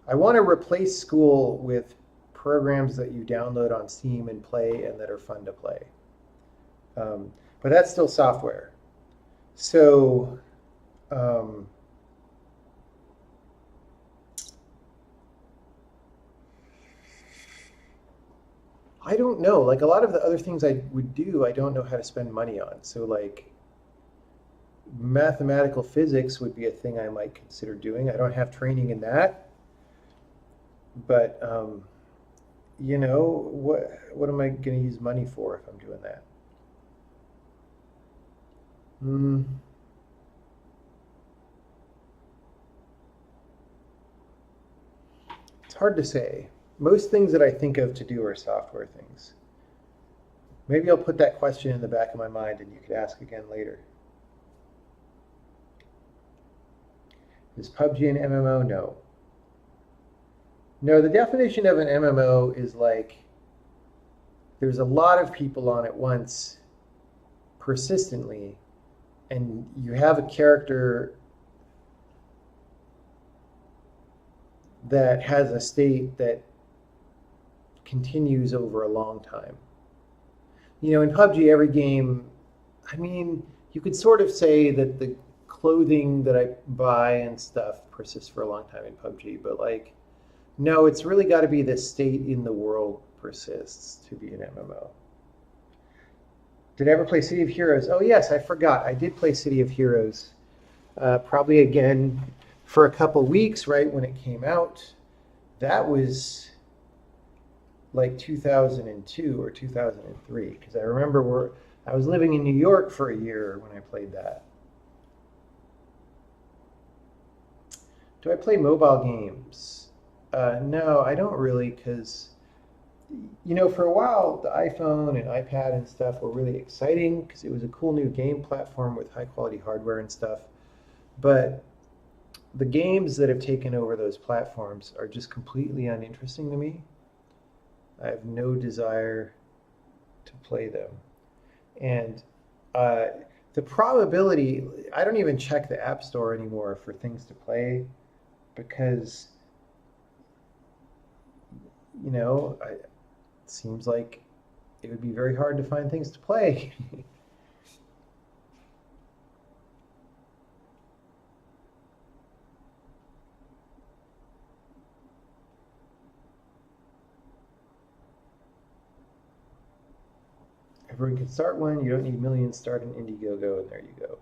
I want to replace school with programs that you download on Steam and play and that are fun to play. But that's still software. So I don't know. Like a lot of the other things I would do, I don't know how to spend money on. So like mathematical physics would be a thing I might consider doing. I don't have training in that. But you know, what am I going to use money for if I'm doing that? It's hard to say. Most things that I think of to do are software things. Maybe I'll put that question in the back of my mind and you could ask again later. Is PUBG an MMO? No. No, the definition of an MMO is like there's a lot of people on at once persistently, and you have a character that has a state that continues over a long time. You know, in PUBG, every game, I mean, you could sort of say that the clothing that I buy and stuff persists for a long time in PUBG, but like, no, it's really got to be the state in the world persists to be an MMO. Did I ever play City of Heroes? Oh yes, I forgot. I did play City of Heroes, probably again for a couple weeks right when it came out. That was like 2002 or 2003, because I remember I was living in New York for a year when I played that. Do I play mobile games? No, I don't really, because, you know, for a while, the iPhone and iPad and stuff were really exciting because it was a cool new game platform with high quality hardware and stuff. But the games that have taken over those platforms are just completely uninteresting to me. I have no desire to play them. And the probability, I don't even check the App Store anymore for things to play because, you know, it seems like it would be very hard to find things to play. Everyone can start one. You don't need millions. Start an Indiegogo, and there you go.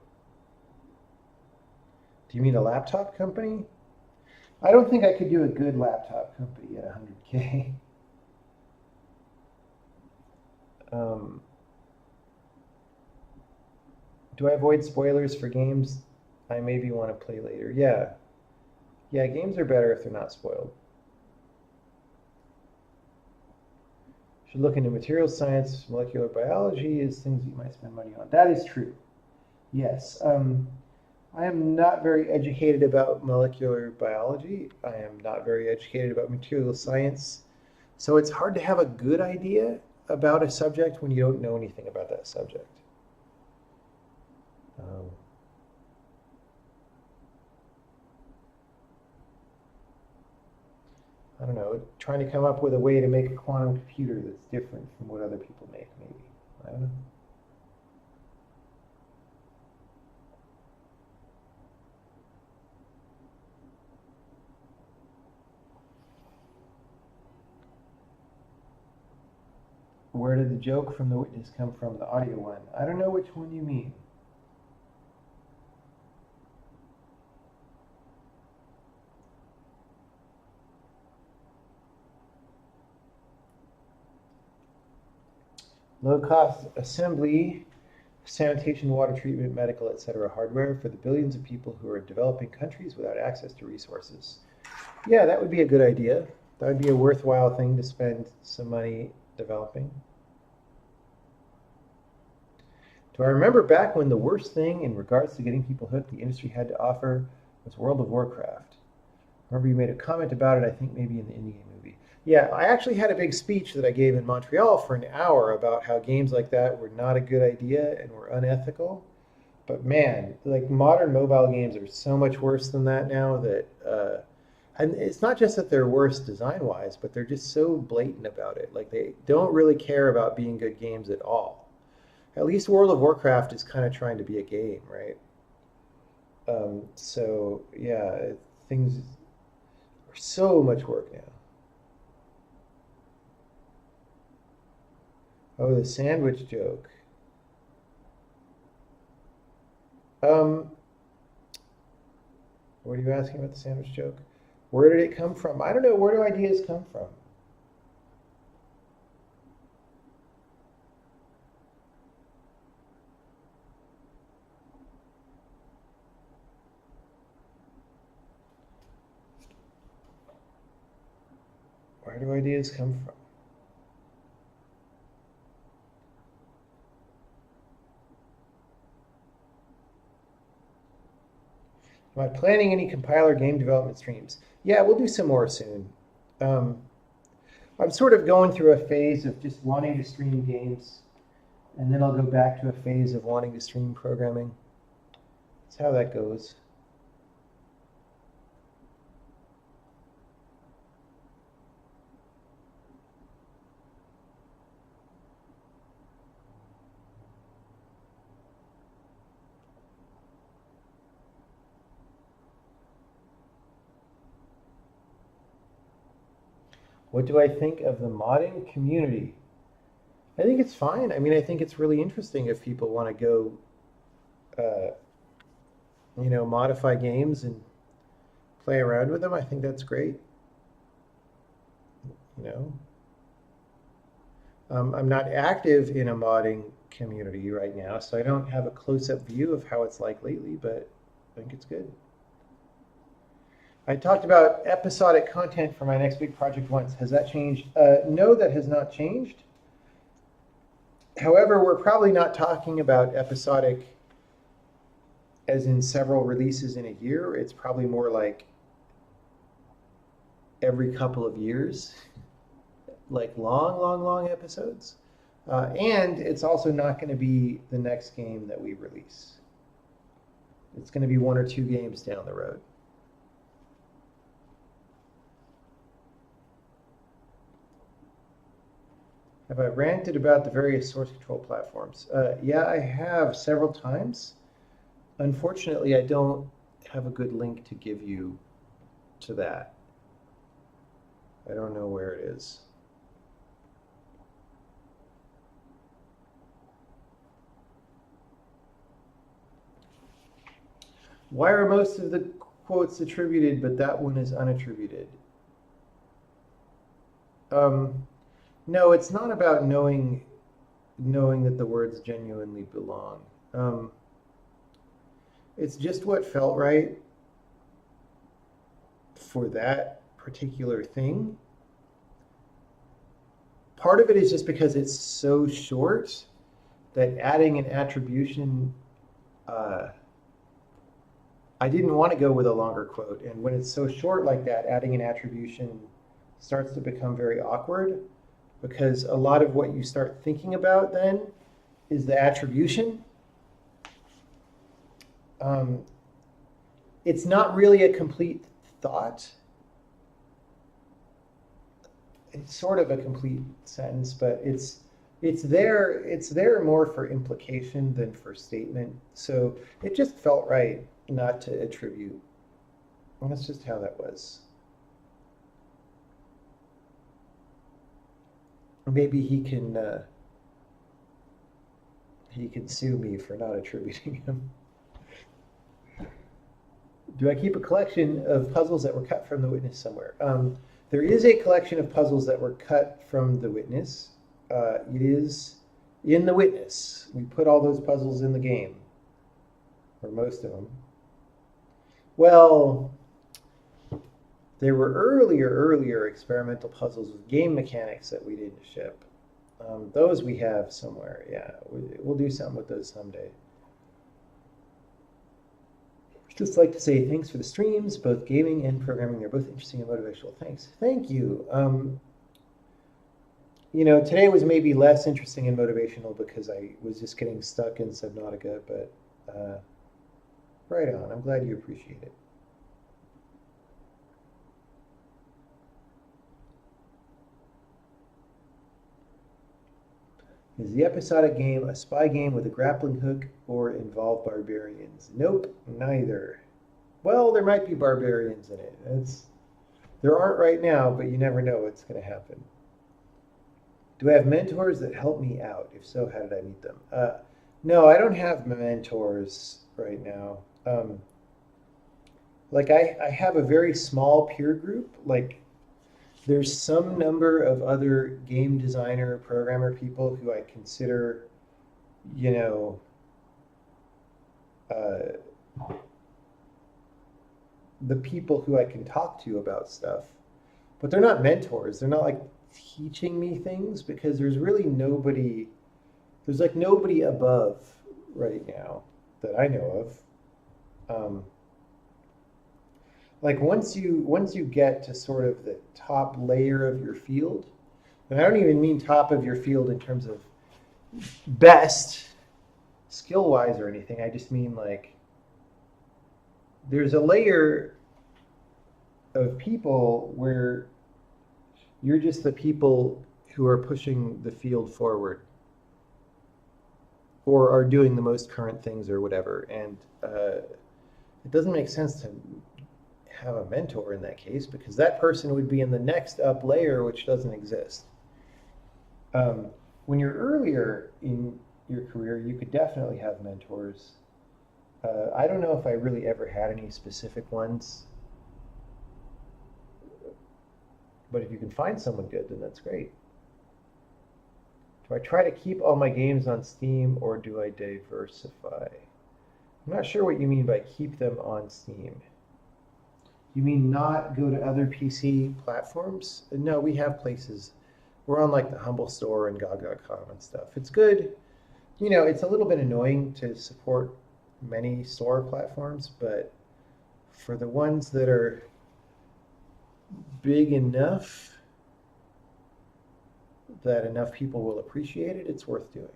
Do you mean a laptop company? I don't think I could do a good laptop company at 100K. Do I avoid spoilers for games? I maybe want to play later. Yeah. Yeah, games are better if they're not spoiled. Should look into materials science, molecular biology is things you might spend money on. That is true. Yes. I am not very educated about molecular biology. I am not very educated about material science. So it's hard to have a good idea about a subject when you don't know anything about that subject. Um, I don't know, trying to come up with a way to make a quantum computer that's different from what other people make, maybe. I don't know. Where did the joke from the witness come from, the audio one? I don't know which one you mean. Low-cost assembly, sanitation, water treatment, medical, etc. hardware for the billions of people who are in developing countries without access to resources. Yeah, that would be a good idea. That would be a worthwhile thing to spend some money developing. Do I remember back when the worst thing in regards to getting people hooked the industry had to offer was World of Warcraft? Remember you made a comment about it, I think maybe in the indie game movie. Yeah, I actually had a big speech that I gave in Montreal for an hour about how games like that were not a good idea and were unethical. But man, like modern mobile games are so much worse than that now that, and it's not just that they're worse design-wise, but they're just so blatant about it. Like they don't really care about being good games at all. At least World of Warcraft is kind of trying to be a game, right? So yeah, things are so much work now. Oh, the sandwich joke. Um, what are you asking about the sandwich joke? Where did it come from? I don't know. Where do ideas come from? Where do ideas come from? Am I planning any compiler game development streams? Yeah, we'll do some more soon. Um, I'm sort of going through a phase of just wanting to stream games, and then I'll go back to a phase of wanting to stream programming. That's how that goes. What do I think of the modding community? I think it's fine. I mean, I think it's really interesting if people want to go, modify games and play around with them. I think that's great. You know, I'm not active in a modding community right now, so I don't have a close-up view of how it's like lately, but I think it's good. I talked about episodic content for my next big project once. Has that changed? No, that has not changed. However, we're probably not talking about episodic as in several releases in a year. It's probably more like every couple of years, like long episodes. And it's also not going to be the next game that we release. It's going to be one or two games down the road. Have I ranted about the various source control platforms? Yeah, I have several times. Unfortunately, I don't have a good link to give you to that. I don't know where it is. Why are most of the quotes attributed, but that one is unattributed? No, it's not about knowing that the words genuinely belong. It's just what felt right for that particular thing. Part of it is just because it's so short that adding an attribution, I didn't want to go with a longer quote. And when it's so short like that, adding an attribution starts to become very awkward, because a lot of what you start thinking about then is the attribution. It's not really a complete thought. It's sort of a complete sentence, but it's there more for implication than for statement. So it just felt right not to attribute. And that's just how that was. Maybe he can sue me for not attributing him. Do I keep a collection of puzzles that were cut from the witness somewhere? There is a collection of puzzles that were cut from the witness. It is in the witness. We put all those puzzles in the game, or most of them. Well, there were earlier experimental puzzles with game mechanics that we didn't ship. Those we have somewhere. Yeah, we'll do something with those someday. Just like to say thanks for the streams, both gaming and programming. They're both interesting and motivational. Thanks. Thank you. Today was maybe less interesting and motivational because I was just getting stuck in Subnautica, but right on. I'm glad you appreciate it. Is the episodic game a spy game with a grappling hook or involve barbarians? Nope, neither. Well, there might be barbarians in it. There aren't right now, but you never know what's going to happen. Do I have mentors that help me out? If so, how did I meet them? No, I don't have mentors right now. I have a very small peer group. There's some number of other game designer, programmer people who I consider, the people who I can talk to about stuff. But they're not mentors. They're not teaching me things, because there's really nobody, nobody above right now that I know of. Once you get to sort of the top layer of your field, and I don't even mean top of your field in terms of best skill-wise or anything. I just mean there's a layer of people where you're just the people who are pushing the field forward or are doing the most current things or whatever. And it doesn't make sense to have a mentor in that case, because that person would be in the next up layer, which doesn't exist. When you're earlier in your career, you could definitely have mentors. I don't know if I really ever had any specific ones, but if you can find someone good, then that's great. Do I try to keep all my games on Steam, or do I diversify? I'm not sure what you mean by keep them on Steam. You mean not go to other PC platforms? No, we have places. We're on the Humble Store and GOG.com and stuff. It's good. It's a little bit annoying to support many store platforms, but for the ones that are big enough that enough people will appreciate it, it's worth doing.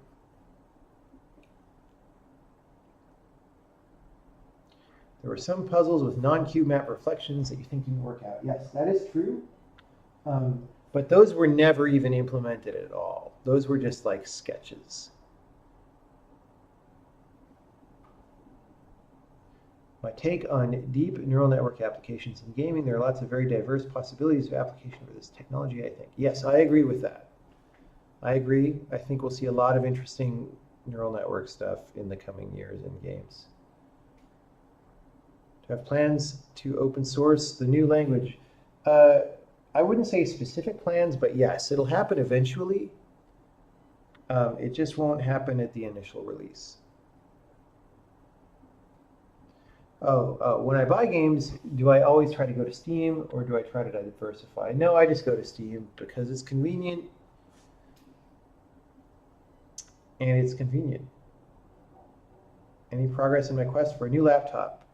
There were some puzzles with non-cube map reflections that you think didn't work out. Yes, that is true. But those were never even implemented at all. Those were just sketches. My take on deep neural network applications in gaming: there are lots of very diverse possibilities of application for this technology, I think. Yes, I agree with that. I agree. I think we'll see a lot of interesting neural network stuff in the coming years in games. Do I have plans to open source the new language? I wouldn't say specific plans, but yes, it'll happen eventually. It just won't happen at the initial release. When I buy games, do I always try to go to Steam or do I try to diversify? No, I just go to Steam because it's convenient and it's convenient. Any progress in my quest for a new laptop?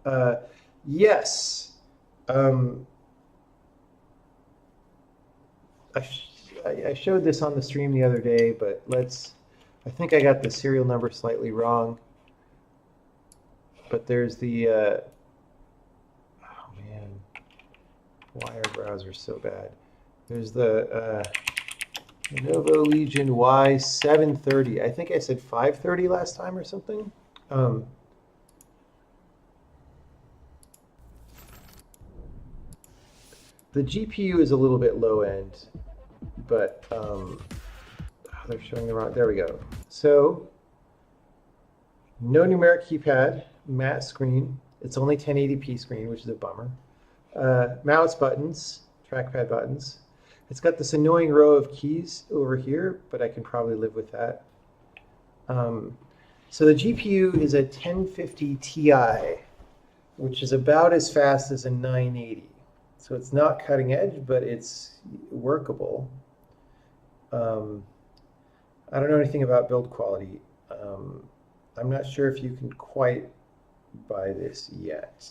Yes. I showed this on the stream the other day, but I think I got the serial number slightly wrong. But there's the, oh man, why are browsers so bad? There's the Lenovo Legion Y730. I think I said 530 last time or something. The GPU is a little bit low end, but they're showing the wrong, there we go. So, no numeric keypad, matte screen. It's only 1080p screen, which is a bummer. Mouse buttons, trackpad buttons. It's got this annoying row of keys over here, but I can probably live with that. So the GPU is a 1050 Ti, which is about as fast as a 980. So it's not cutting edge, but it's workable. I don't know anything about build quality. I'm not sure if you can quite buy this yet.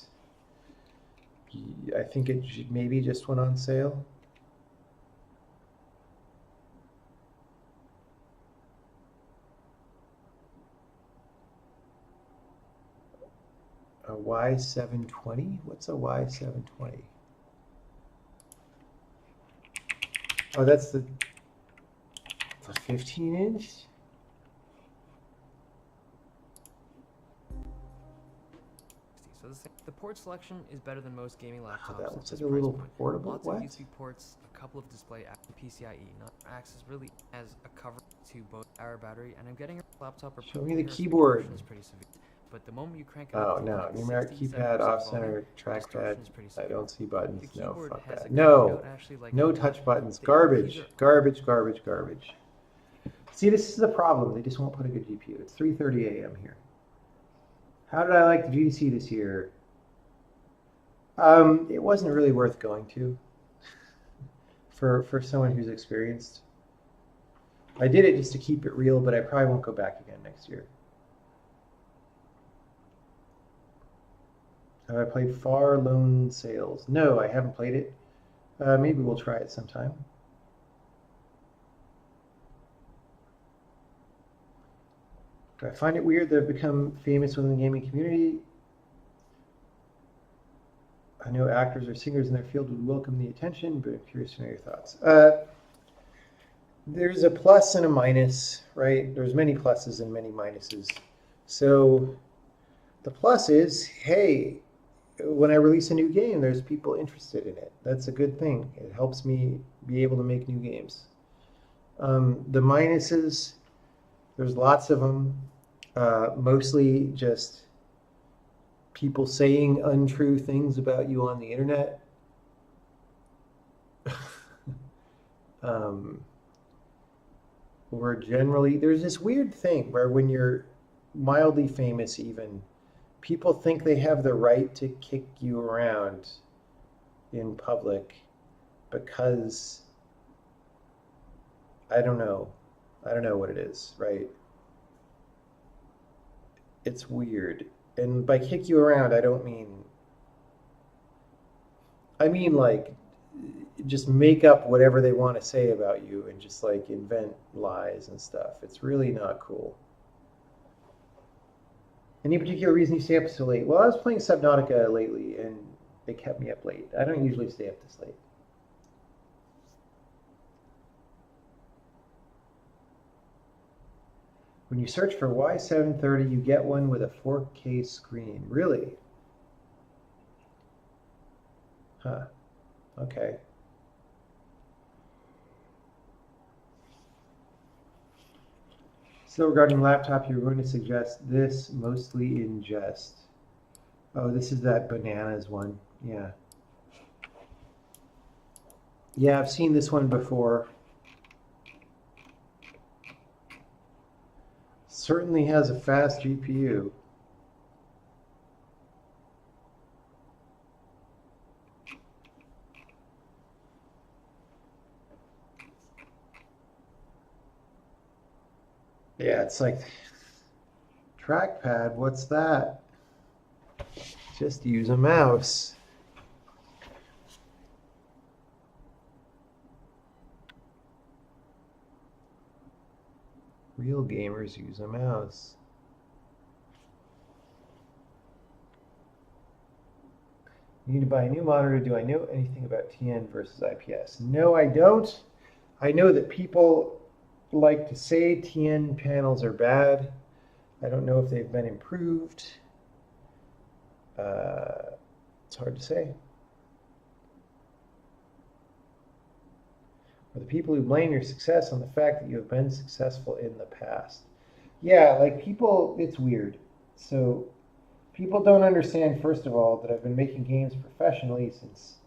I think it maybe just went on sale. A Y720? What's a Y720? Oh, that's the 15-inch? So the port selection is better than most gaming laptops. That looks like a little portable. Lots What? of USB ports, a couple of display PCIe. Not access really has a cover to both hour battery, and I'm getting a laptop. Show me the keyboard. Is pretty severe. But the moment you crank it Oh up to no, like numeric 60, keypad, 70% off-center, volume, trackpad. is pretty I severe. don't see buttons. The No, keyboard fuck has that. a No, don't actually like no the touch buttons. keys Garbage, are- garbage, garbage, garbage. See, this is the problem. They just won't put a good GPU. It's 3:30 a.m. here. How did I like the GDC this year? It wasn't really worth going to for someone who's experienced. I did it just to keep it real, but I probably won't go back again next year. Have I played Far Lone Sales? No, I haven't played it. Maybe we'll try it sometime. Do I find it weird that I've become famous within the gaming community? I know actors or singers in their field would welcome the attention, but I'm curious to know your thoughts. There's a plus and a minus, right? There's many pluses and many minuses. So the plus is, hey, when I release a new game, there's people interested in it. That's a good thing. It helps me be able to make new games. The minuses, there's lots of them, mostly just people saying untrue things about you on the internet. Or generally, there's this weird thing where when you're mildly famous even, people think they have the right to kick you around in public because, I don't know what it is, right? It's weird. And by kick you around, I mean like just make up whatever they want to say about you and just like invent lies and stuff. It's really not cool. Any particular reason you stay up so late? Well, I was playing Subnautica lately and they kept me up late. I don't usually stay up this late. When you search for Y730, you get one with a 4K screen. Really? Huh. Okay. So regarding laptop, you're going to suggest this mostly in jest. Oh, this is that bananas one. Yeah. Yeah, I've seen this one before. Certainly has a fast GPU. Yeah, it's like trackpad. What's that? Just use a mouse. Real gamers use a mouse. You need to buy a new monitor. Do I know anything about TN versus IPS? No, I don't. I know that people like to say TN panels are bad. I don't know if they've been improved. It's hard to say. Or the people who blame your success on the fact that you have been successful in the past. Yeah, like people, it's weird. So people don't understand, first of all, that I've been making games professionally since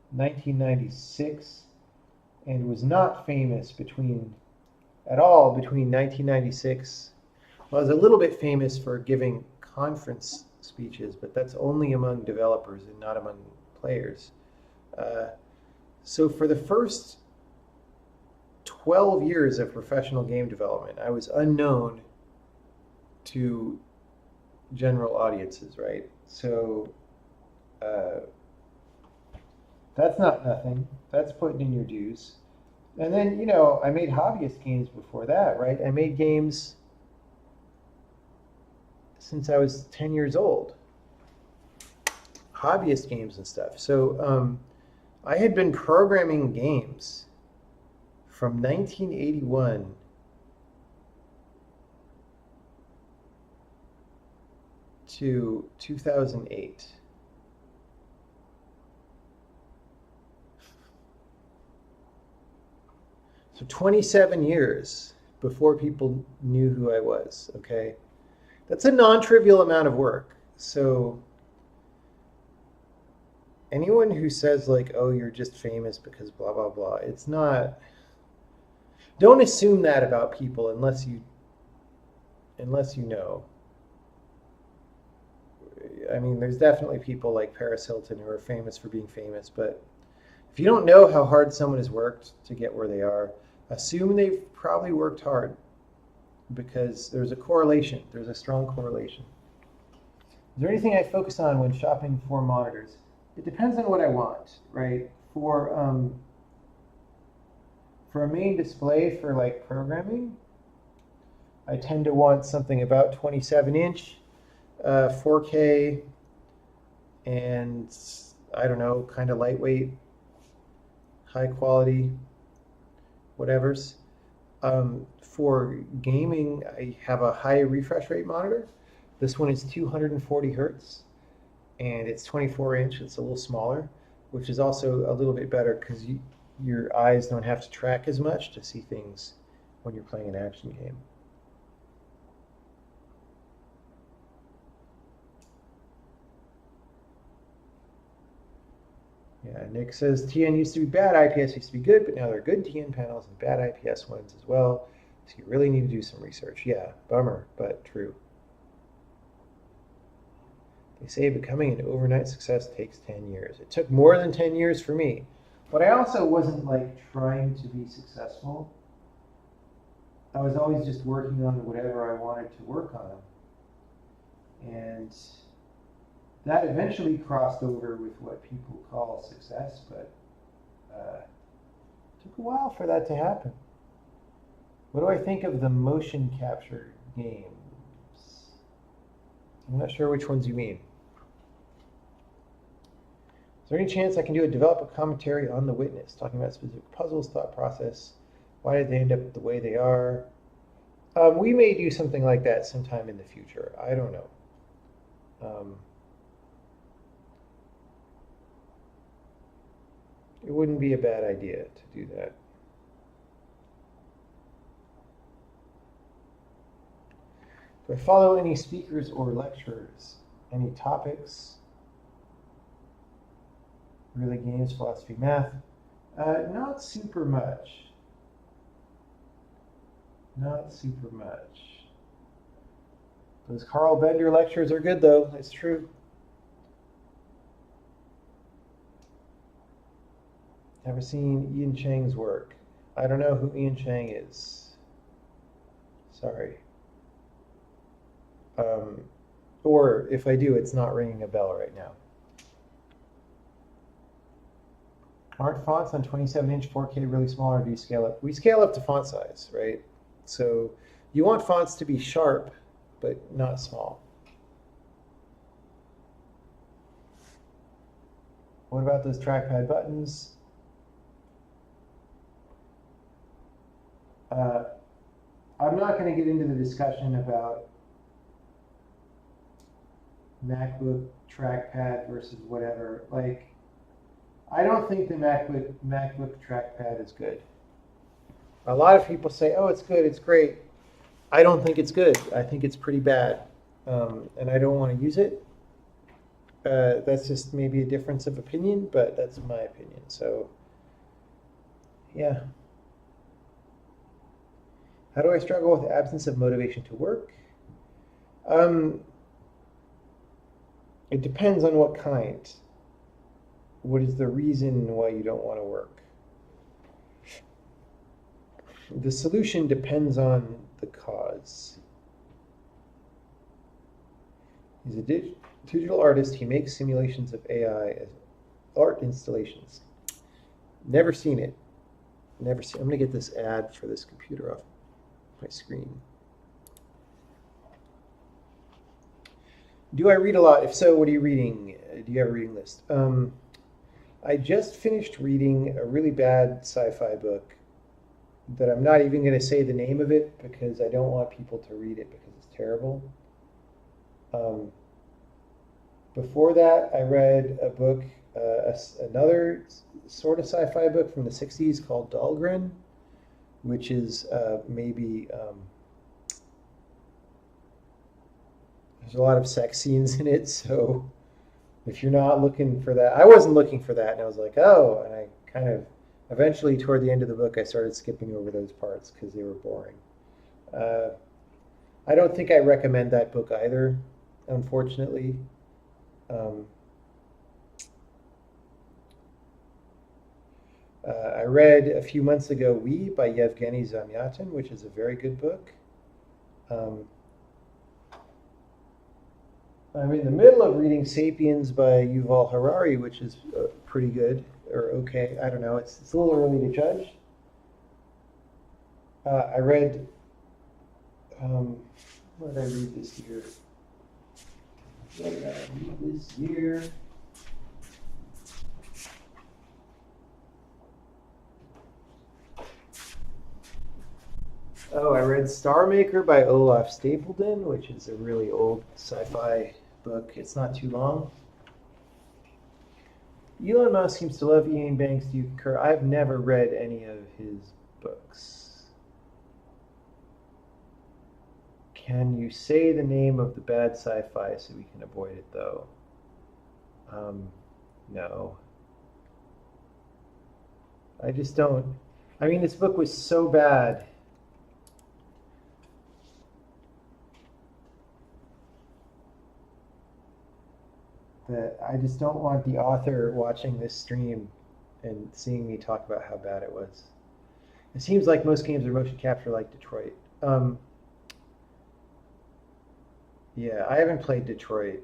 1996 and was not famous at all between 1996. Well, I was a little bit famous for giving conference speeches, but that's only among developers and not among players. So for the first 12 years of professional game development, I was unknown to general audiences, right? So that's not nothing. That's putting in your dues. And then, you know, I made hobbyist games before that, right? I made games since I was 10 years old. Hobbyist games and stuff. So I had been programming games from 1981 to 2008. So 27 years before people knew who I was, okay? That's a non-trivial amount of work. So anyone who says like, oh, you're just famous because blah, blah, blah, it's not. Don't assume that about people unless you know. I mean, there's definitely people like Paris Hilton who are famous for being famous, but if you don't know how hard someone has worked to get where they are, assume they've probably worked hard, because there's a correlation. There's a strong correlation. Is there anything I focus on when shopping for monitors? It depends on what I want, right? For a main display for like programming, I tend to want something about 27-inch, 4K, and I don't know, kind of lightweight, high quality, whatevers. For gaming, I have a high refresh rate monitor. This one is 240 hertz, and it's 24-inch. It's a little smaller, which is also a little bit better because your eyes don't have to track as much to see things when you're playing an action game. Yeah, Nick says TN used to be bad, IPS used to be good, but now there are good TN panels and bad IPS ones as well. So you really need to do some research. Yeah, bummer, but true. They say becoming an overnight success takes 10 years. It took more than 10 years for me. But I also wasn't like trying to be successful. I was always just working on whatever I wanted to work on. And that eventually crossed over with what people call success, but it took a while for that to happen. What do I think of the motion capture games? I'm not sure which ones you mean. Is there any chance I can develop a commentary on The Witness, talking about specific puzzles, thought process, why did they end up the way they are? We may do something like that sometime in the future. I don't know. It wouldn't be a bad idea to do that. Do I follow any speakers or lecturers? Any topics? Really games, philosophy, math? Not super much. Not super much. Those Carl Bender lectures are good though, it's true. Never seen Ian Chang's work. I don't know who Ian Chang is. Sorry. Or if I do, it's not ringing a bell right now. Aren't fonts on 27-inch 4K really small, or do you scale up? We scale up to font size, right? So you want fonts to be sharp, but not small. What about those trackpad buttons? I'm not going to get into the discussion about MacBook trackpad versus whatever. Like, I don't think the MacBook trackpad is good. A lot of people say, oh, it's good, it's great. I don't think it's good. I think it's pretty bad. And I don't want to use it. That's just maybe a difference of opinion, but that's my opinion. So, yeah. How do I struggle with absence of motivation to work? It depends on what kind. What is the reason why you don't want to work? The solution depends on the cause. He's a digital artist. He makes simulations of AI as art installations. Never seen it. Never seen. I'm going to get this ad for this computer off my screen. Do I read a lot? If so, what are you reading? Do you have a reading list? I just finished reading a really bad sci-fi book that I'm not even going to say the name of it because I don't want people to read it because it's terrible. Before that, I read a book, another sort of sci-fi book from the 60s called Dahlgren, which is maybe... there's a lot of sex scenes in it, so if you're not looking for that... I wasn't looking for that, and I was like, oh, and I kind of... Eventually, toward the end of the book, I started skipping over those parts because they were boring. I don't think I recommend that book either, unfortunately. I read a few months ago We by Yevgeny Zamyatin, which is a very good book. I'm in the middle of reading Sapiens by Yuval Harari, which is pretty good, or okay. I don't know. It's a little early to judge. I read, what did I read this year? What did I read this year? Oh, I read Star Maker by Olaf Stapledon, which is a really old sci-fi book. It's not too long. Elon Musk seems to love eating banks. Do you concur? I've never read any of his books. Can you say the name of the bad sci-fi so we can avoid it, though? No. I just don't. I mean, this book was so bad. That I just don't want the author watching this stream and seeing me talk about how bad it was. It seems like most games are motion capture like Detroit. Yeah, I haven't played Detroit,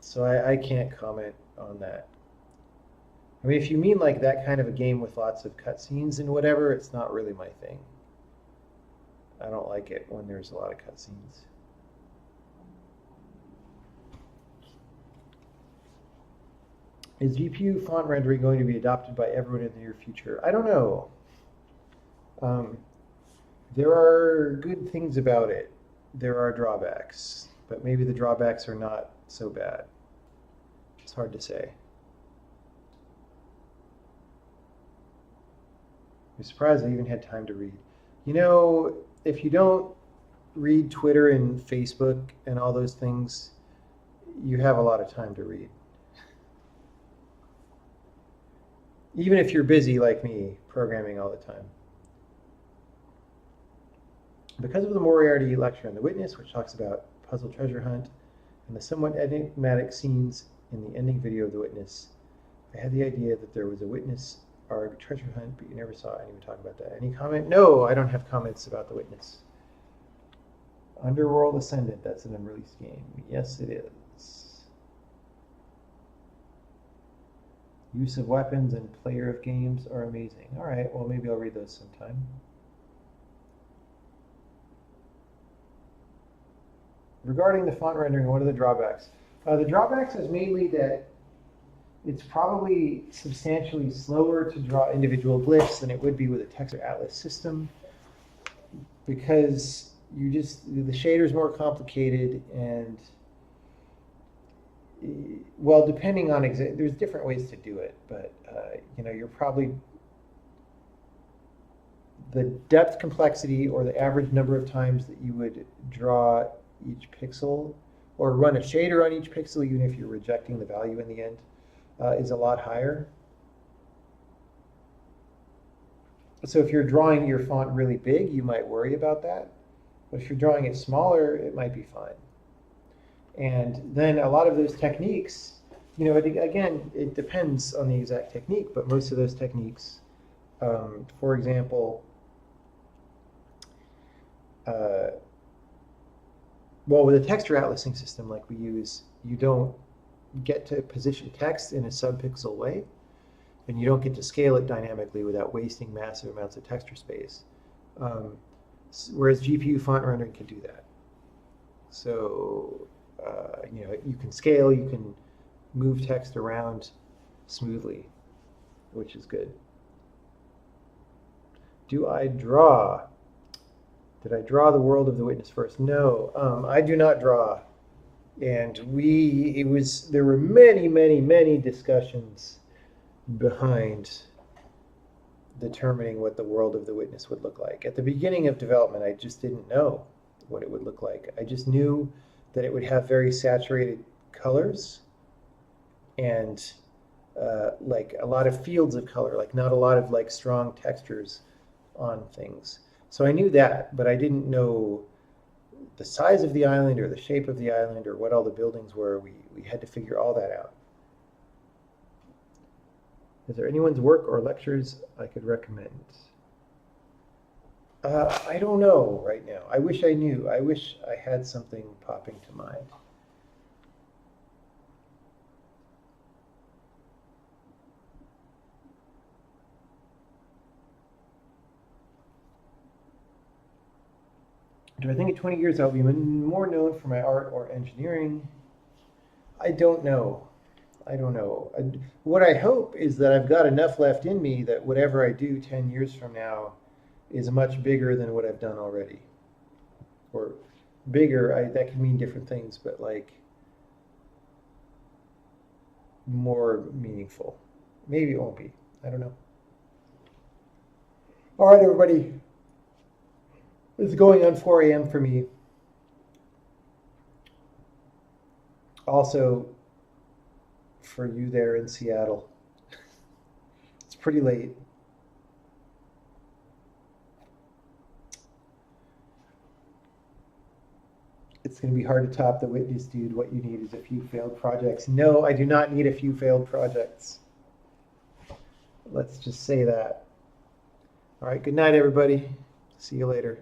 so I can't comment on that. I mean, if you mean like that kind of a game with lots of cutscenes and whatever, it's not really my thing. I don't like it when there's a lot of cutscenes. Is GPU font rendering going to be adopted by everyone in the near future? I don't know. There are good things about it. There are drawbacks, but maybe the drawbacks are not so bad. It's hard to say. I'm surprised I even had time to read. You know, if you don't read Twitter and Facebook and all those things, you have a lot of time to read. Even if you're busy like me, programming all the time. Because of the Moriarty lecture on The Witness, which talks about puzzle treasure hunt, and the somewhat enigmatic scenes in the ending video of The Witness, I had the idea that there was a witness treasure hunt, but you never saw anyone talk about that. Any comment? No, I don't have comments about The Witness. Underworld Ascendant, that's an unreleased game. Yes, it is. Use of weapons and player of games are amazing. All right, well, maybe I'll read those sometime. Regarding the font rendering, what are the drawbacks? The drawbacks is mainly that it's probably substantially slower to draw individual glyphs than it would be with a texture atlas system, because the shader is more complicated, and well, depending on there's different ways to do it, but you're probably the depth complexity or the average number of times that you would draw each pixel or run a shader on each pixel, even if you're rejecting the value in the end, is a lot higher. So if you're drawing your font really big, you might worry about that. But if you're drawing it smaller, it might be fine. And then a lot of those techniques, again, it depends on the exact technique, but most of those techniques, for example, well, with a texture atlasing system like we use, you don't get to position text in a subpixel way, and you don't get to scale it dynamically without wasting massive amounts of texture space. Whereas GPU font rendering can do that. So, you can scale, you can move text around smoothly, which is good. Do I draw? Did I draw the world of the witness first? No, I do not draw. And there were many, many, many discussions behind determining what the world of the witness would look like. At the beginning of development, I just didn't know what it would look like. I just knew that it would have very saturated colors and like a lot of fields of color, like not a lot of like strong textures on things. So I knew that, but I didn't know the size of the island or the shape of the island or what all the buildings were. We had to figure all that out. Is there anyone's work or lectures I could recommend? I don't know right now. I wish I knew. I wish I had something popping to mind. Do I think in 20 years I'll be more known for my art or engineering? I don't know. I don't know. What I hope is that I've got enough left in me that whatever I do 10 years from now is much bigger than what I've done already. Or bigger, that can mean different things, but like more meaningful. Maybe it won't be. I don't know. All right, everybody. It's going on 4 a.m. for me. Also, for you there in Seattle, it's pretty late. It's going to be hard to top the witness, dude. What you need is a few failed projects. No, I do not need a few failed projects. Let's just say that. All right, good night, everybody. See you later.